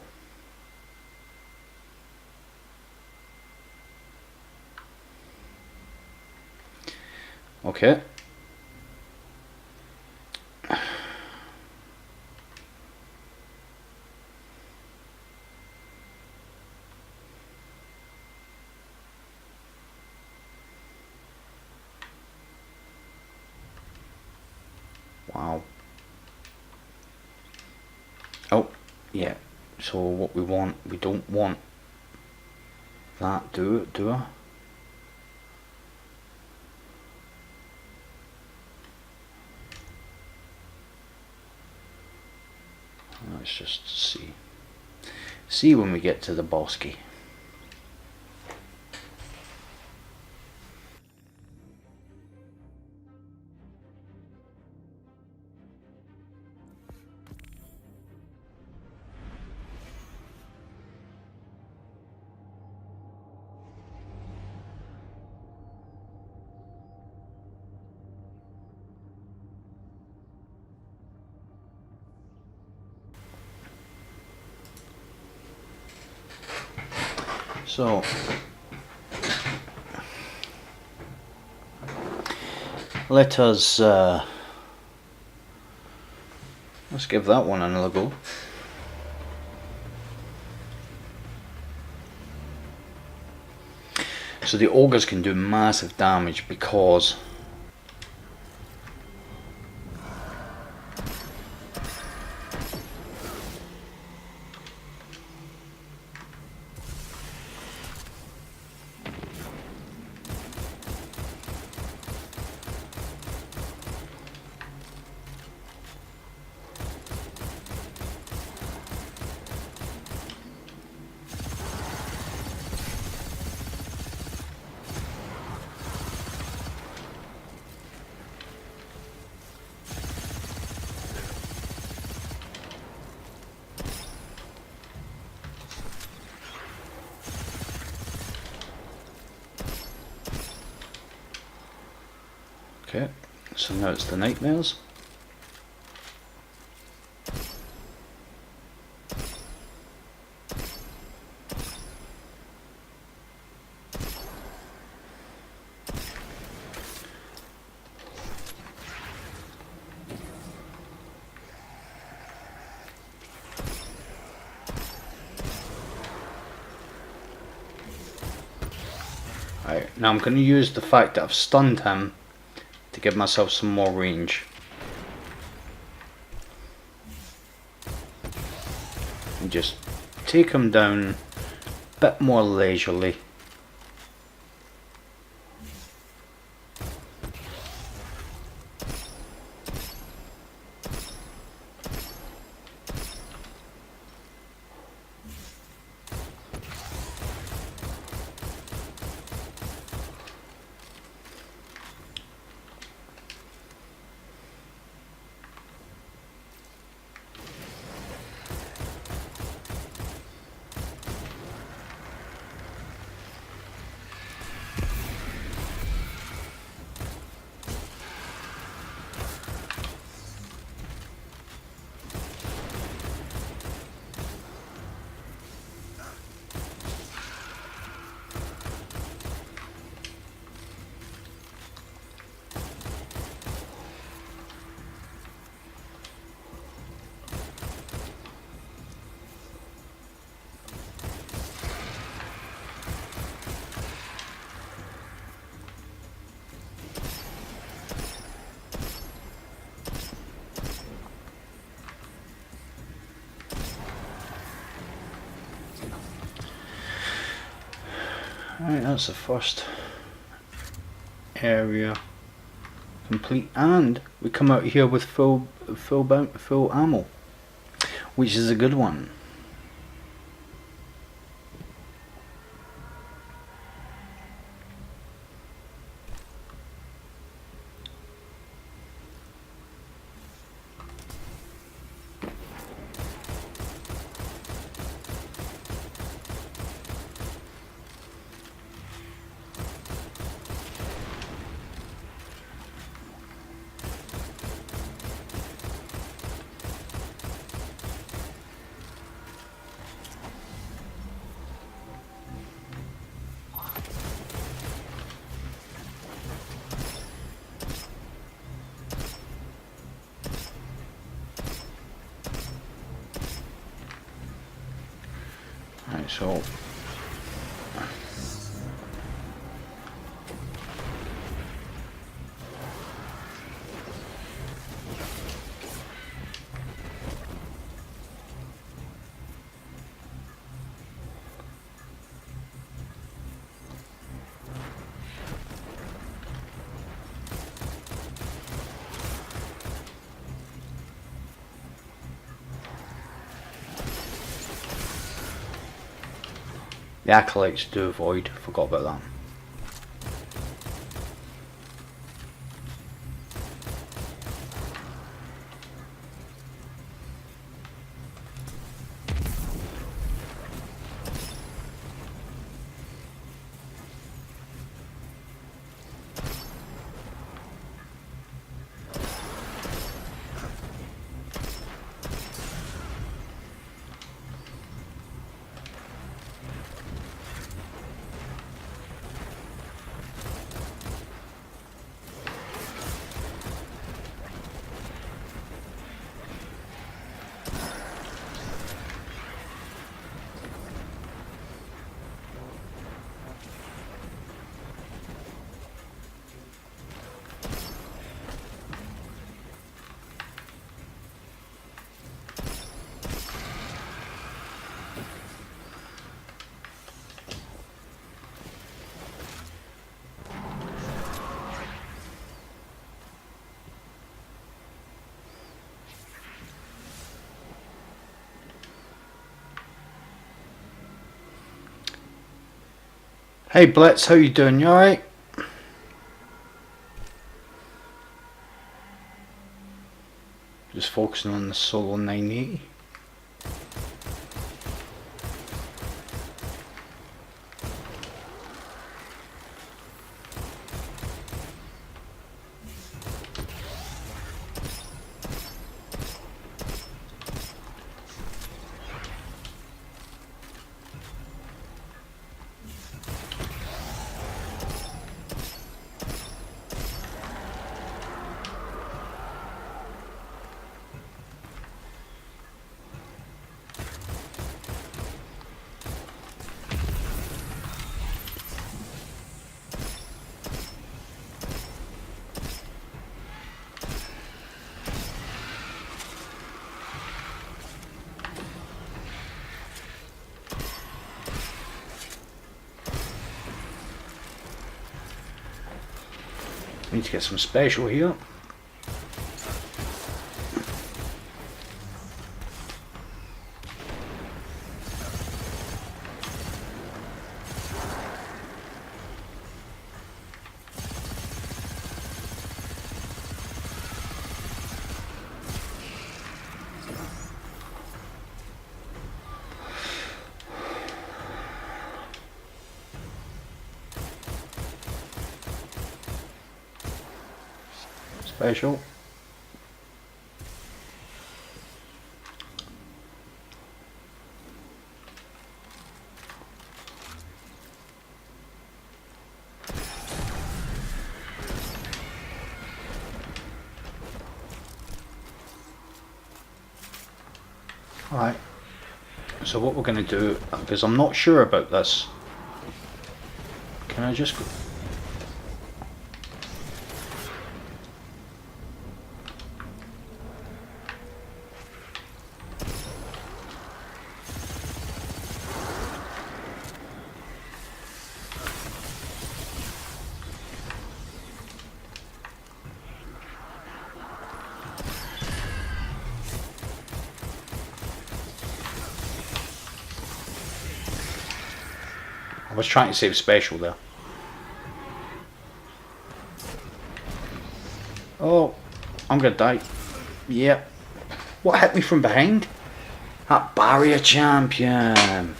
Okay. Wow. Oh, yeah. So what we don't want that, do I? Let's just see. See when we get to the bosky. So let us let's give that one another go. So the ogres can do massive damage because okay, so now it's the nightmares. Right, now I'm going to use the fact that I've stunned him to give myself some more range. And just take him down a bit more leisurely. Right, that's the first area complete, and we come out here with full ammo, which is a good one. Right, so the acolytes do avoid. Forgot about that. Hey Blitz, how you doing? You alright? Just focusing on the solo 980. Need to get some special here. Special. Alright, so what we're going to do, because I'm not sure about this, can I just go? I was trying to save special there. Oh, I'm gonna die. Yep. What hit me from behind? That barrier champion.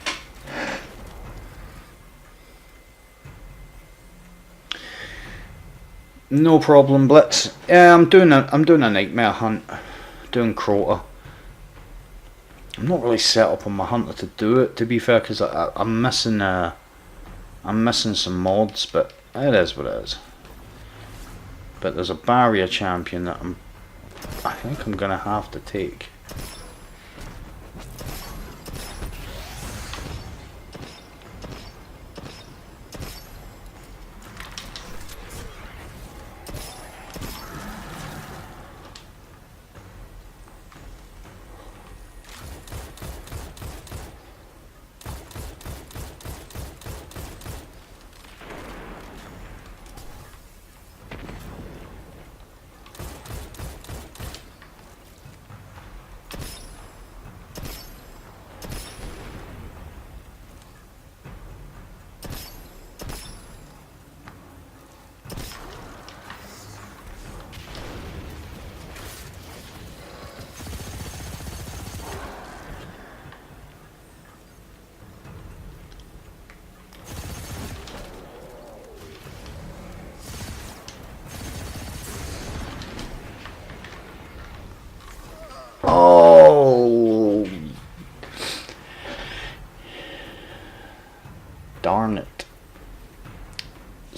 No problem, Blitz. Yeah, I'm doing a nightmare hunt, doing Crota. I'm not really set up on my hunter to do it, to be fair, because I'm missing some mods, but it is what it is. But there's a barrier champion that I think I'm gonna have to take.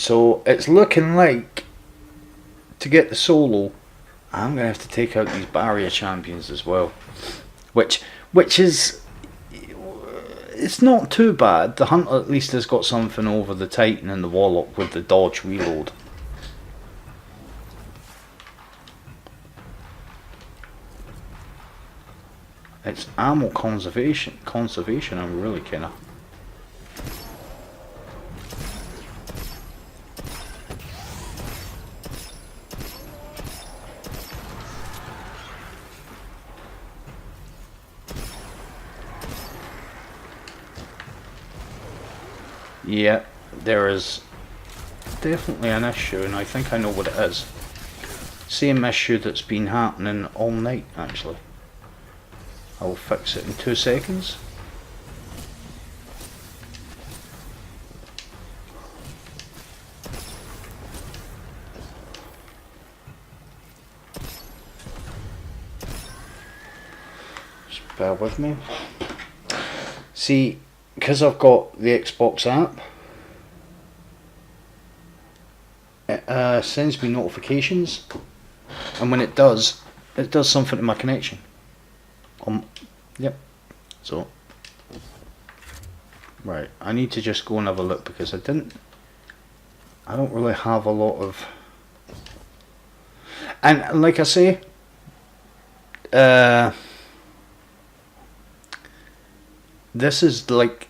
So it's looking like to get the solo, I'm gonna have to take out these barrier champions as well, which is it's not too bad. The hunter at least has got something over the titan and the warlock with the dodge reload. It's ammo conservation. I'm really kinda. Yeah, there is definitely an issue, and I think I know what it is. Same issue that's been happening all night, actually. I'll fix it in 2 seconds. Just bear with me. See, because I've got the Xbox app, it sends me notifications, and when it does something to my connection. Yep. So, right, I need to just go and have a look because I don't really have a lot of, and like I say, this is like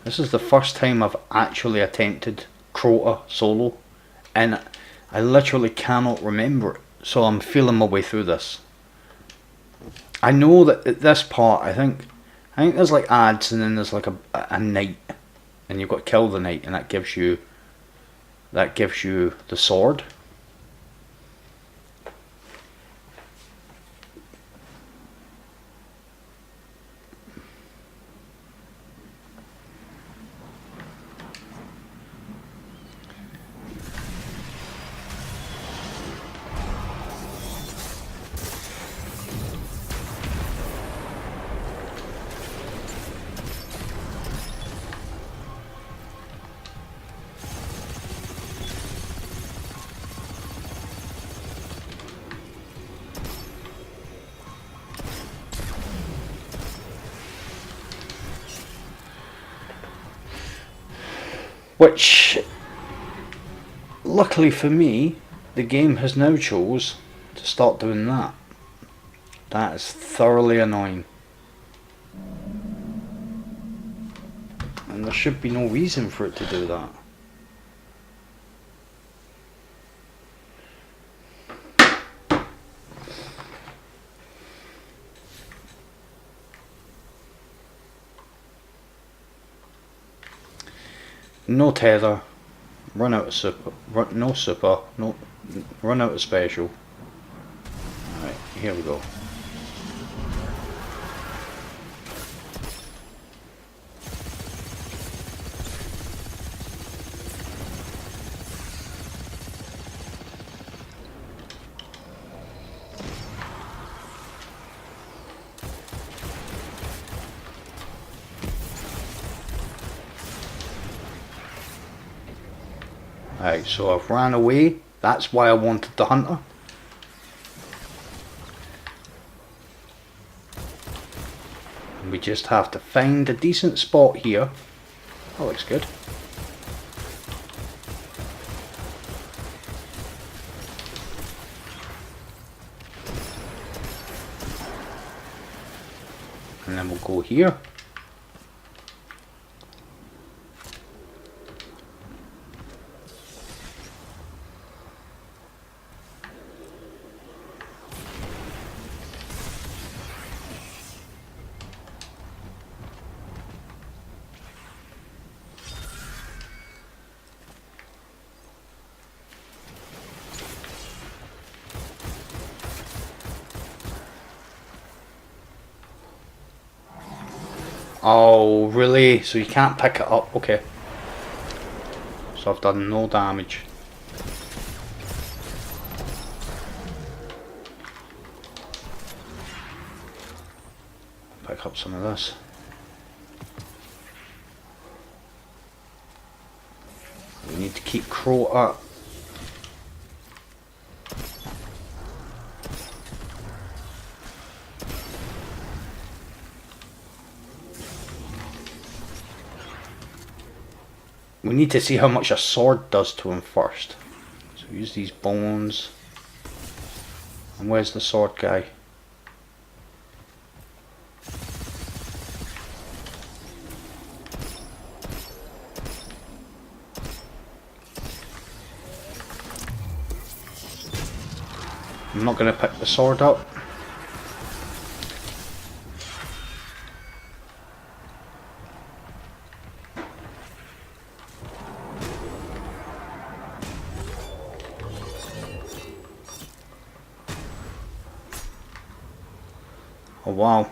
this is the first time I've actually attempted Crota solo, and I literally cannot remember it, so I'm feeling my way through this. I know that at this part, I think there's like ads, and then there's like a knight, and you've got to kill the knight, and that gives you the sword. Which, luckily for me, the game has now chose to start doing that. That is thoroughly annoying. And there should be no reason for it to do that. No tether, run out of super, no super, no, run out of special. Alright, here we go. Alright, so I've ran away. That's why I wanted the hunter. And we just have to find a decent spot here. That looks good. And then we'll go here. Oh, really? So you can't pick it up? Okay. So I've done no damage. pick up some of this. We need to keep Crow up. We need to see how much a sword does to him first. So use these bones. And where's the sword guy? I'm not going to pick the sword up. Oh wow.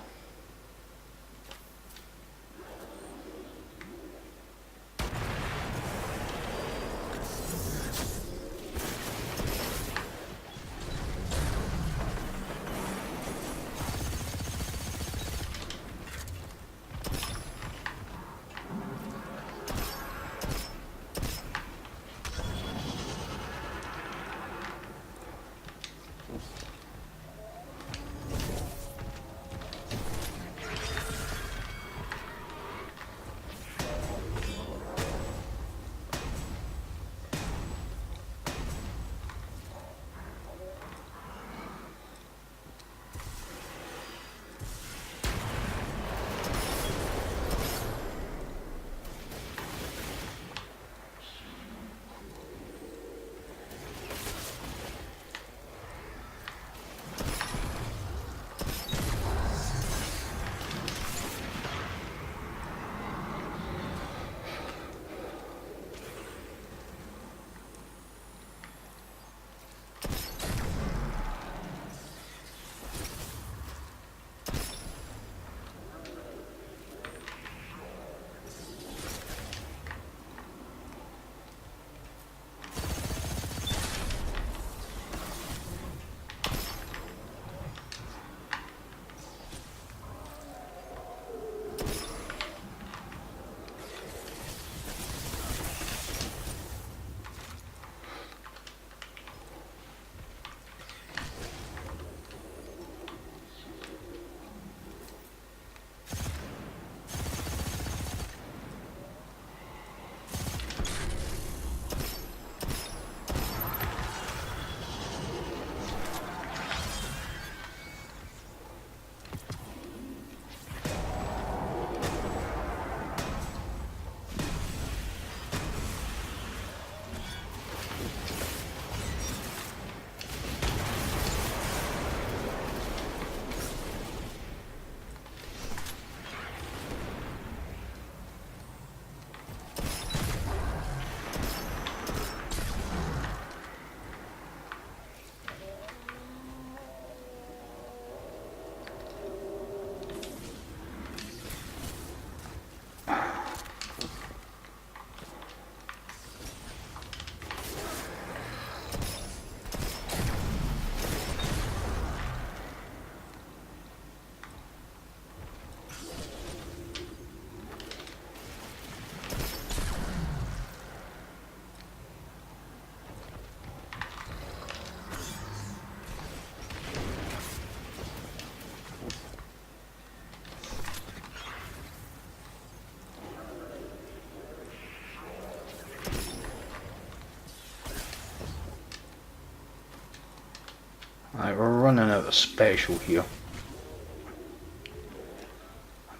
Right, we're running out of special here.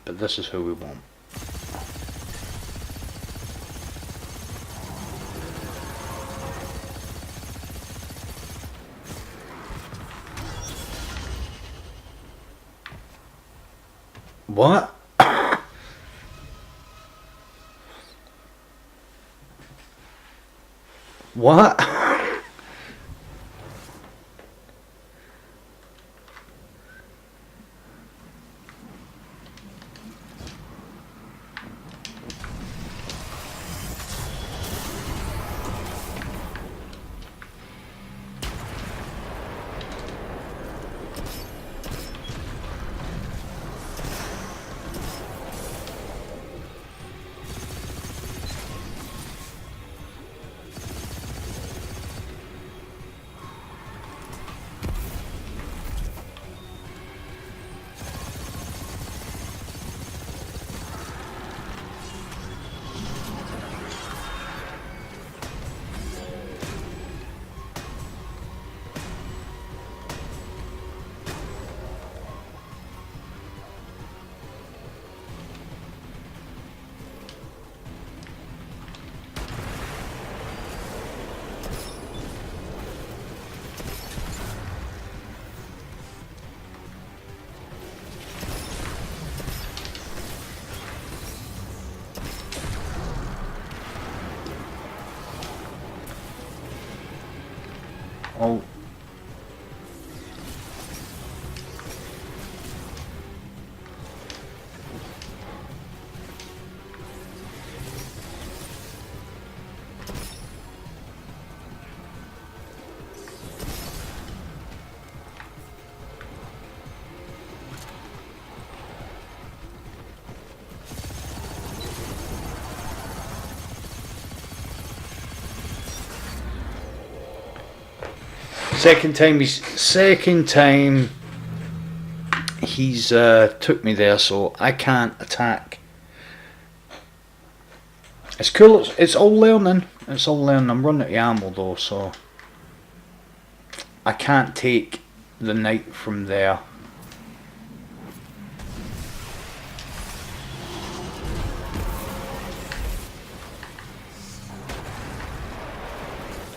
But this is who we want. What? What? Oh. Second time he's took me there, so I can't attack. It's cool. It's all learning. It's all learning. I'm running out of ammo though, so I can't take the knight from there.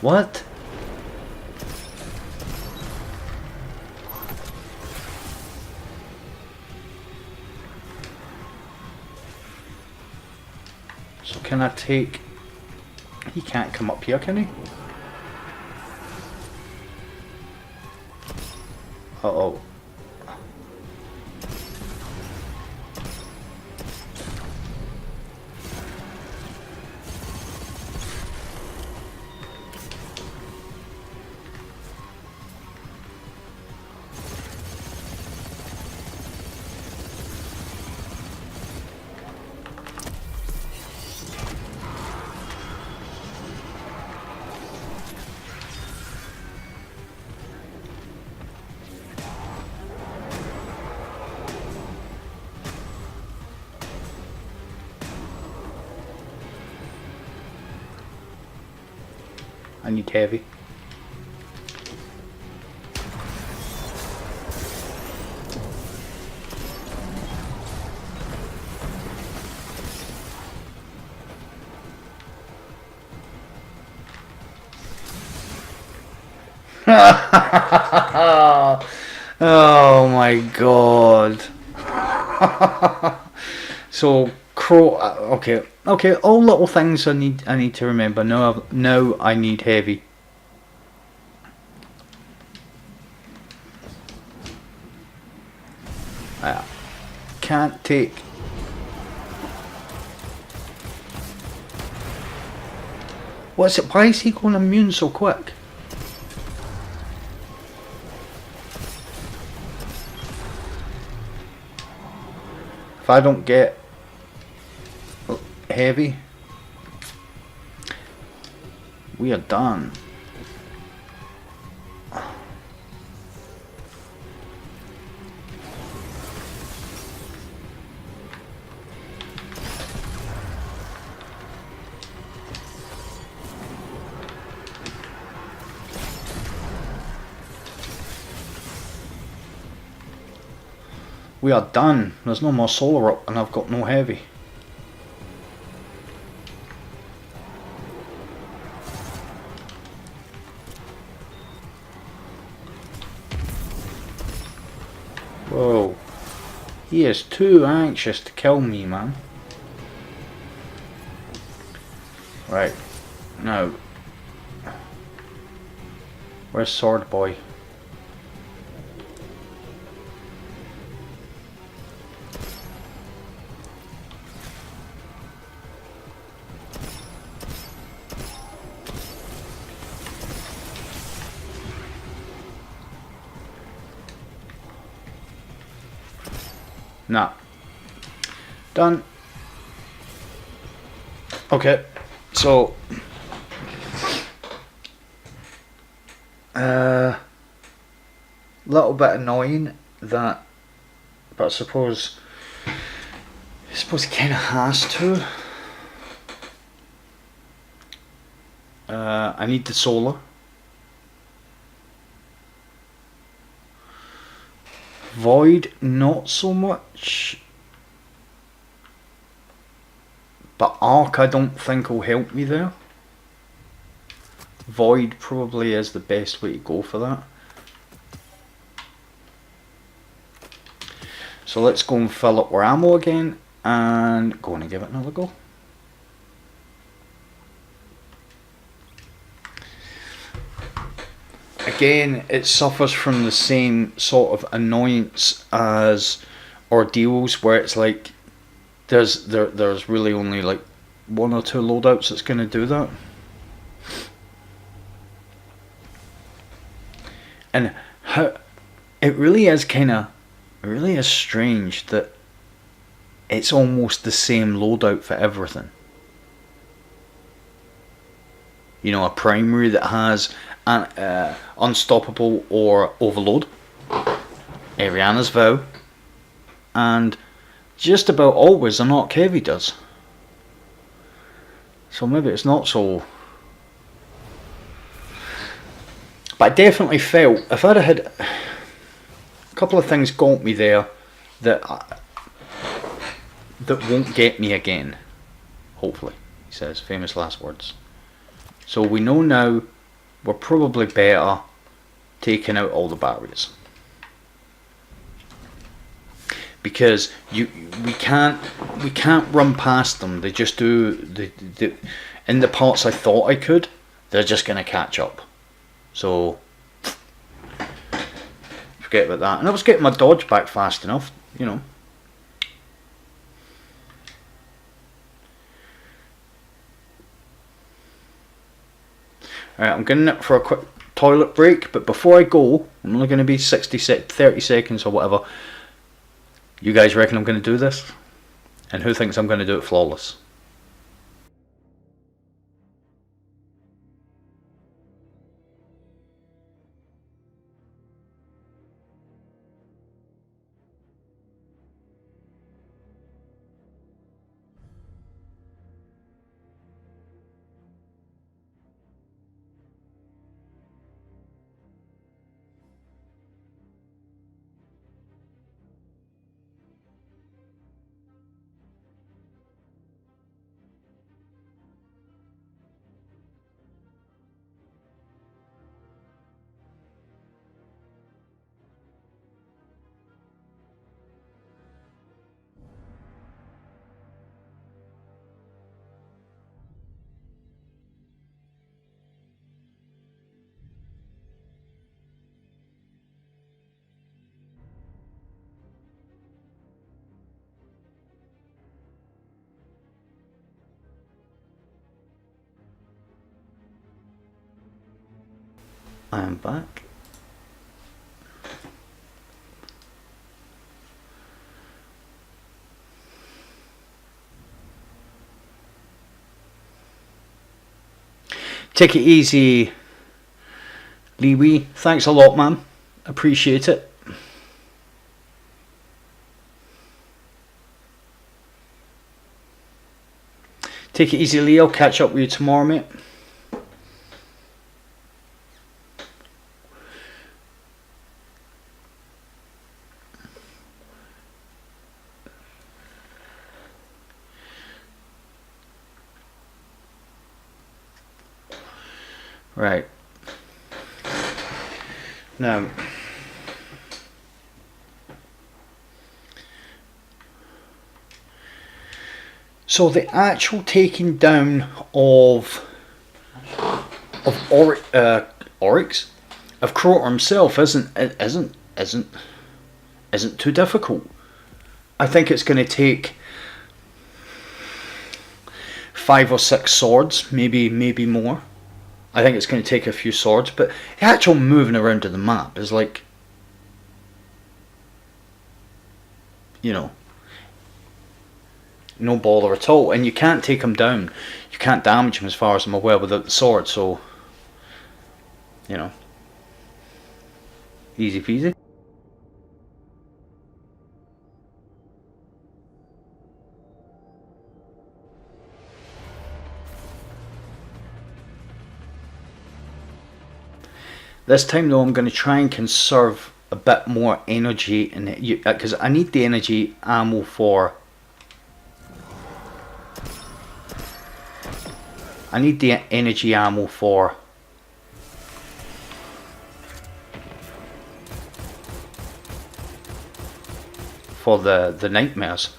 What? So can I take... He can't come up here, can he? Uh-oh. I need heavy. Oh my god. So crow. Okay. All little things I need to remember. Now I need heavy. I can't take. What's it? Why is he going immune so quick? If I don't get heavy, we are done. We are done. There's no more solar up and I've got no heavy. Whoa. He is too anxious to kill me, man. Right. Now. Where's Sword Boy? Nah. Done. Okay. So. Little bit annoying that, but I suppose he kind of has to. I need the solar. Void, not so much. But Arc, I don't think will help me there. Void probably is the best way to go for that. So let's go and fill up our ammo again and go on and give it another go. again, it suffers from the same sort of annoyance as Ordeals, where it's like there's really only like one or two loadouts that's going to do that. And how it really is strange that it's almost the same loadout for everything. You know, a primary that has an Unstoppable or Overload, Ariana's Vow, and just about always an Arc Heavy does. So maybe it's not so. But I definitely felt if I'd had a couple of things got me there that won't get me again. Hopefully, he says, famous last words. So we know now we're probably better taking out all the barriers, because we can't run past them. They just do the in the parts I thought I could, they're just gonna catch up. So forget about that. And I was getting my dodge back fast enough, you know. Alright, I'm getting it for a quick toilet break, but before I go, I'm only going to be 30 seconds or whatever. You guys reckon I'm going to do this? And who thinks I'm going to do it flawless? I am back. Take it easy, Lee Wee. Thanks a lot, man. Appreciate it. Take it easy, Lee. I'll catch up with you tomorrow, mate. Right. Now, so the actual taking down of Oryx, of Croter himself isn't too difficult. I think it's going to take 5 or 6 swords, maybe more. I think it's going to take a few swords, but the actual moving around to the map is like, you know, no bother at all. And you can't take him down. You can't damage him, as far as I'm aware, without the sword. So, you know, easy peasy. This time though, I'm going to try and conserve a bit more energy, because I need the energy ammo for. I need the energy ammo for the nightmares.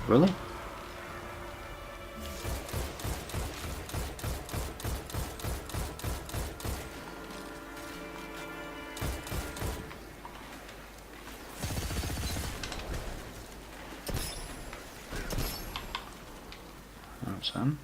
Really? That's him.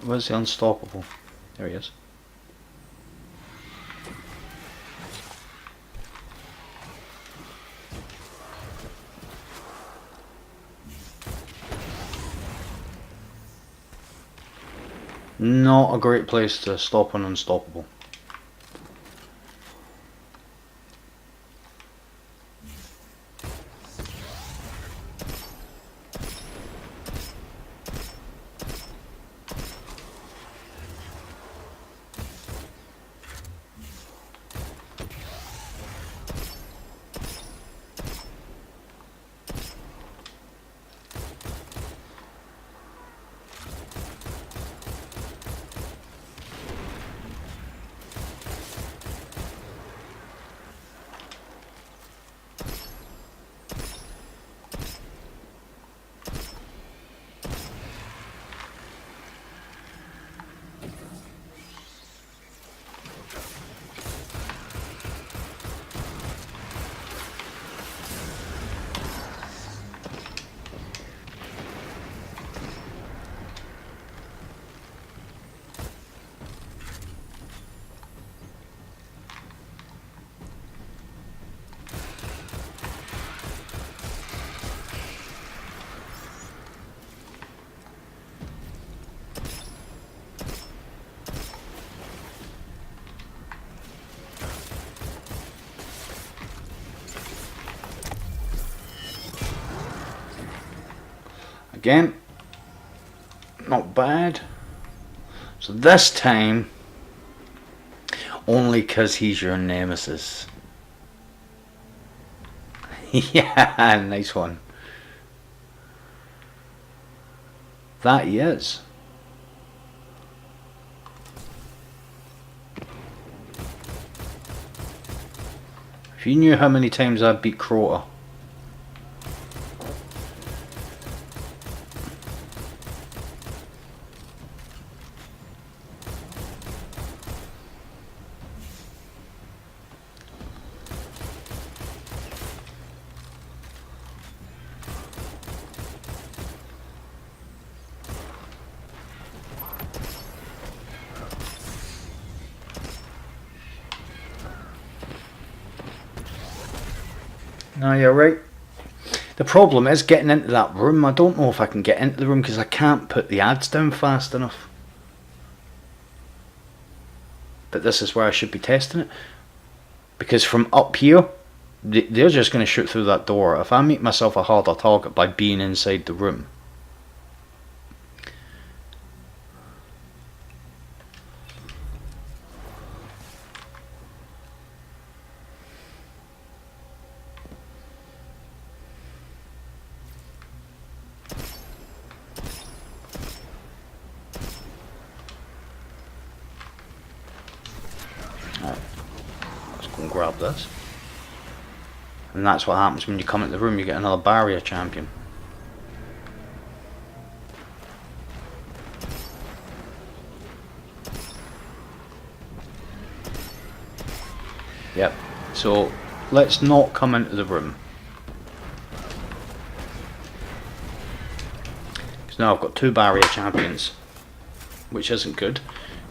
Where's the unstoppable? There he is. Not a great place to stop an unstoppable. Again, not bad. So this time, only because he's your nemesis. Yeah, nice one. That he is. If you knew how many times I beat Crota. No, you're right. The problem is getting into that room. I don't know if I can get into the room because I can't put the ads down fast enough. But this is where I should be testing it. Because from up here, they're just going to shoot through that door. If I make myself a harder target by being inside the room. And grab this, and that's what happens when you come into the room. You get another barrier champion. Yep, so let's not come into the room, because now I've got two barrier champions, which isn't good.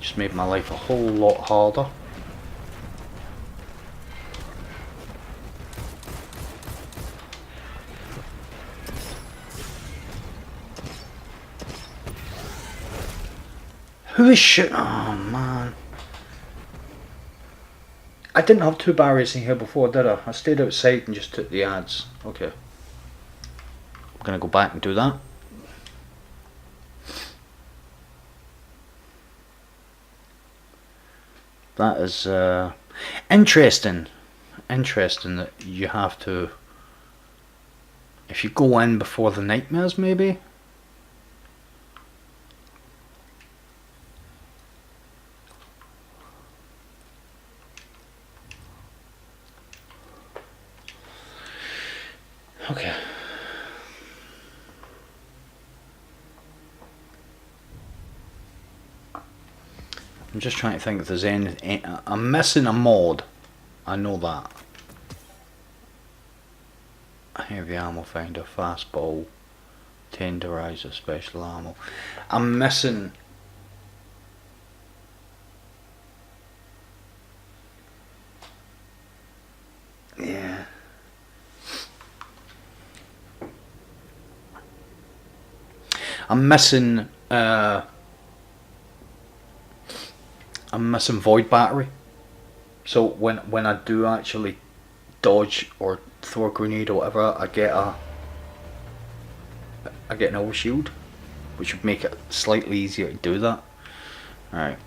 Just made my life a whole lot harder. Who is shit? Oh man. I didn't have two barriers in here before, did I? I stayed outside and just took the ads. Okay. I'm gonna go back and do that. That is interesting. interesting that you have to, if you go in before the nightmares, maybe. Okay. I'm just trying to think if there's any. I'm missing a mod. I know that. Heavy ammo finder, fastball, tenderizer, special ammo. I'm missing. Yeah. I'm missing. I'm missing void battery. So when I do actually dodge or throw a grenade or whatever, I get an overshield, which would make it slightly easier to do that. Alright.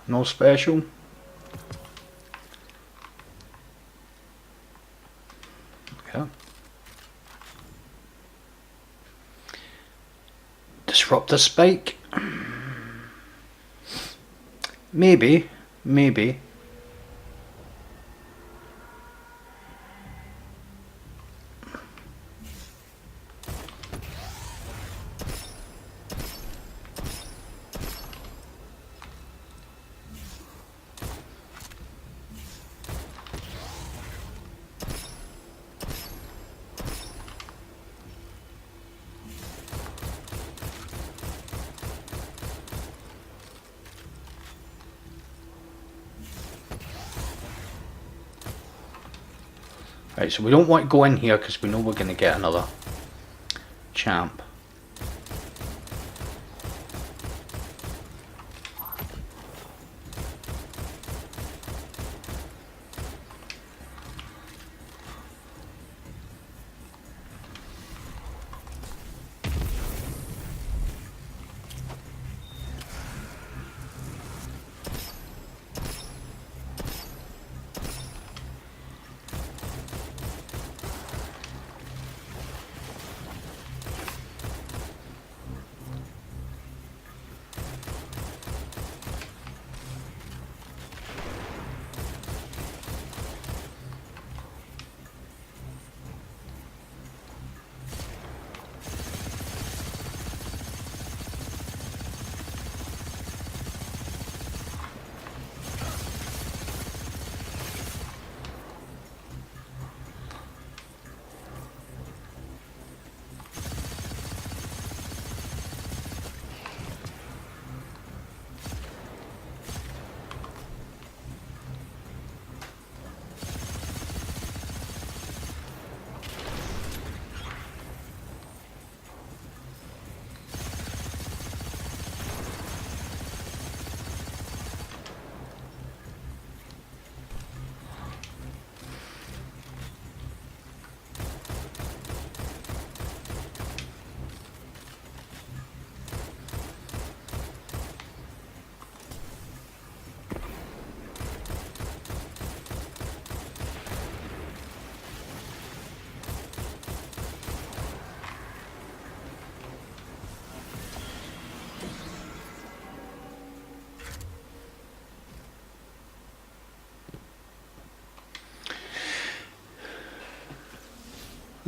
No special. Okay. Disruptor spike. Maybe. Right, so we don't want to go in here because we know we're going to get another champ.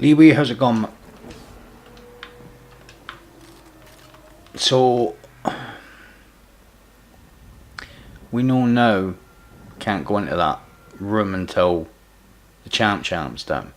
Liwi, how's it gone? So we know now can't go into that room until the champ's down.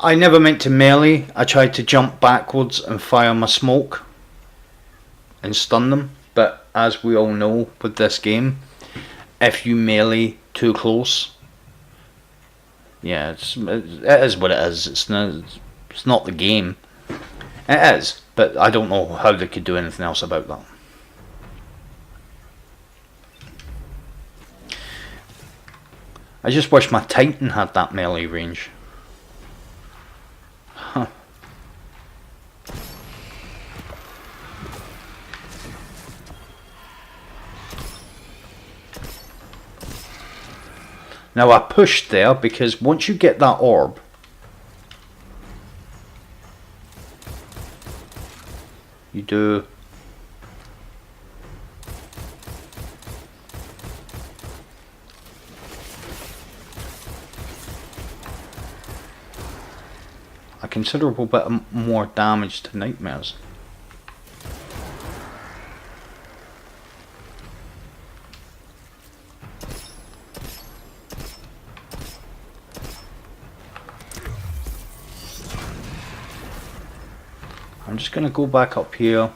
I never meant to melee. I tried to jump backwards and fire my smoke and stun them, but as we all know with this game, if you melee too close, yeah, it is what it is. It's not the game. It is, but I don't know how they could do anything else about that. I just wish my Titan had that melee range. Huh. Now I pushed there because once you get that orb, you do a considerable bit more damage to nightmares. I'm just going to go back up here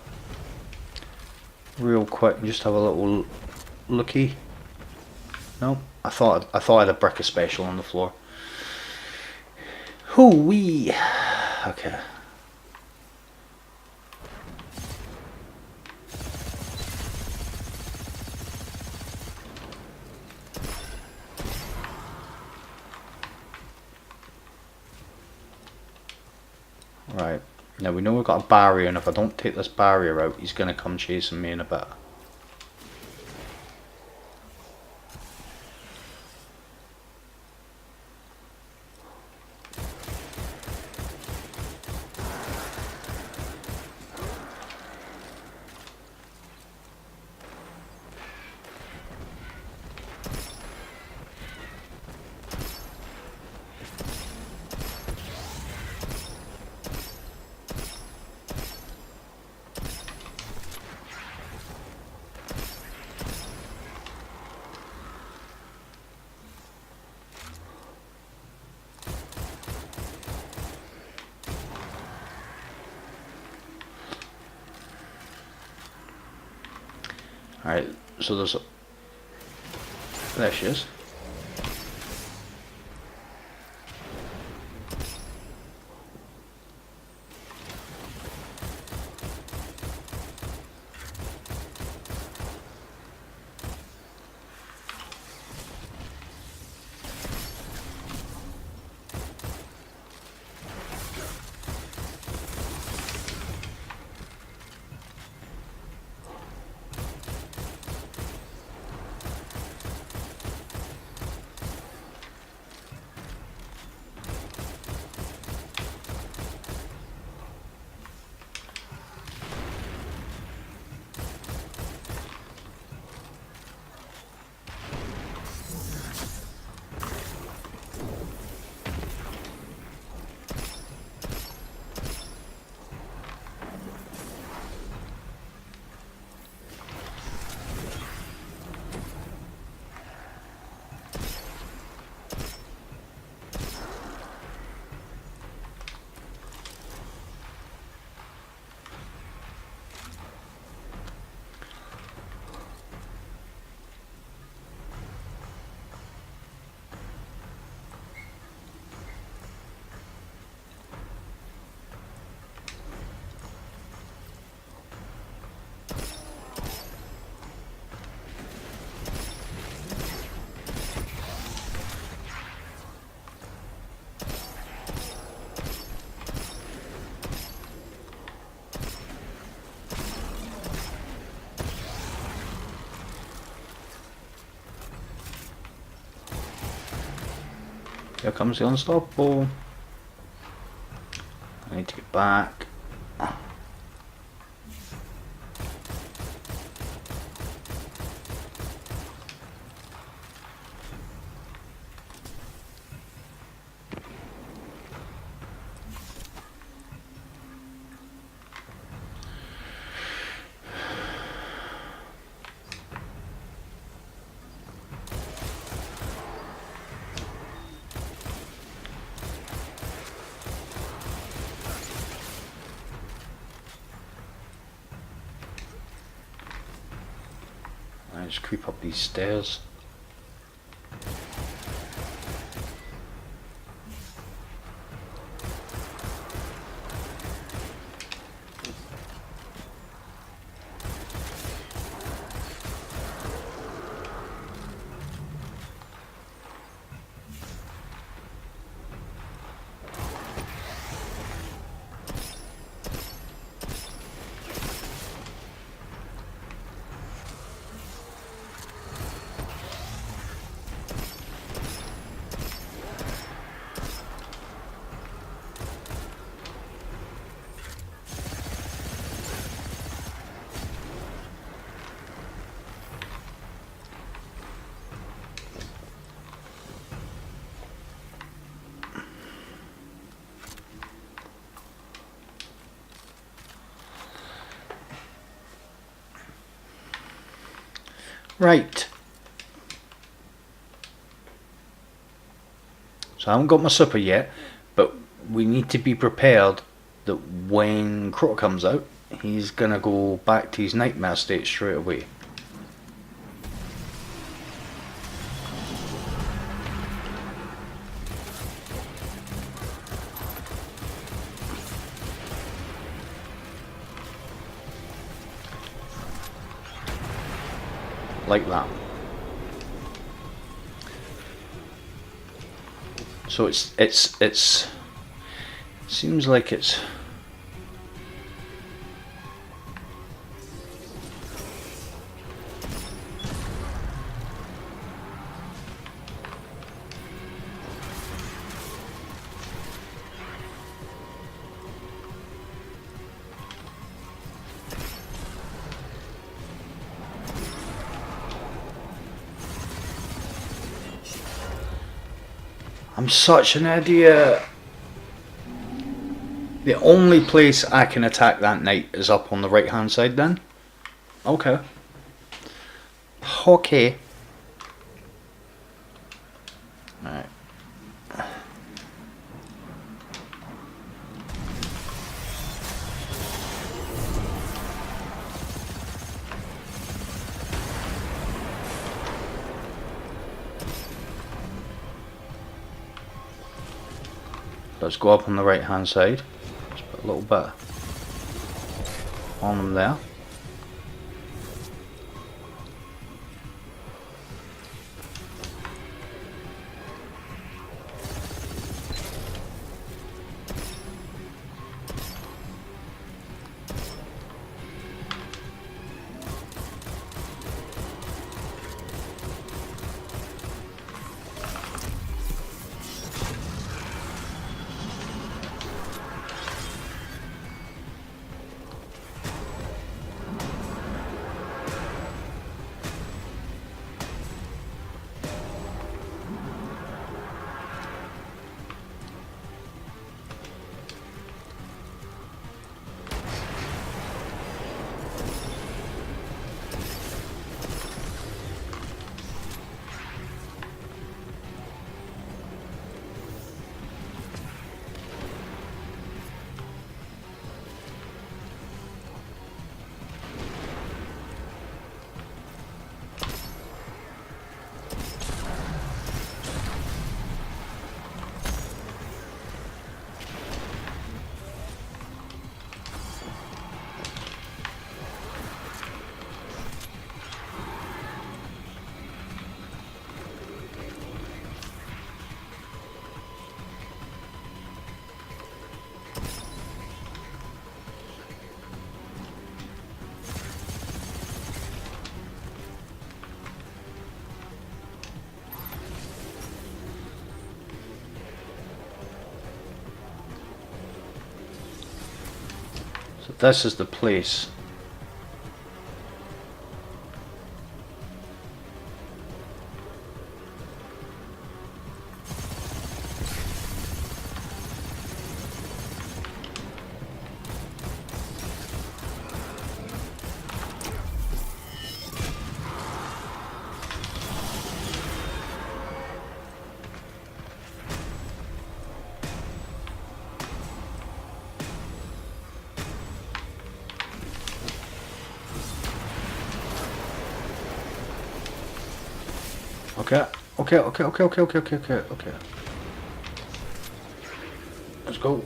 real quick and just have a little looky. No, I thought I had a brick of special on the floor. Hoo-wee. Okay. Right. Now we know we've got a barrier, and if I don't take this barrier out, he's going to come chasing me in a bit. Alright, so there she is. Here comes the unstoppable. I need to get back. I just creep up these stairs. Right. So I haven't got my supper yet, but we need to be prepared that when Crota comes out, he's gonna go back to his nightmare state straight away. Like that. So it's seems like it's I'm such an idiot. The only place I can attack that knight is up on the right hand side then? Okay. Okay. Alright. Let's go up on the right hand side. Just put a little bit on them there. So this is the place. Okay. Okay. Let's go.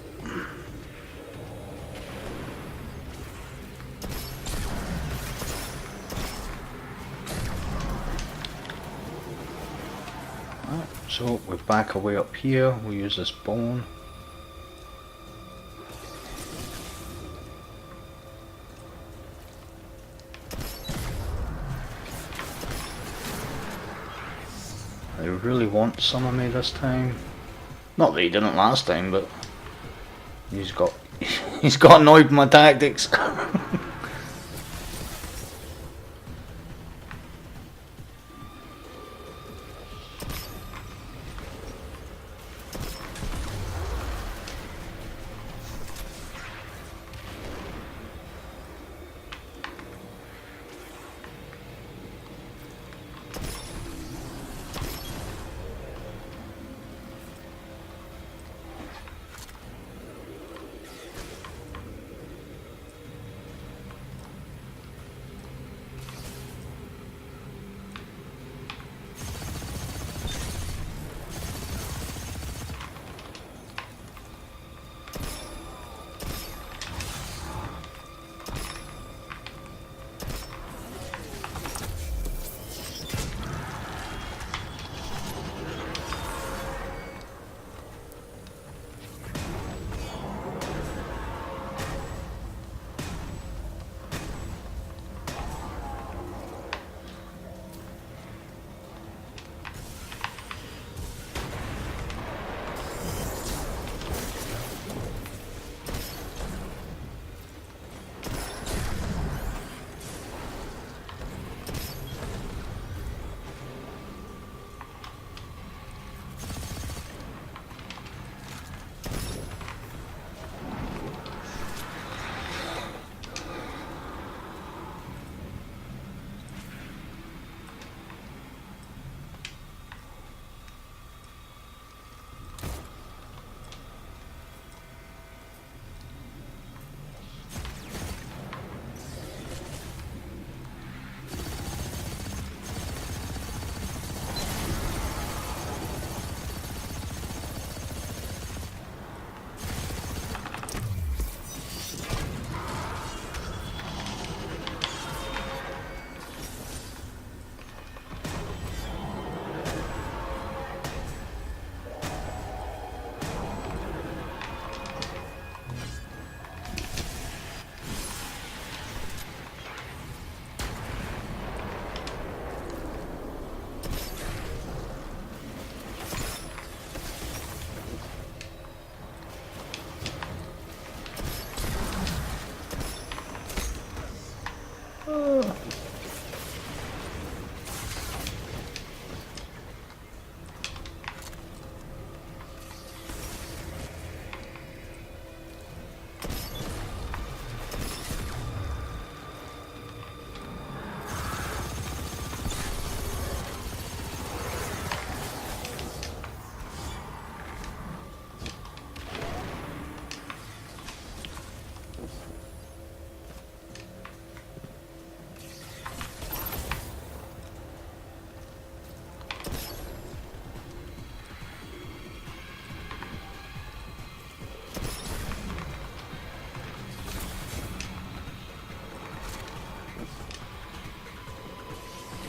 Right, so we're back away up here. We'll use this bone. They really want some of me this time. Not that he didn't last time, but he's got he's got annoyed with my tactics.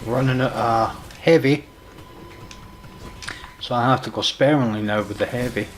Running at heavy, so I have to go sparingly now with the heavy.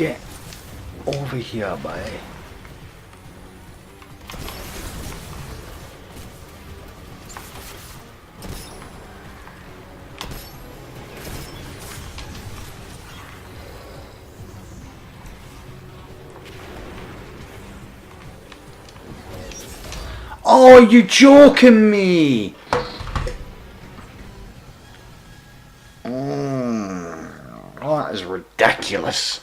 Get over here, boy. Oh, you joking me? Oh, that is ridiculous.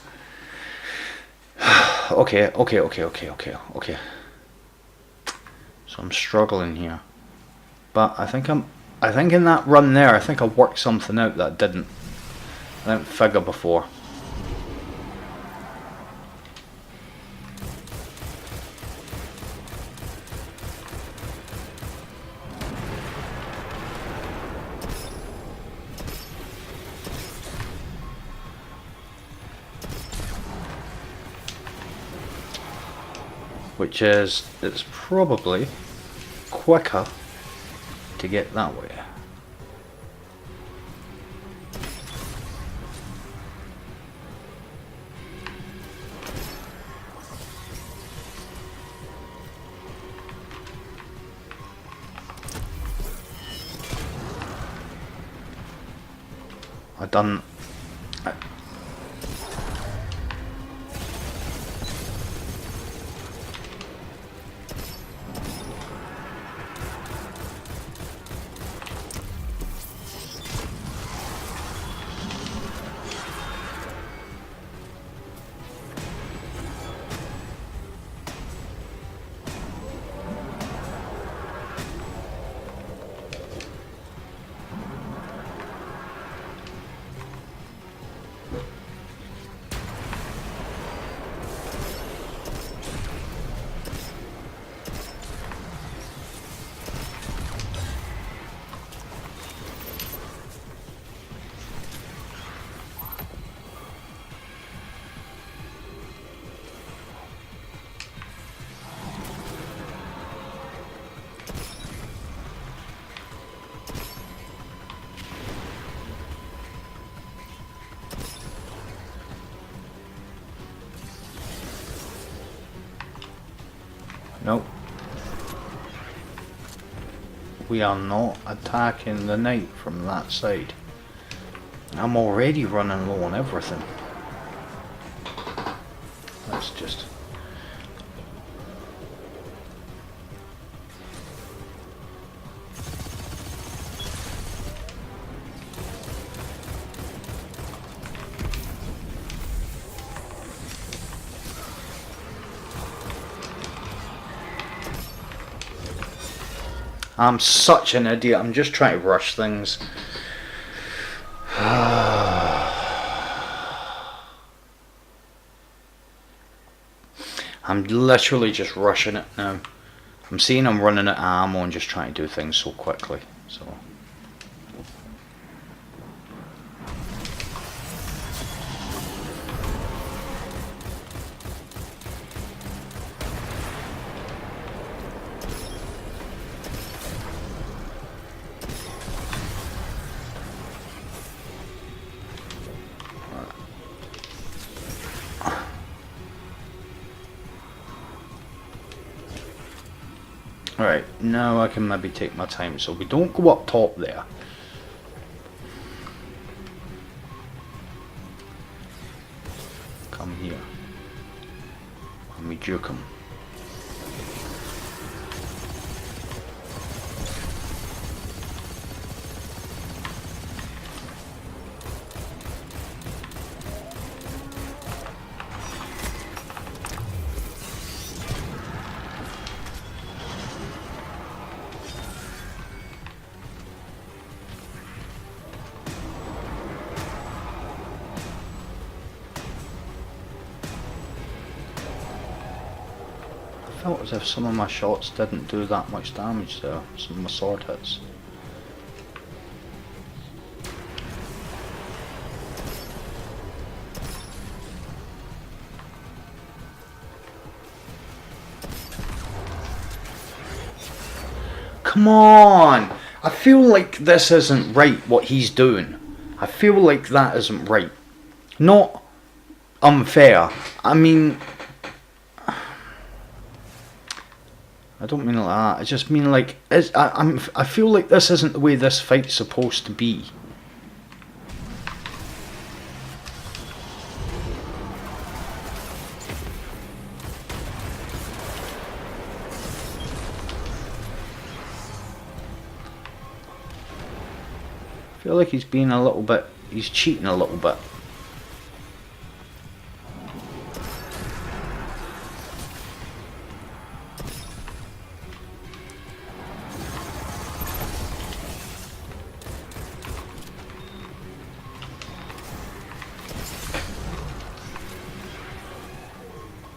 Okay. So I'm struggling here, but I think in that run there, I think I worked something out that I didn't figure before. Which is, it's probably quicker to get that way. I done. Nope. We are not attacking the knight from that side. I'm already running low on everything. Let's just... I'm such an idiot. I'm just trying to rush things. I'm literally just rushing it now. I'm seeing I'm running out of ammo and just trying to do things so quickly. So. Alright, now I can maybe take my time so we don't go up top there. Come here. And we juke him. I felt as if some of my shots didn't do that much damage there, some of my sword hits. Come on! I feel like this isn't right what he's doing. I feel like that isn't right. Not unfair. I mean, I don't mean like that. I just mean like I feel like this isn't the way this fight's supposed to be. I feel like he's being a little bit. He's cheating a little bit.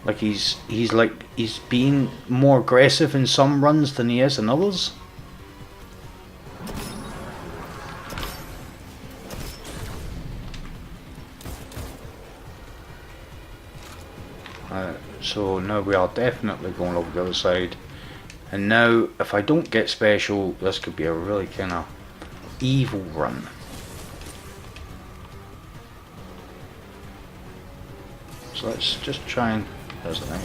Like he's being more aggressive in some runs than he is in others. So now we are definitely going over the other side. And now, if I don't get special, this could be a really kind of evil run. So let's just try and... There's the thing.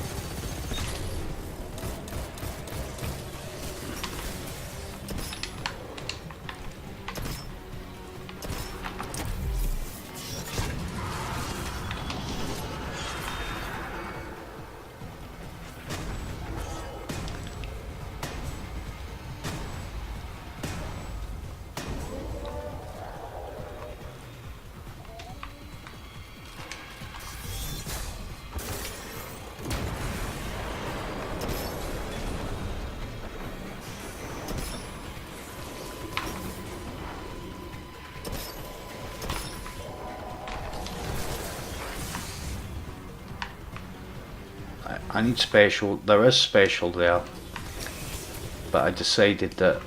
I need special. There is special there, but I decided that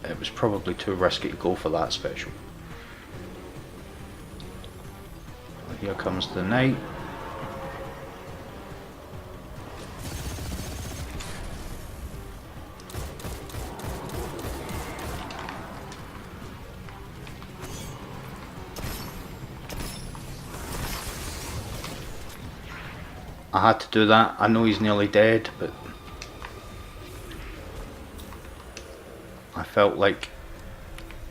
it was probably too risky to go for that special. Here comes the knight. I had to do that. I know he's nearly dead, but I felt like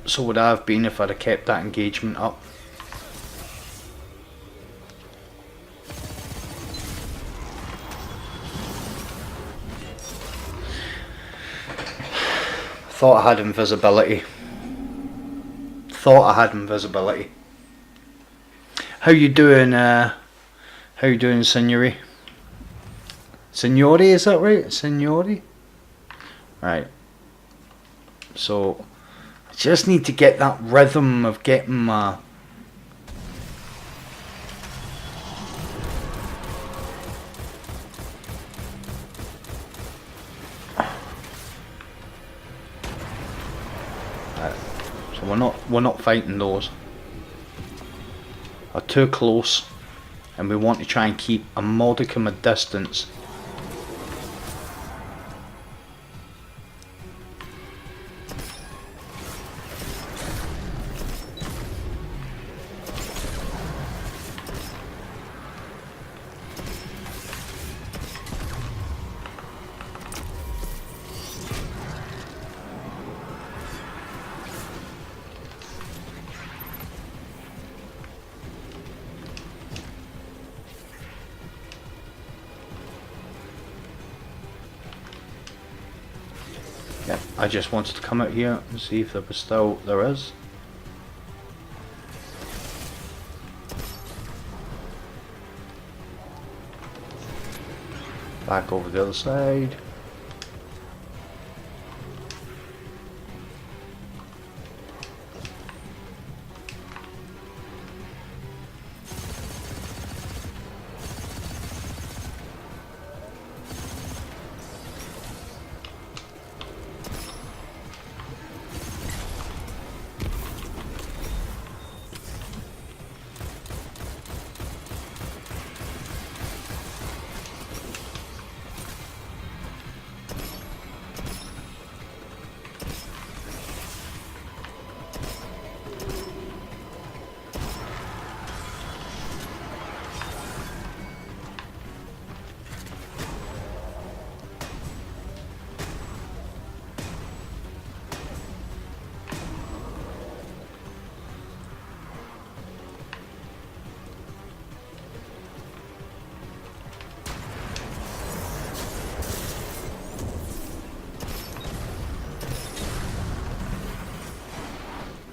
so would I have been if I'd have kept that engagement up. Thought I had invisibility. How you doing, Signori? Signori, is that right? Signori? Right. So, I just need to get that rhythm of getting my... Right. So we're not fighting those. Are too close, and we want to try and keep a modicum of distance. Yeah, I just wanted to come out here and see if there was still... There is. Back over the other side.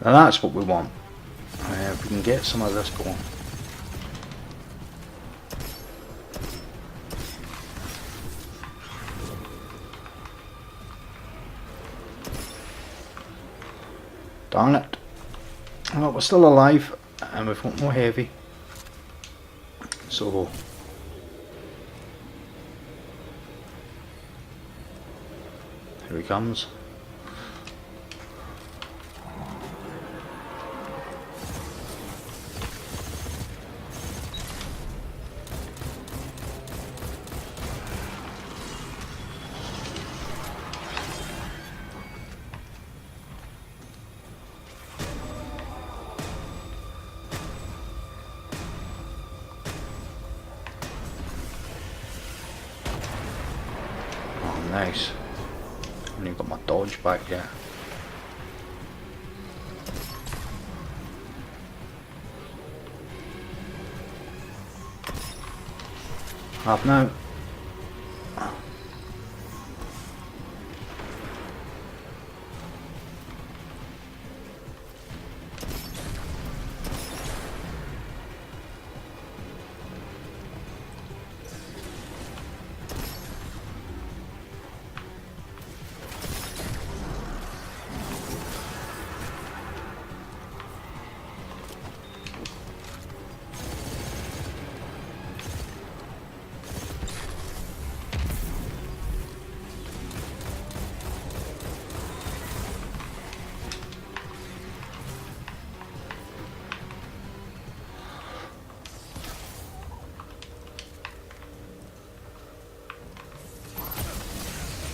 Now that's what we want. If we can get some of this going. Darn it. Well, we're still alive, and we've got more heavy. So... here he comes. Oh, nice. Only got my dodge back there. Half now.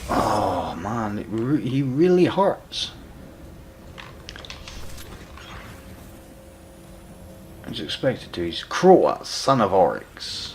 Oh man, he really hurts. He's expected to. He's Croat, son of Oryx.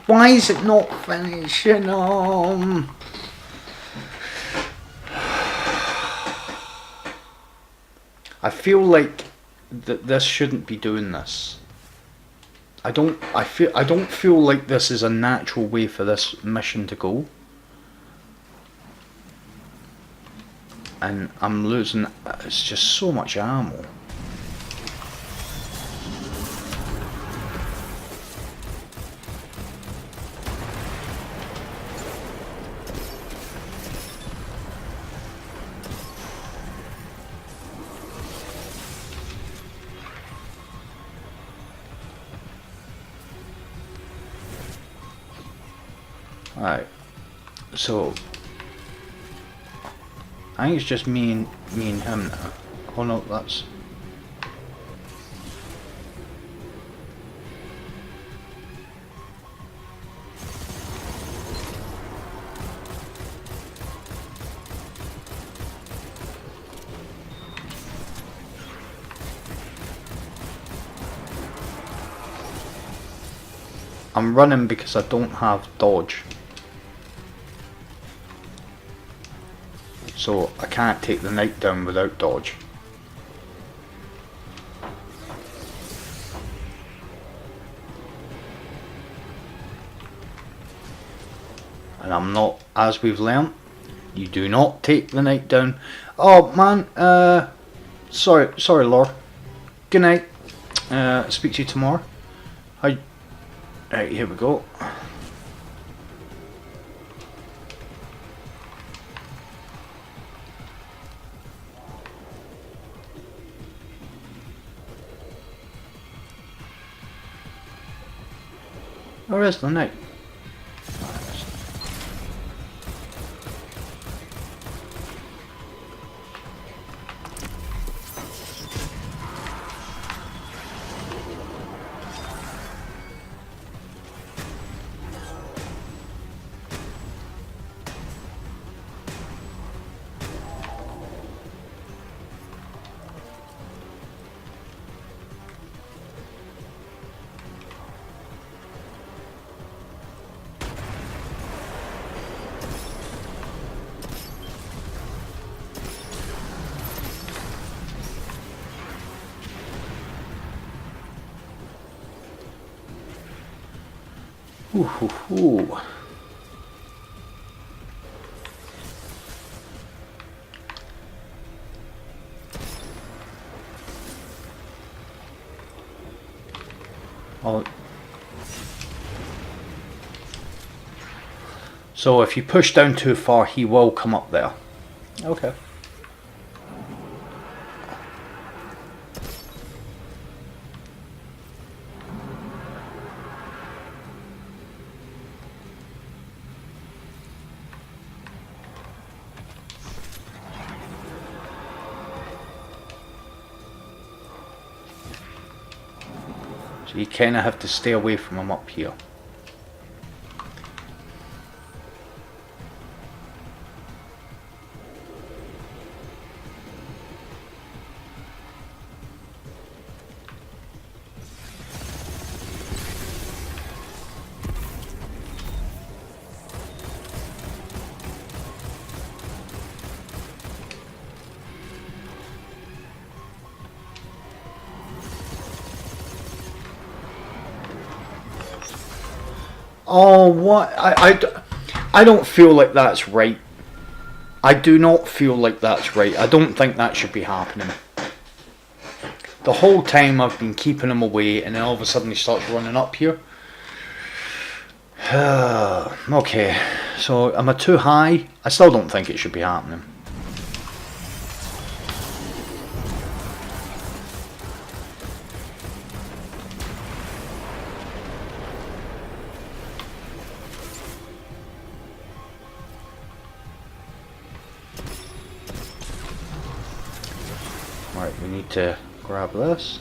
Why is it not finishing? I feel like this shouldn't be doing this. I don't feel like this is a natural way for this mission to go. And I'm losing, it's just so much ammo. Alright, so I think it's just me and him now. Oh no, that's... I'm running because I don't have dodge. So I can't take the knight down without dodge. And I'm not, as we've learnt, you do not take the knight down. Oh man, sorry Lord. Good night. Speak to you tomorrow. Right, here we go. Where is the knight? Ooh, ooh, ooh. Oh. So if you push down too far, he will come up there. Okay. So you kind of have to stay away from him up here. Oh, what? I don't feel like that's right. I do not feel like that's right. I don't think that should be happening. The whole time I've been keeping him away, and then all of a sudden he starts running up here. Okay, so am I too high? I still don't think it should be happening. Right, we need to grab this.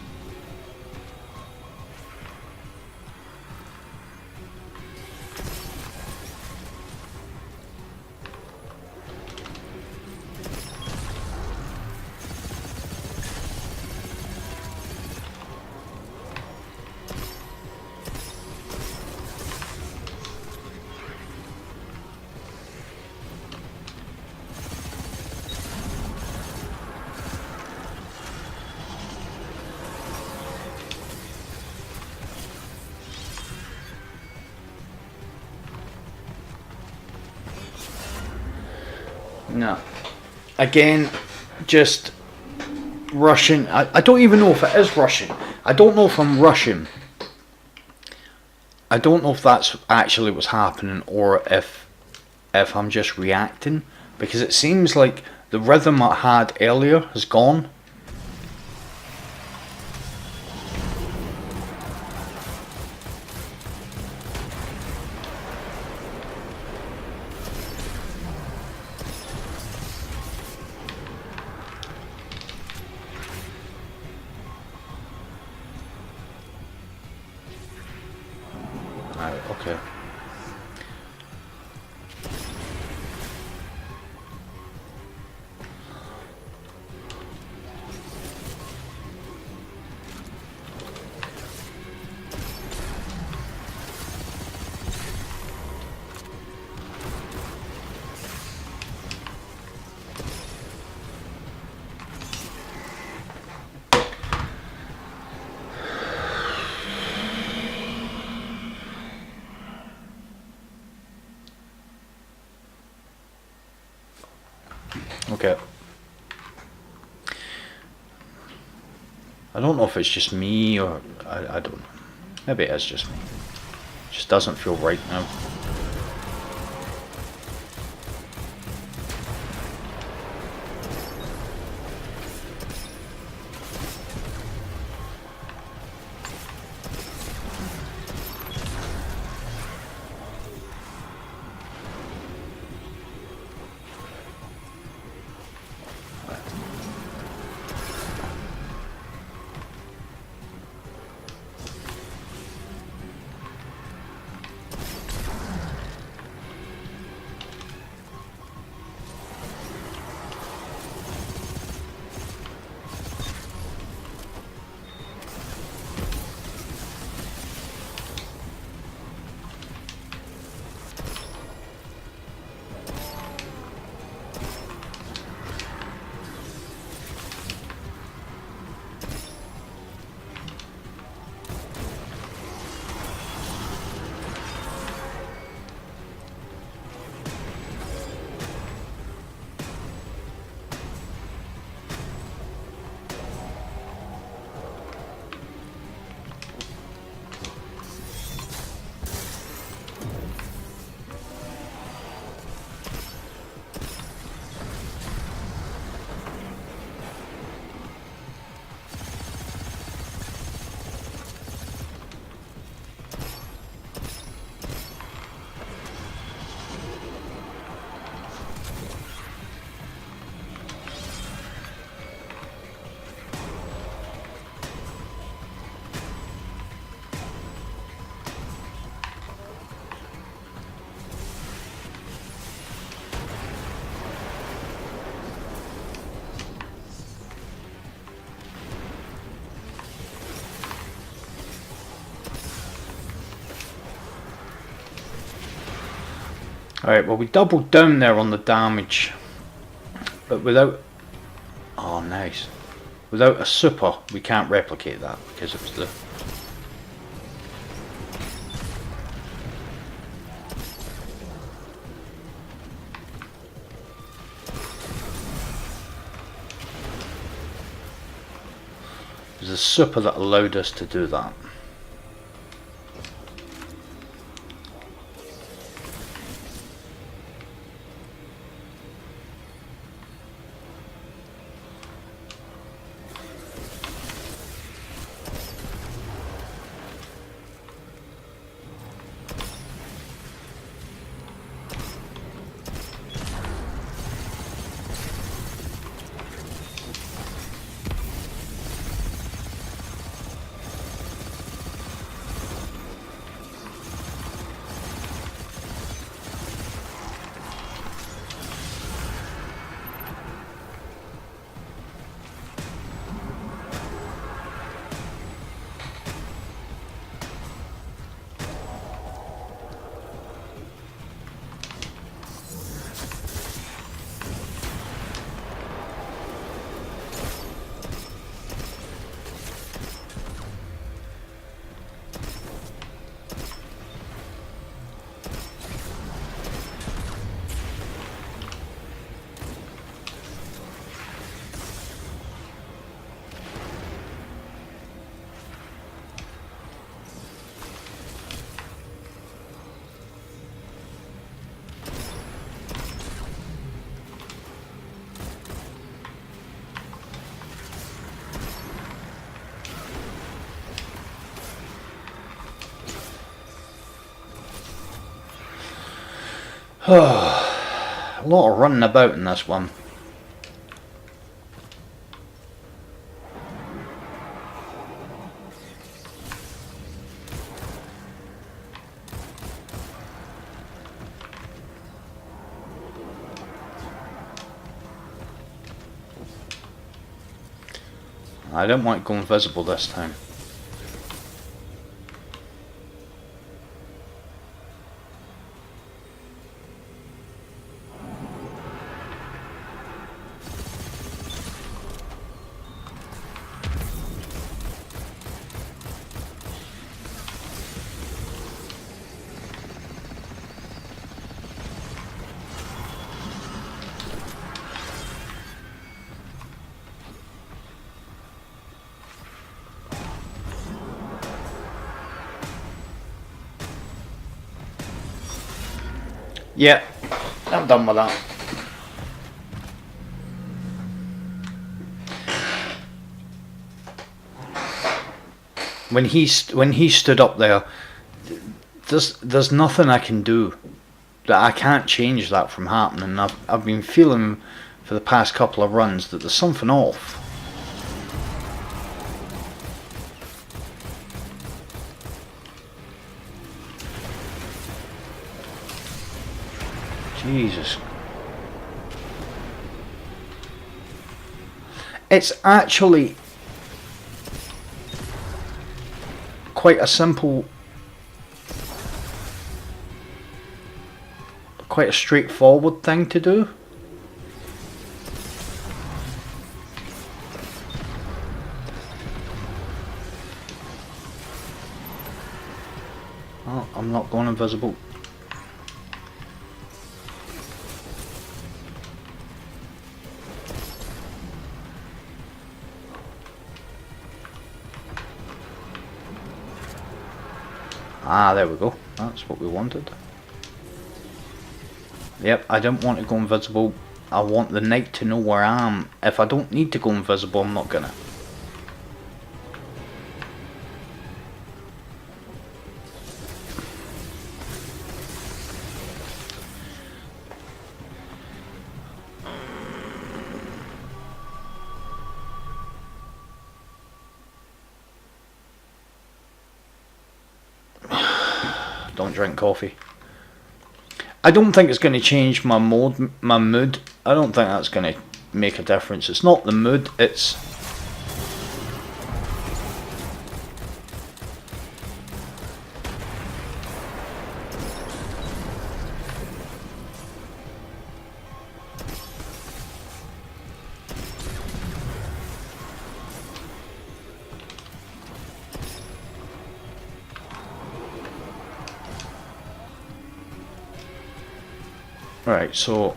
No. Again, just rushing. I don't even know if it is rushing. I don't know if I'm rushing. I don't know if that's actually what's happening or if I'm just reacting. Because it seems like the rhythm I had earlier has gone. Okay. Okay. I don't know if it's just me or I don't know. Maybe it is just me. It just doesn't feel right now. Alright, well we doubled down there on the damage. But without... Oh, nice. Without a super, we can't replicate that because it was the... It was the super that allowed us to do that. A lot of running about in this one. I don't want to go invisible this time. Yeah, I'm done with that. When he stood up there, there's nothing I can do. That I can't change that from happening. I've been feeling for the past couple of runs that there's something off. Jesus. It's actually quite a simple, quite a straightforward thing to do. Oh, I'm not going invisible. Ah, there we go. That's what we wanted. Yep, I don't want to go invisible. I want the knight to know where I am. If I don't need to go invisible, I'm not gonna. Don't drink coffee. I don't think it's going to change my mood. I don't think that's going to make a difference. It's not the mood, it's... Right, so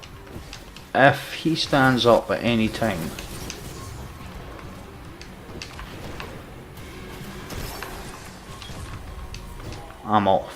if he stands up at any time, I'm off.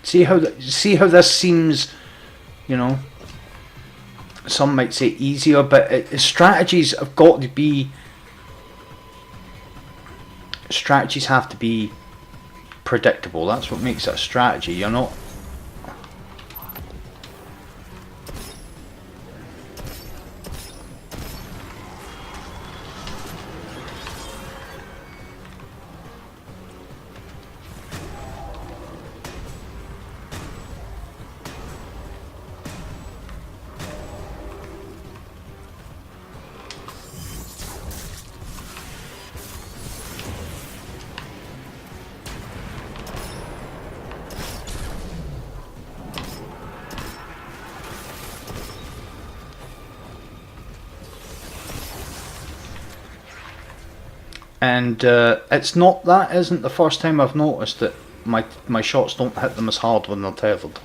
See how this seems, you know, some might say easier, but strategies have got to be, strategies have to be predictable. That's what makes it a strategy. You're not, and it's not, that isn't the first time I've noticed that my shots don't hit them as hard when they're tethered.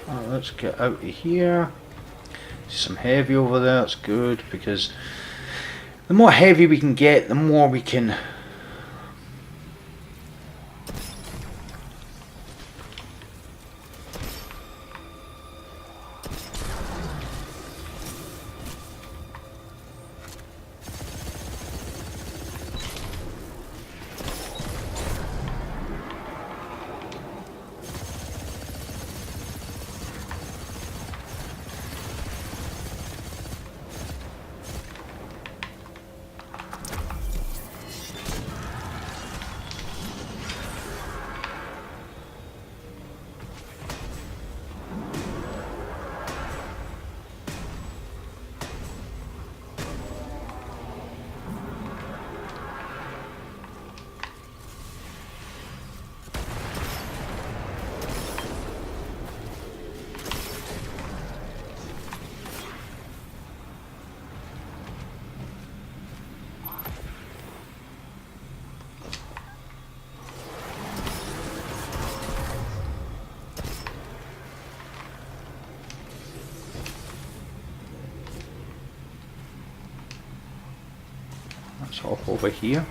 Right, let's get out of here. See some heavy over there, that's good, because the more heavy we can get, the more we can let's hop over here.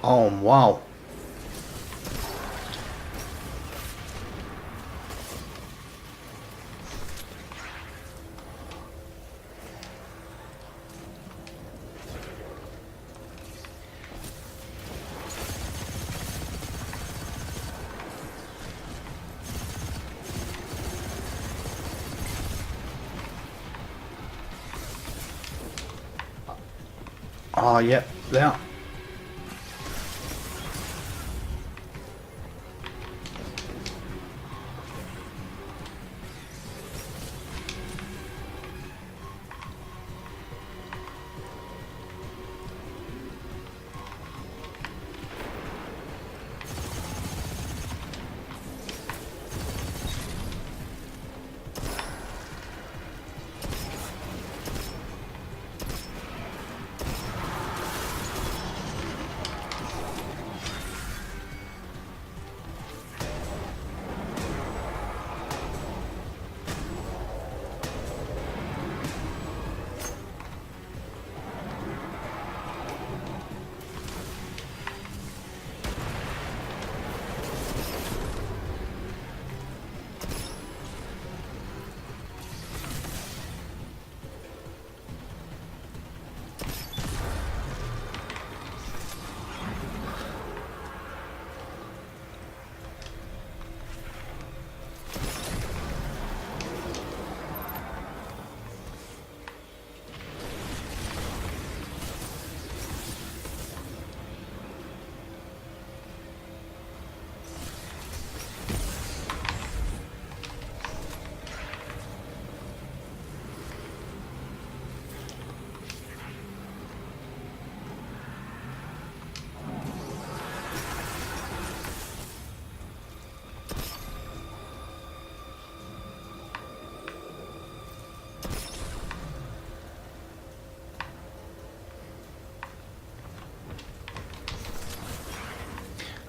Oh, wow. Oh, yep, there.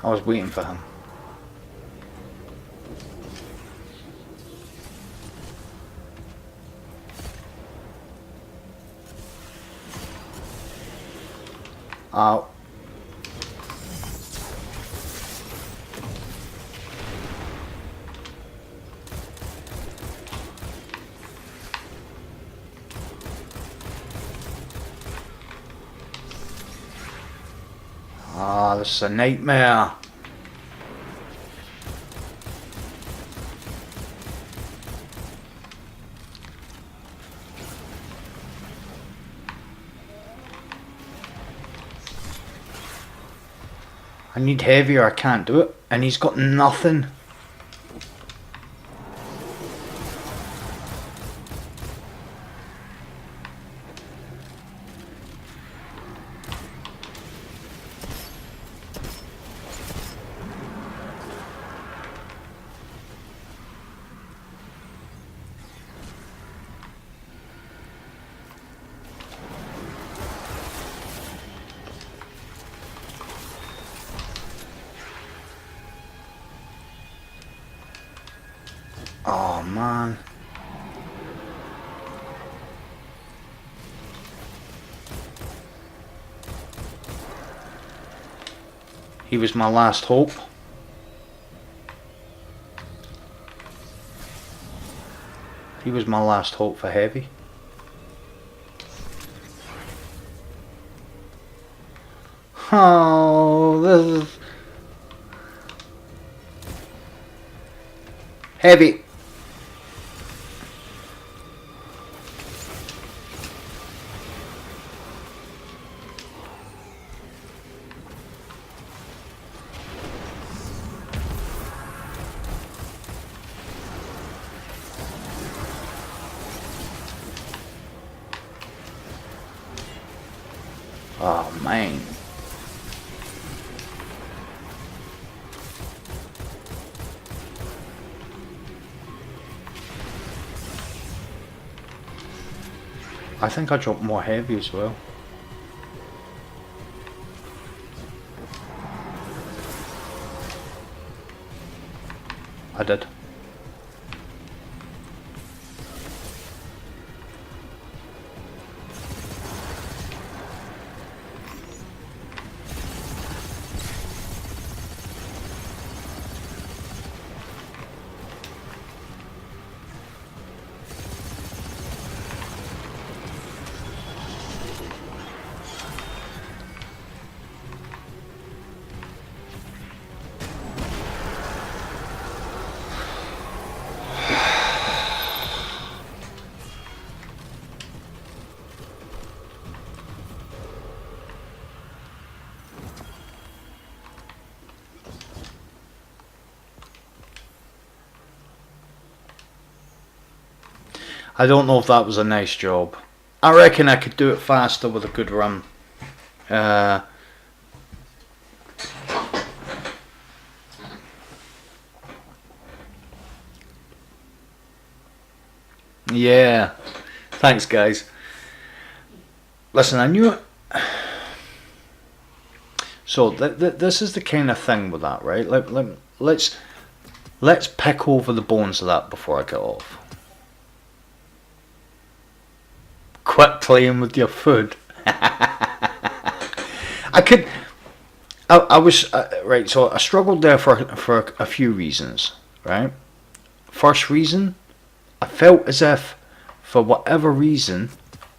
I was waiting for him. Ow. Ah, this is a nightmare. I need heavier, I can't do it. And he's got nothing. Oh man. He was my last hope. He was my last hope for heavy. Oh, this is heavy. Oh man. I think I dropped more heavy as well. I did. I don't know if that was a nice job. I reckon I could do it faster with a good run. Yeah. Thanks, guys. Listen, I knew it. So this is the kind of thing with that, right? Let's pick over the bones of that before I get off. Quit playing with your food. I was right. So I struggled there for a few reasons. Right. First reason, I felt as if, for whatever reason,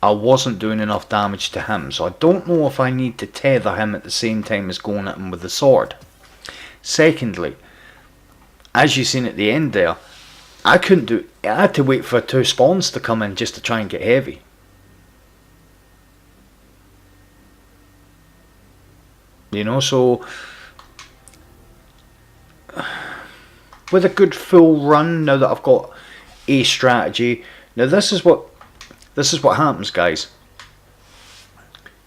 I wasn't doing enough damage to him. So I don't know if I need to tether him at the same time as going at him with the sword. Secondly, as you seen at the end there, I couldn't do. I had to wait for 2 spawns to come in just to try and get heavy. You know, so with a good full run, now that I've got a strategy, now this is what happens, guys.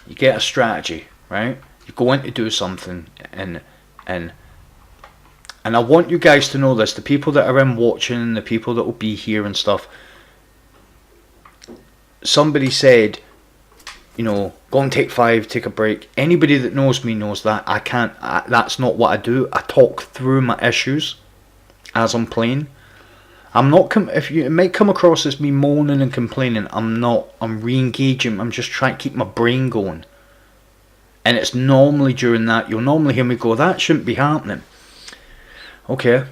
You get a strategy, right? You go in to do something, and I want you guys to know this, the people that are in watching, the people that will be here and stuff. Somebody said, you know, go and take 5, take a break. Anybody that knows me knows that I can't. That's not what I do. I talk through my issues as I'm playing. I'm not. It might come across as me moaning and complaining. I'm not. I'm re-engaging. I'm just trying to keep my brain going. And it's normally during that you'll normally hear me go, "That shouldn't be happening." Okay,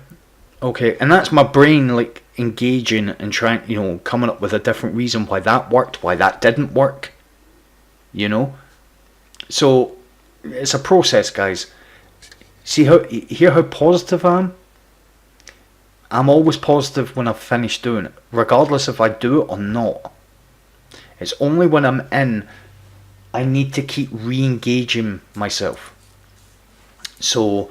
and that's my brain like engaging and trying, you know, coming up with a different reason why that worked, why that didn't work. You know, so it's a process, guys. Hear how positive I am. I'm always positive when I've finished doing it, regardless if I do it or not. It's only when I'm in, I need to keep re-engaging myself. So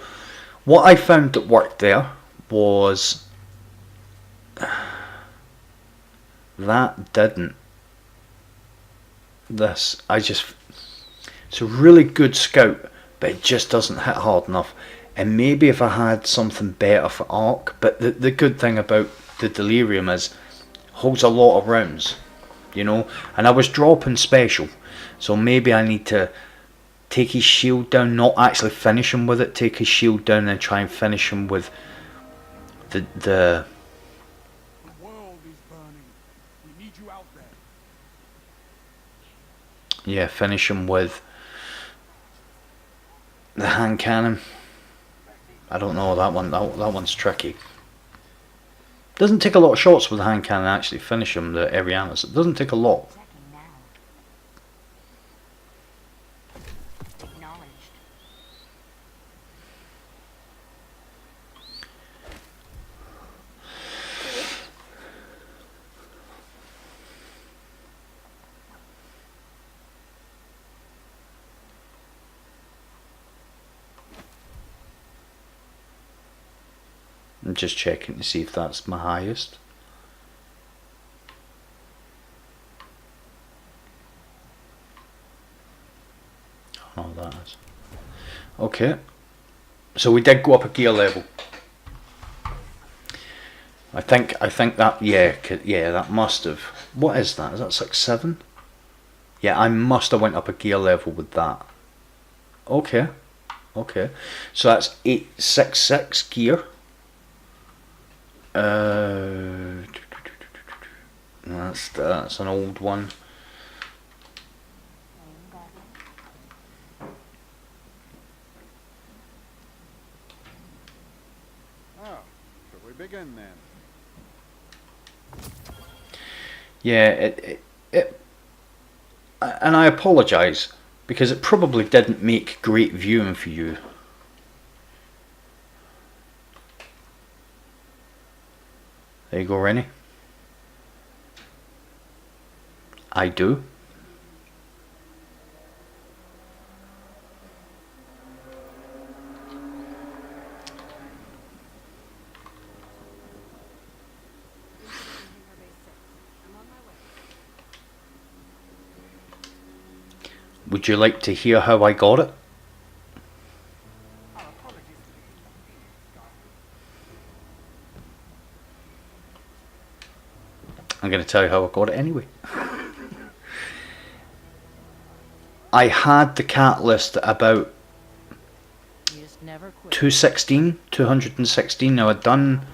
what I found that worked there was that didn't. This, it's a really good scout, but it just doesn't hit hard enough. And maybe if I had something better for arc, but the good thing about the delirium is holds a lot of rounds, you know. And I was dropping special, so maybe I need to take his shield down, not actually finish him with it, take his shield down and try and finish him with the The world is burning. We need you out there. yeah, finish him with the hand cannon. I don't know, that one's tricky. Doesn't take a lot of shots with the hand cannon to actually finish him, the Arianas. It doesn't take a lot. Checking now. Acknowledged. I'm just checking to see if that's my highest. Oh, that is. Okay. So we did go up a gear level. I think that, yeah, that must have. What is that? Is that 6-7? Yeah, I must have went up a gear level with that. Okay. So that's 866 gear. That's an old one. Oh, shall we begin then? Yeah, it and I apologise because it probably didn't make great viewing for you. There you go, Rennie. I do. I'm on my way. Would you like to hear how I got it? I'm going to tell you how I got it anyway. I had the catalyst at about You just never quit. 216. Now I'd done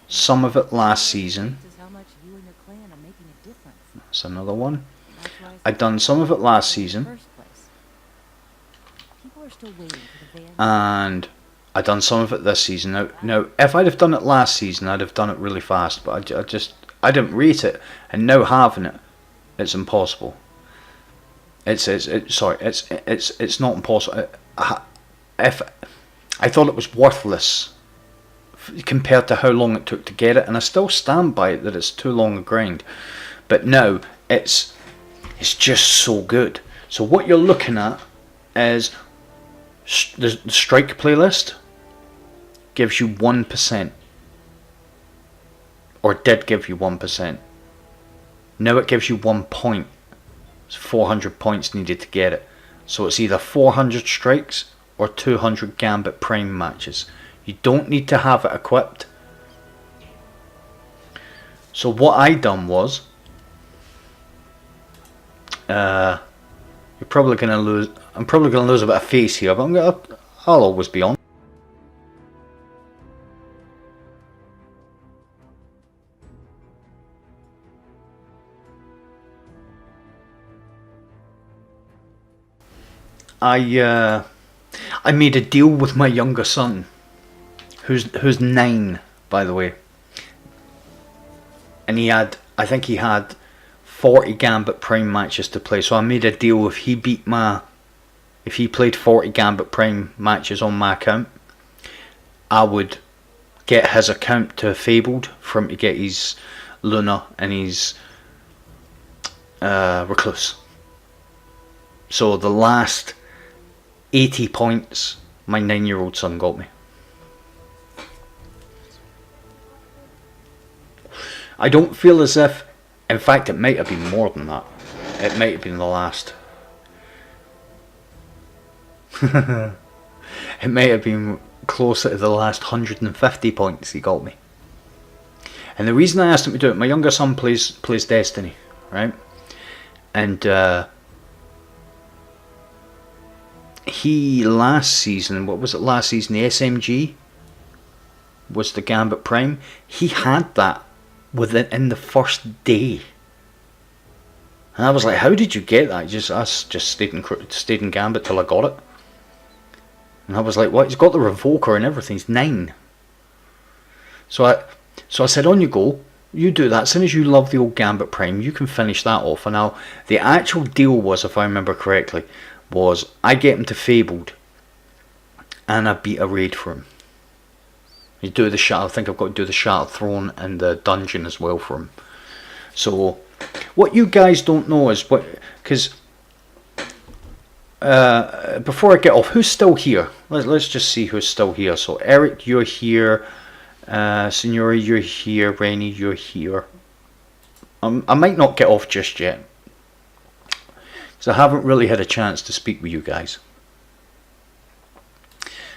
some of it last season. This is how much you and your clan are making a difference. That's another one. That's why I I'd done some of it last season, first place. People are still waiting for the van. and I'd done some of it this season. Now, if I'd have done it last season, I'd have done it really fast, but I didn't rate it, and now having it, it's impossible. It's not impossible. If I thought it was worthless compared to how long it took to get it, and I still stand by it that it's too long a grind. But now it's just so good. So what you're looking at is the strike playlist gives you 1%, or did give you 1%. Now it gives you 1 point. It's 400 points needed to get it. So it's either 400 strikes or 200 Gambit Prime matches. You don't need to have it equipped. So what I done was, you're probably gonna lose. I'm probably gonna lose a bit of face here, but I'll always be on. I made a deal with my younger son, who's 9, by the way, and I think he had 40 Gambit Prime matches to play. So I made a deal: if he played 40 Gambit Prime matches on my account, I would get his account to Fabled for him to get his Luna and his Recluse. So the last 80 points my 9-year-old son got me. I don't feel as if, in fact, it might have been more than that. It might have been the last. It might have been closer to the last 150 points he got me. And the reason I asked him to do it, my younger son plays Destiny, right? And he last season, what was it last season? The SMG was the Gambit Prime. He had that in the first day, and I was like, "How did you get that?" I just stayed in Gambit till I got it, and I was like, "What? He's got the Revoker and everything. He's 9." So I said, "On you go. You do that. As soon as you love the old Gambit Prime, you can finish that off." And now the actual deal was, if I remember correctly, was I get him to Fabled, and I beat a raid for him. You do the Shadow. I think I've got to do the Shadow Throne and the dungeon as well for him. So what you guys don't know is because before I get off, who's still here? Let's just see who's still here. So Eric, you're here. Signora, you're here. Rainy, you're here. I might not get off just yet, because I haven't really had a chance to speak with you guys.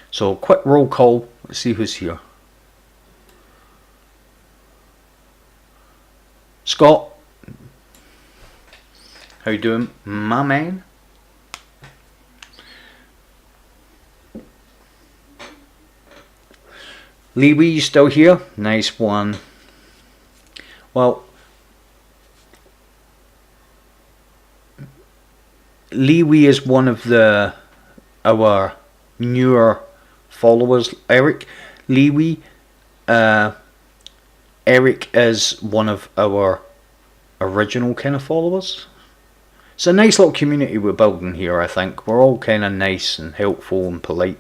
So quick roll call. Let's see who's here. Scott, how you doing, my man? Lee Wee, you still here? Nice one. Well, Lee Wee is one of our newer followers. Eric, Lee Wee, Eric is one of our original kind of followers. It's a nice little community we're building here. I think we're all kind of nice and helpful and polite,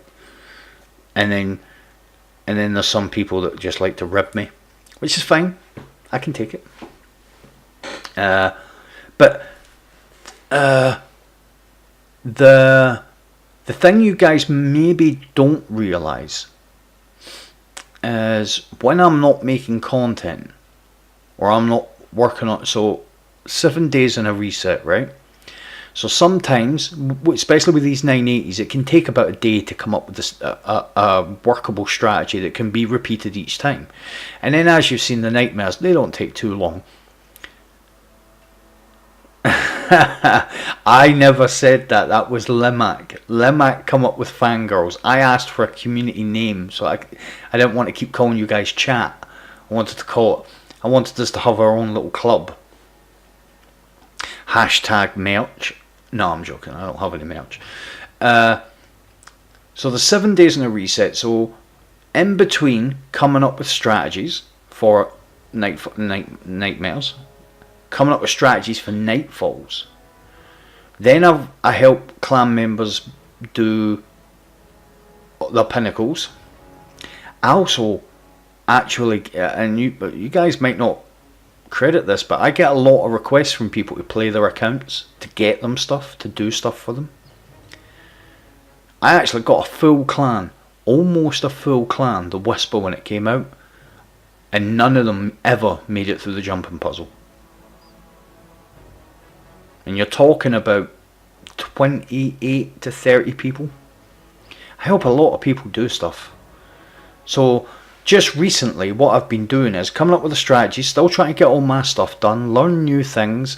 and then there's some people that just like to rib me, which is fine. I can take it. But the thing you guys maybe don't realise is when I'm not making content, or I'm not working on, so 7 days in a reset, right? So sometimes, especially with these 980s, it can take about a day to come up with a workable strategy that can be repeated each time. And then, as you've seen, the nightmares, they don't take too long. I never said that. That was Limac. Limac come up with Fangirls. I asked for a community name, so I didn't want to keep calling you guys chat. I wanted us to have our own little club. Hashtag merch. No, I'm joking. I don't have any merch. So the 7 days in a reset. So in between coming up with strategies for nightmares, coming up with strategies for nightfalls. Then I help clan members do the pinnacles. I also actually, and you guys might not credit this, but I get a lot of requests from people to play their accounts, to get them stuff, to do stuff for them. I actually got a full clan, almost a full clan, the Whisper, when it came out, and none of them ever made it through the jumping puzzle. And you're talking about 28 to 30 people. I help a lot of people do stuff. So just recently, what I've been doing is coming up with a strategy, still trying to get all my stuff done, learn new things,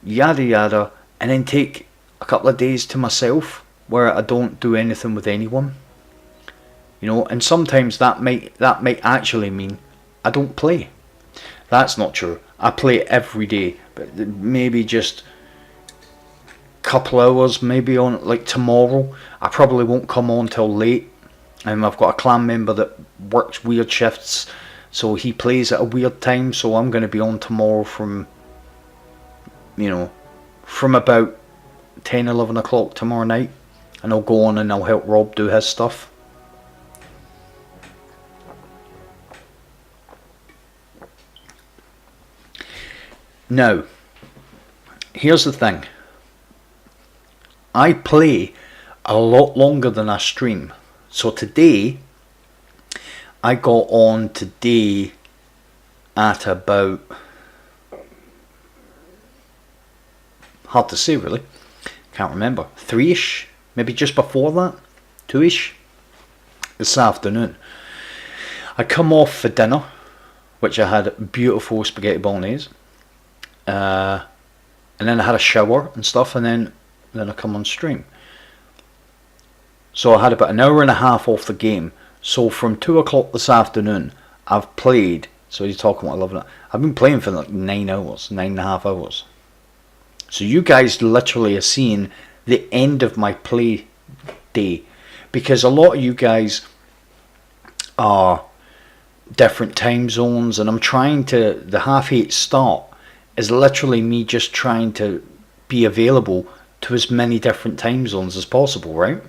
yada yada, and then take a couple of days to myself where I don't do anything with anyone. You know, and sometimes that might actually mean I don't play. That's not true. I play every day, but maybe just couple hours, maybe on, like tomorrow I probably won't come on till late. I've got a clan member that works weird shifts, so he plays at a weird time, so I'm going to be on tomorrow from about 10-11 o'clock tomorrow night, and I'll go on and I'll help Rob do his stuff. Now, here's the thing. I play a lot longer than I stream. So today, I got on today at about, hard to say really, can't remember, 3ish, maybe just before that, 2ish, this afternoon. I come off for dinner, which I had beautiful spaghetti bolognese, and then I had a shower and stuff, and then I come on stream. So I had about an hour and a half off the game. So from 2 o'clock this afternoon, I've played. So you're talking about 11. I've been playing for like 9 hours, 9.5 hours. So you guys literally are seeing the end of my play day, because a lot of you guys are different time zones, and I'm trying to. The 8:30 start is literally me just trying to be available to as many different time zones as possible, right?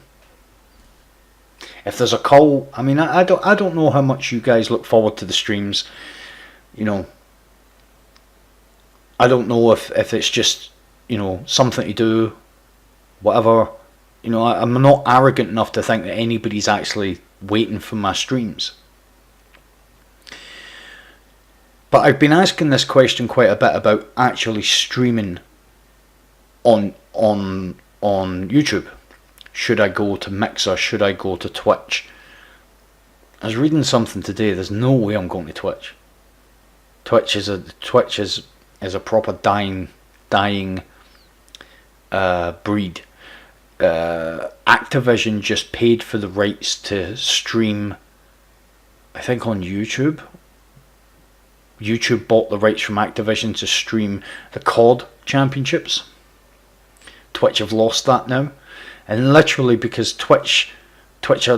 If there's a call, I mean, I don't know how much you guys look forward to the streams. You know, I don't know if it's just, you know, something to do, whatever. You know, I'm not arrogant enough to think that anybody's actually waiting for my streams. But I've been asking this question quite a bit about actually streaming on YouTube. Should I go to Mixer? Should I go to Twitch? I was reading something today. There's no way I'm going to Twitch. Twitch is a proper dying breed. Activision just paid for the rights to stream, I think, on YouTube. YouTube bought the rights from Activision to stream the COD championships. Twitch have lost that now. And literally because Twitch they're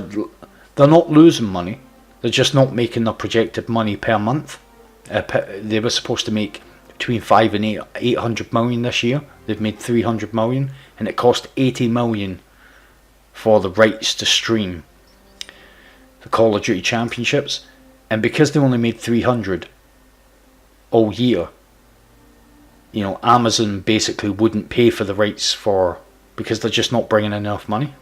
not losing money, they're just not making their projected money per month. They were supposed to make between 5 and 800 million this year. They've made 300 million, and it cost 80 million for the rights to stream the Call of Duty championships. And because they only made 300 all year, you know, Amazon basically wouldn't pay for the rights because they're just not bringing enough money.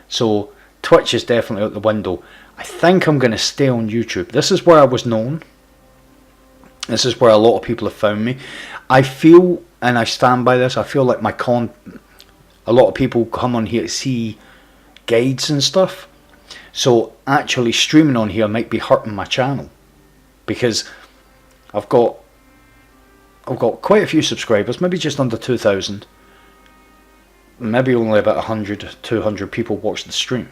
So Twitch is definitely out the window. I think I'm going to stay on YouTube. This is where I was known. This is where a lot of people have found me. I feel and I stand by this, I feel like a lot of people come on here to see guides and stuff. So actually streaming on here might be hurting my channel, because I've got quite a few subscribers, maybe just under 2,000. Maybe only about 100, 200 people watch the stream.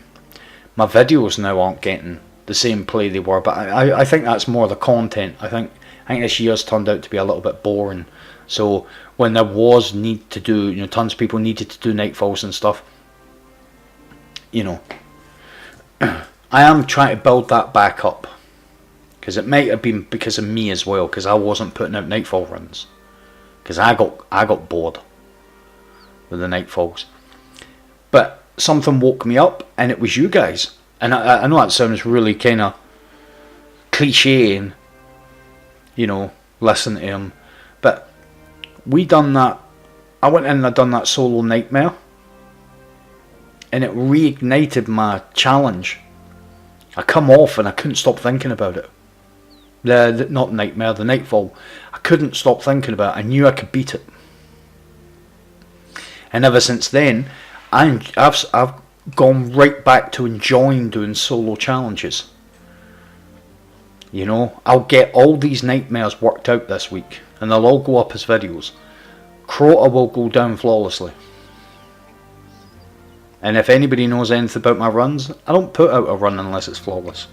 My videos now aren't getting the same play they were, but I think that's more the content. I think this year's turned out to be a little bit boring. So when there was need to do, tons of people needed to do nightfalls and stuff, I am trying to build that back up, because it might have been because of me as well, because I wasn't putting out nightfall runs, because I got bored with the nightfalls. But something woke me up, and it was you guys. And I know that sounds really kind of cliche, and listen to him, but we done that. I went in and I done that solo nightmare, and it reignited my challenge. I come off and I couldn't stop thinking about it. Not nightmare, the nightfall. I couldn't stop thinking about it. I knew I could beat it. And ever since then, I've gone right back to enjoying doing solo challenges. I'll get all these nightmares worked out this week, and they'll all go up as videos. Crota will go down flawlessly. And if anybody knows anything about my runs, I don't put out a run unless it's flawless.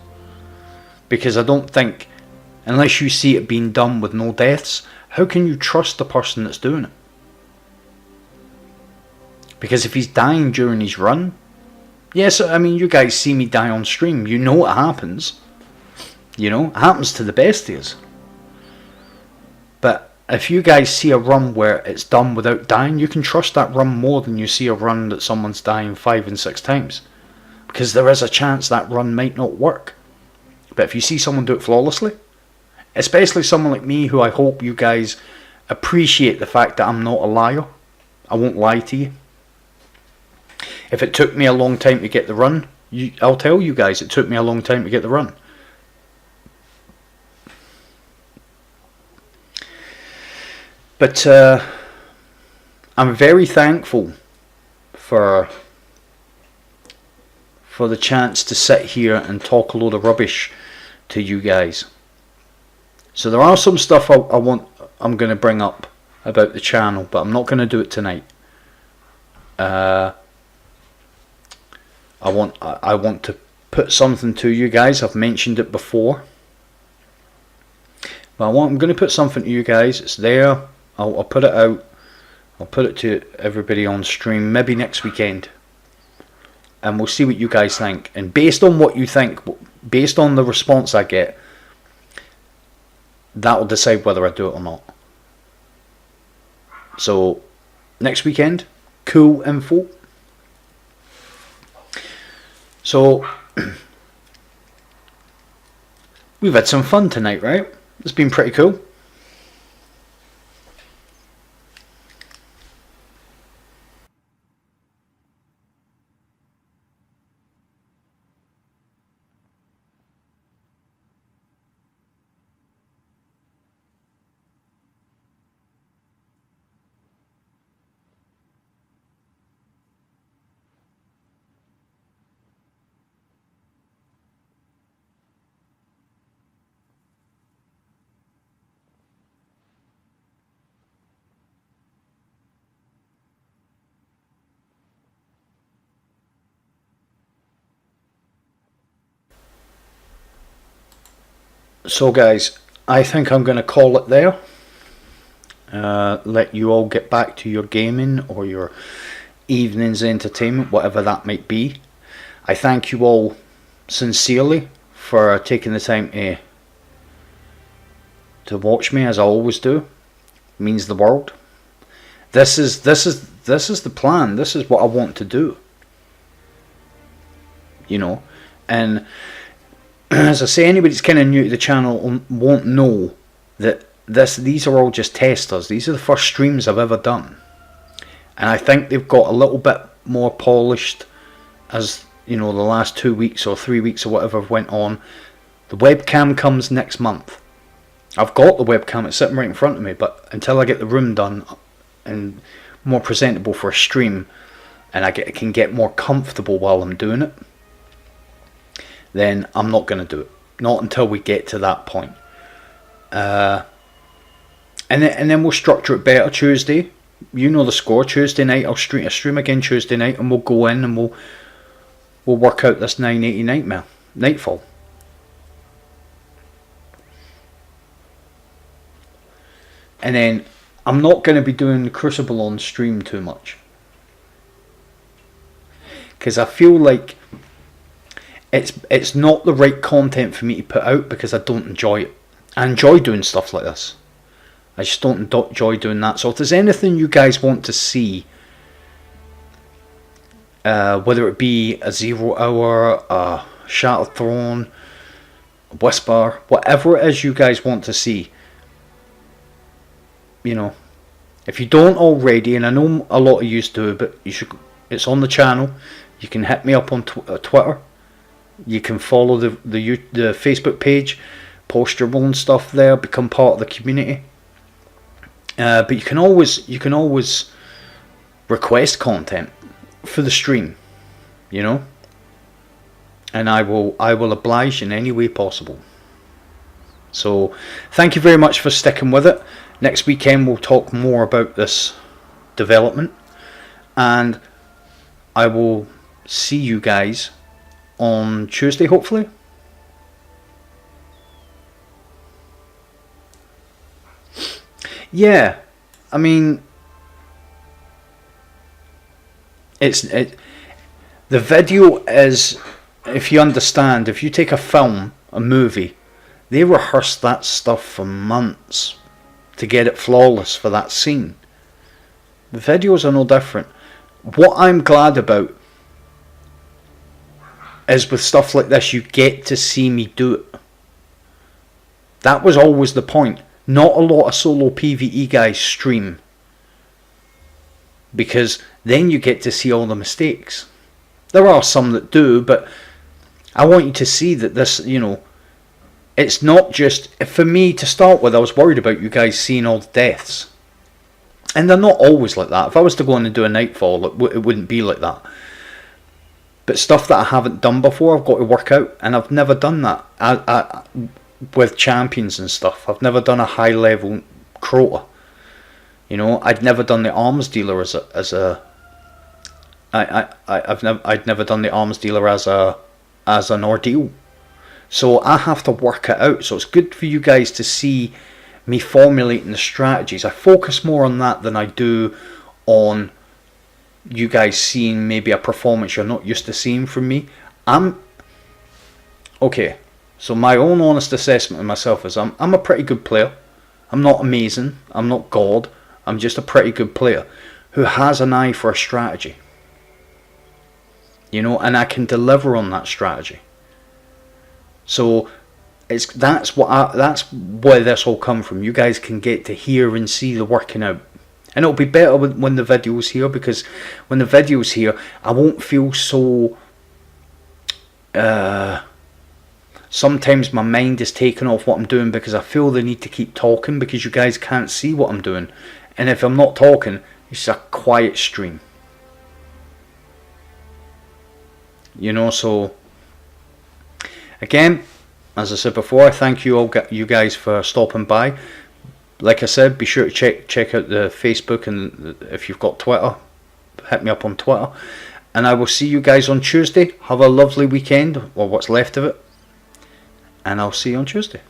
Because I don't think, unless you see it being done with no deaths, how can you trust the person that's doing it? Because if he's dying during his run, yes, I mean, you guys see me die on stream, you know what happens. It happens to the best of us. But if you guys see a run where it's done without dying, you can trust that run more than you see a run that someone's dying 5 and 6 times. Because there is a chance that run might not work. But if you see someone do it flawlessly, especially someone like me, who I hope you guys appreciate the fact that I'm not a liar. I won't lie to you. If it took me a long time to get the run, I'll tell you guys it took me a long time to get the run. But I'm very thankful for the chance to sit here and talk a load of rubbish to you guys. So there are some stuff I'm going to bring up about the channel, but I'm not going to do it tonight. I want to put something to you guys. I've mentioned it before, but I'm going to put something to you guys. It's there. I'll put it out. I'll put it to everybody on stream, maybe next weekend, and we'll see what you guys think. And based on what you think, based on the response I get, that'll decide whether I do it or not. So next weekend, cool info. So we've had some fun tonight, right? It's been pretty cool. So guys, I think I'm going to call it there. Let you all get back to your gaming or your evening's entertainment, whatever that might be. I thank you all sincerely for taking the time to watch me, as I always do. It means the world. This is the plan. This is what I want to do. And as I say, anybody that's kind of new to the channel won't know that these are all just testers. These are the first streams I've ever done, and I think they've got a little bit more polished as the last 2 weeks or 3 weeks or whatever went on. The webcam comes next month. I've got the webcam, it's sitting right in front of me, but until I get the room done, and more presentable for a stream, and can get more comfortable while I'm doing it, then I'm not going to do it. Not until we get to that point. And then we'll structure it better Tuesday. You know the score. Tuesday night I'll stream again Tuesday night, and we'll go in and we'll work out this 980 Nightfall. And then I'm not going to be doing the Crucible on stream too much, because I feel like it's not the right content for me to put out, because I don't enjoy it. I enjoy doing stuff like this. I just don't enjoy doing that. So if there's anything you guys want to see, whether it be a 0 Hour, a Shattered Throne, a Whisper, whatever it is you guys want to see, you know, if you don't already, and I know a lot of you do, but you should. It's on the channel. You can hit me up on Twitter. You can follow the Facebook page, post your own stuff there, become part of the community. But you can always request content for the stream, you know, and I will oblige in any way possible. So thank you very much for sticking with it. Next weekend we'll talk more about this development, and I will see you guys on Tuesday, hopefully. Yeah, I mean, the video is, if you understand, if you take a movie, they rehearse that stuff for months to get it flawless for that scene. The videos are no different. What I'm glad about is with stuff like this, you get to see me do it. That was always the point. Not a lot of solo PvE guys stream, because then you get to see all the mistakes. There are some that do, but I want you to see that this, you know, it's not just, for me to start with, I was worried about you guys seeing all the deaths. And they're not always like that. If I was to go in and do a Nightfall, it wouldn't be like that. But stuff that I haven't done before, I've got to work out, and I've never done that. With champions and stuff, I've never done a high level Crota. You know, I'd never done the arms dealer I'd never done the arms dealer as an ordeal. So I have to work it out. So it's good for you guys to see me formulating the strategies. I focus more on that than I do on you guys seeing maybe a performance you're not used to seeing from me. Okay. So my own honest assessment of myself is I'm a pretty good player. I'm not amazing. I'm not God. I'm just a pretty good player who has an eye for a strategy. You know, and I can deliver on that strategy. So that's where this all come from. You guys can get to hear and see the working out. And it'll be better when the video's here, because when the video's here, I won't feel so... sometimes my mind is taken off what I'm doing, because I feel the need to keep talking, because you guys can't see what I'm doing. And if I'm not talking, it's a quiet stream. You know, so... Again, as I said before, I thank you guys for stopping by. Like I said, be sure to check out the Facebook, and if you've got Twitter, hit me up on Twitter. And I will see you guys on Tuesday. Have a lovely weekend, or what's left of it. And I'll see you on Tuesday.